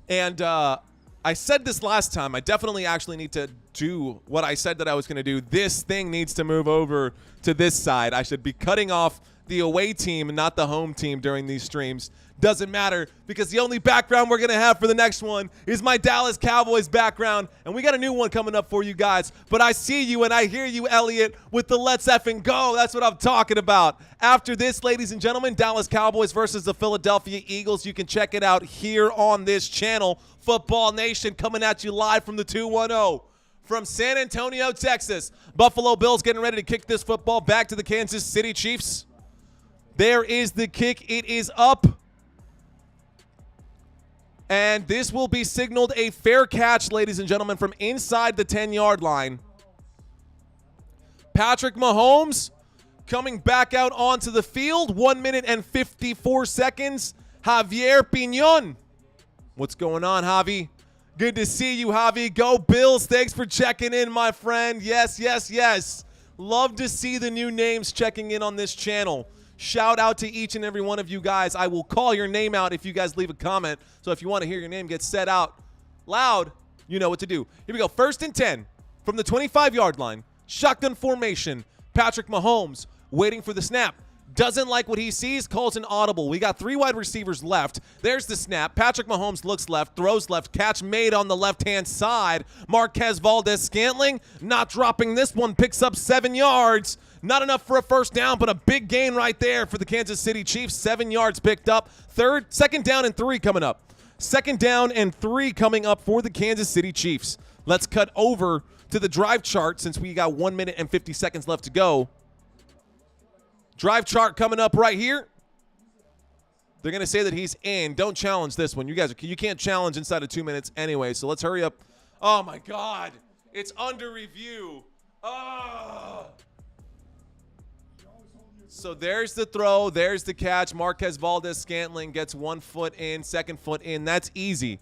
And I said this last time. I definitely actually need to do what I said that I was going to do. This thing needs to move over to this side. I should be cutting off the away team and not the home team during these streams. Doesn't matter, because the only background we're going to have for the next one is my Dallas Cowboys background, and we got a new one coming up for you guys. But I see you and I hear you, Elliot, with the let's effing go. That's what I'm talking about. After this, ladies and gentlemen, Dallas Cowboys versus the Philadelphia Eagles. You can check it out here on this channel. Football Nation coming at you live from the 210. From San Antonio, Texas. Buffalo Bills getting ready to kick this football back to the Kansas City Chiefs. There is the kick. It is up. And this will be signaled a fair catch, ladies and gentlemen, from inside the 10-yard line. Patrick Mahomes coming back out onto the field. 1 minute and 54 seconds. Javier Piñon. What's going on, Javi? Good to see you, Javi. Go Bills. Thanks for checking in, my friend. Yes, yes, yes. Love to see the new names checking in on this channel. Shout out to each and every one of you guys. I will call your name out if you guys leave a comment. So if you want to hear your name get said out loud, you know what to do. Here we go. 1st and 10 from the 25-yard line. Shotgun formation. Patrick Mahomes waiting for the snap. Doesn't like what he sees, calls an audible. We got 3 wide receivers left. There's the snap. Patrick Mahomes looks left, throws left, catch made on the left-hand side. Marquez Valdes-Scantling not dropping this one, picks up 7 yards. Not enough for a first down, but a big gain right there for the Kansas City Chiefs. 7 yards picked up. 2nd down and 3 coming up. 2nd down and 3 coming up for the Kansas City Chiefs. Let's cut over to the drive chart since we got 1 minute and 50 seconds left to go. Drive chart coming up right here. They're going to say that he's in. Don't challenge this one. You can't challenge inside of 2 minutes anyway, so let's hurry up. Oh, my God. It's under review. Oh. So there's the throw. There's the catch. Marquez Valdes-Scantling gets 1 foot in, 2nd foot in. That's easy.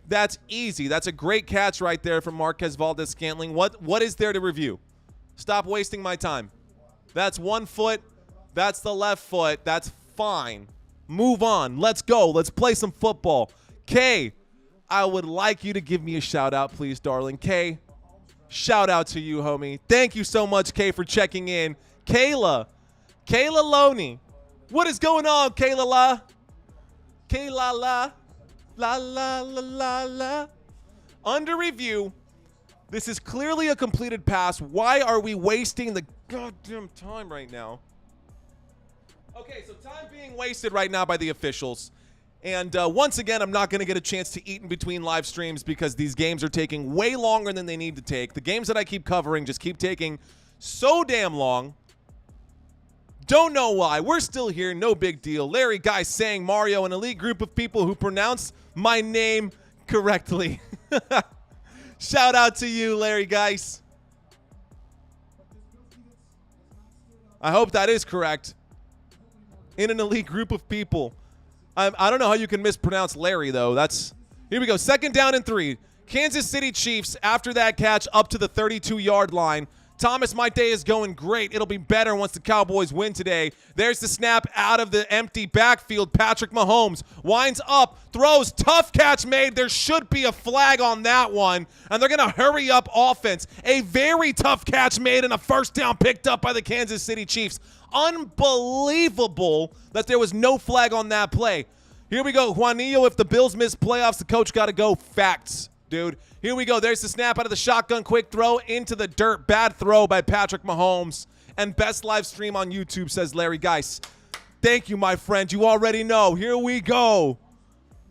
That's easy. That's a great catch right there from Marquez Valdes-Scantling. What is there to review? Stop wasting my time. That's 1 foot. That's the left foot. That's fine. Move on. Let's go. Let's play some football. Kay, I would like you to give me a shout out, please, darling. Kay, shout out to you, homie. Thank you so much, Kay, for checking in. Kayla Loney. What is going on, Kayla la? Kayla la. La la la la la. Under review. This is clearly a completed pass. Why are we wasting the goddamn time right now? Okay, so time being wasted right now by the officials. And once again, I'm not going to get a chance to eat in between live streams because these games are taking way longer than they need to take. The games that I keep covering just keep taking so damn long. Don't know why. We're still here. No big deal. Larry Guy saying Mario, an elite group of people who pronounce my name correctly. Shout out to you, Larry Geis. I hope that is correct. In an elite group of people. I don't know how you can mispronounce Larry, though. Here we go. 2nd down and 3. Kansas City Chiefs, after that catch, up to the 32-yard line. Thomas, my day is going great. It'll be better once the Cowboys win today. There's the snap out of the empty backfield. Patrick Mahomes winds up, throws, tough catch made. There should be a flag on that one, and they're going to hurry up offense. A very tough catch made and a first down picked up by the Kansas City Chiefs. Unbelievable that there was no flag on that play. Here we go. Juanillo, if the Bills miss playoffs, the coach got to go. Facts, dude. Here we go. There's the snap out of the shotgun. Quick throw into the dirt. Bad throw by Patrick Mahomes. And best live stream on YouTube, says Larry Geis. Thank you, my friend. You already know. Here we go.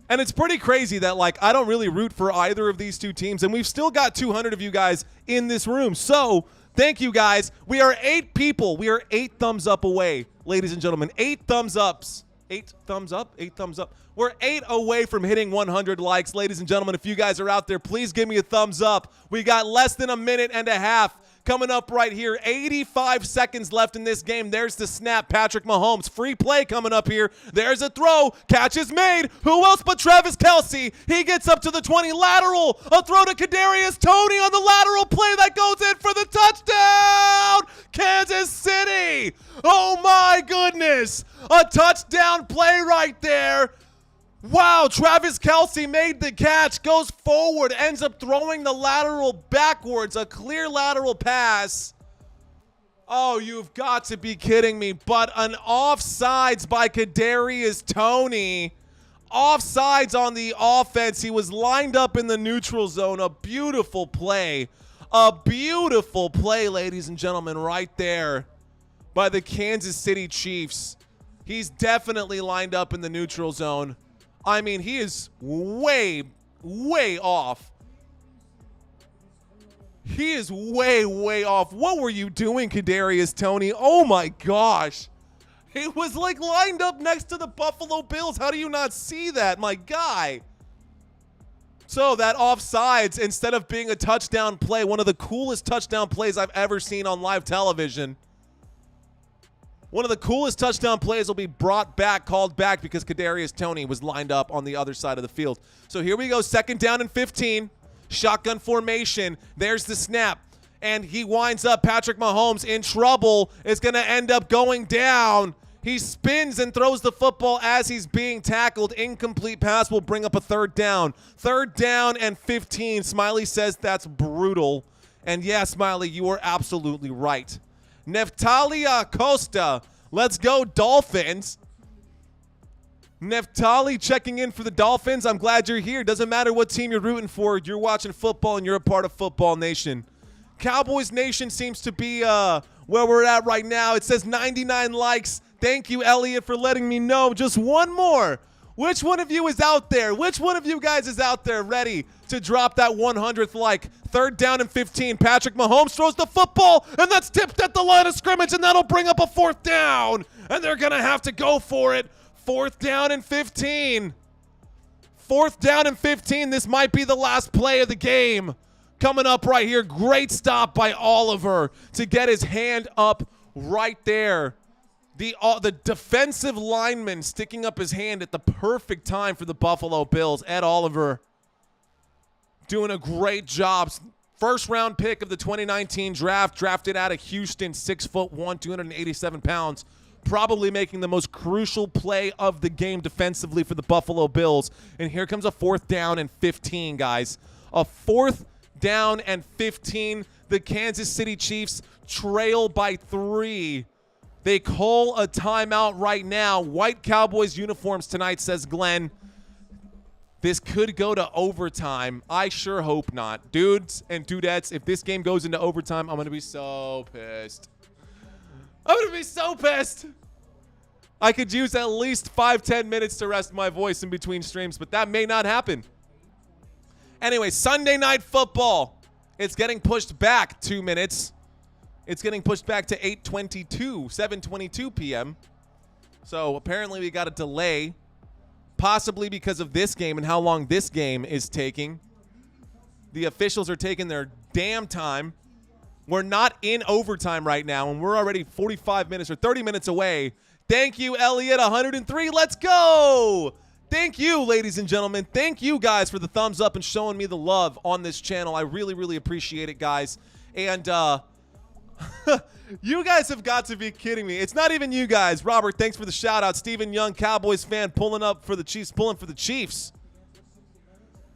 And it's pretty crazy that, like, I don't really root for either of these two teams. And we've still got 200 of you guys in this room. So thank you, guys. We are 8 people. We are 8 thumbs up away, ladies and gentlemen. 8 thumbs ups. 8 thumbs up? 8 thumbs up. We're 8 away from hitting 100 likes. Ladies and gentlemen, if you guys are out there, please give me a thumbs up. We got less than a minute and a half coming up right here. 85 seconds left in this game. There's the snap. Patrick Mahomes. Free play coming up here. There's a throw. Catch is made. Who else but Travis Kelce? He gets up to the 20. Lateral. A throw to Kadarius Toney on the lateral play that goes in for the touchdown. Kansas City. Oh, my goodness. A touchdown play right there. Wow, Travis Kelce made the catch, goes forward, ends up throwing the lateral backwards, a clear lateral pass. Oh, you've got to be kidding me. But an offsides by Kadarius Toney. Offsides on the offense. He was lined up in the neutral zone. A beautiful play. A beautiful play, ladies and gentlemen, right there by the Kansas City Chiefs. He's definitely lined up in the neutral zone. I mean, he is way, way off. He is way, way off. What were you doing, Kadarius Toney? Oh, my gosh. He was, like, lined up next to the Buffalo Bills. How do you not see that, my guy? So that offsides, instead of being a touchdown play, one of the coolest touchdown plays I've ever seen on live television. One of the coolest touchdown plays will be brought back, called back, because Kadarius Toney was lined up on the other side of the field. So here we go, 2nd down and 15. Shotgun formation. There's the snap. And he winds up. Patrick Mahomes in trouble. Is going to end up going down. He spins and throws the football as he's being tackled. Incomplete pass will bring up a 3rd down. 3rd down and 15. Smiley says that's brutal. And yeah, Smiley, you are absolutely right. Neftali Acosta. Let's go, Dolphins. Neftali checking in for the Dolphins. I'm glad you're here. Doesn't matter what team you're rooting for. You're watching football, and you're a part of Football Nation. Cowboys Nation seems to be where we're at right now. It says 99 likes. Thank you, Elliot, for letting me know. Just one more. Which one of you is out there? Which one of you guys is out there ready to drop that 100th like? 3rd down and 15. Patrick Mahomes throws the football, and that's tipped at the line of scrimmage, and that'll bring up a 4th down. And they're going to have to go for it. 4th down and 15. 4th down and 15. This might be the last play of the game. Coming up right here. Great stop by Oliver to get his hand up right there. The defensive lineman sticking up his hand at the perfect time for the Buffalo Bills. Ed Oliver doing a great job. 1st round pick of the 2019 draft, drafted out of Houston, 6'1", 287 pounds. Probably making the most crucial play of the game defensively for the Buffalo Bills. And here comes a 4th down and 15, guys. A 4th down and 15. The Kansas City Chiefs trail by 3. They call a timeout right now. White Cowboys uniforms tonight, says Glenn. This could go to overtime. I sure hope not. Dudes and dudettes, if this game goes into overtime, I'm going to be so pissed. I'm going to be so pissed. I could use at least 5-10 minutes to rest my voice in between streams, but that may not happen. Anyway, Sunday Night Football. It's getting pushed back 2 minutes. It's getting pushed back to 7:22 p.m. So apparently we got a delay, possibly because of this game and how long this game is taking. The officials are taking their damn time. We're not in overtime right now, and we're already 45 minutes or 30 minutes away. Thank you, Elliot, 103. Let's go. Thank you, ladies and gentlemen. Thank you guys for the thumbs up and showing me the love on this channel. I really, really appreciate it, guys. And you guys have got to be kidding me. It's not even you guys. Robert, thanks for the shout out. Stephen Young, Cowboys fan, pulling up for the Chiefs, pulling for the Chiefs.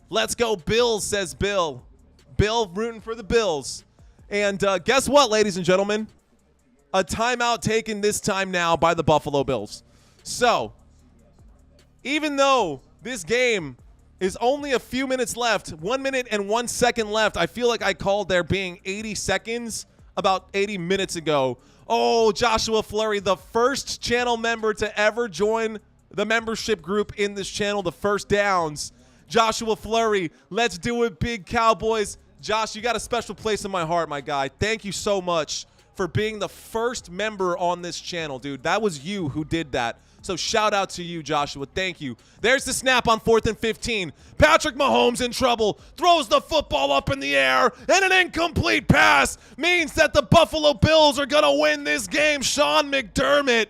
Let's go Bills, says Bill. Bill rooting for the Bills. And guess what, ladies and gentlemen? A timeout taken this time now by the Buffalo Bills. So, even though this game is only a few minutes left, 1 minute and 1 second left, I feel like I called there being 80 seconds about 80 minutes ago. Oh, Joshua Fleury, the first channel member to ever join the membership group in this channel, the First Downs. Joshua Fleury, let's do it, big Cowboys. Josh, you got a special place in my heart, my guy. Thank you so much for being the first member on this channel, dude. That was you who did that. So shout out to you, Joshua. Thank you. There's the snap on 4th and 15. Patrick Mahomes in trouble. Throws the football up in the air. And an incomplete pass means that the Buffalo Bills are going to win this game. Sean McDermott.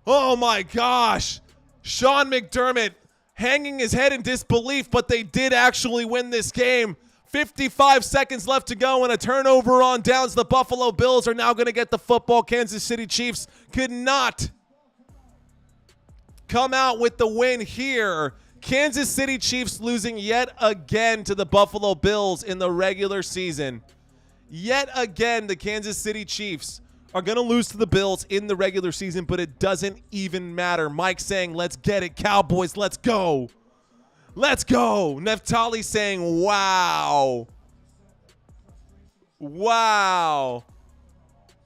Oh, my gosh. Sean McDermott hanging his head in disbelief, but they did actually win this game. 55 seconds left to go and a turnover on downs. The Buffalo Bills are now going to get the football. Kansas City Chiefs could not come out with the win here. Kansas City Chiefs losing yet again to the Buffalo Bills in the regular season. Yet again, the Kansas City Chiefs are going to lose to the Bills in the regular season, but it doesn't even matter. Mike saying, let's get it, Cowboys, let's go. Let's go. Neftali saying, wow. Wow.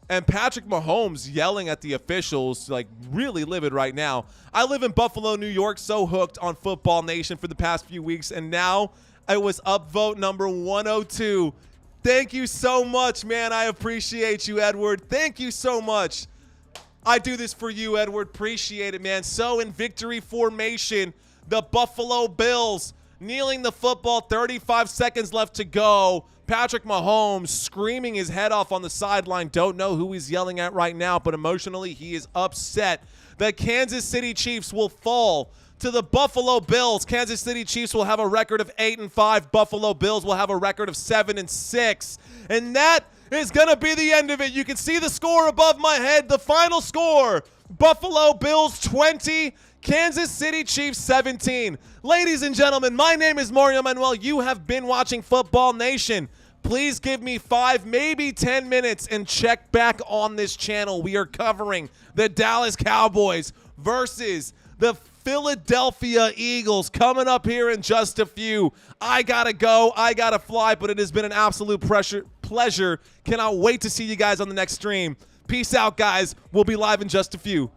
And Patrick Mahomes yelling at the officials, like really livid right now. I live in Buffalo, New York, so hooked on Football Nation for the past few weeks, and now I was upvote number 102. Thank you so much, man. I appreciate you, Edward. Thank you so much. I do this for you, Edward. Appreciate it, man. So in victory formation, the Buffalo Bills kneeling the football, 35 seconds left to go. Patrick Mahomes screaming his head off on the sideline. Don't know who he's yelling at right now, but emotionally he is upset. The Kansas City Chiefs will fall to the Buffalo Bills. Kansas City Chiefs will have a record of 8-5. Buffalo Bills will have a record of 7-6. And that is going to be the end of it. You can see the score above my head. The final score, Buffalo Bills 20, Kansas City Chiefs 17. Ladies and gentlemen, my name is Mario Manuel. You have been watching Football Nation. Please give me 5, maybe 10 minutes and check back on this channel. We are covering the Dallas Cowboys versus the Philadelphia Eagles coming up here in just a few. I gotta go. I gotta fly, but it has been an absolute pleasure. Cannot wait to see you guys on the next stream. Peace out, guys. We'll be live in just a few.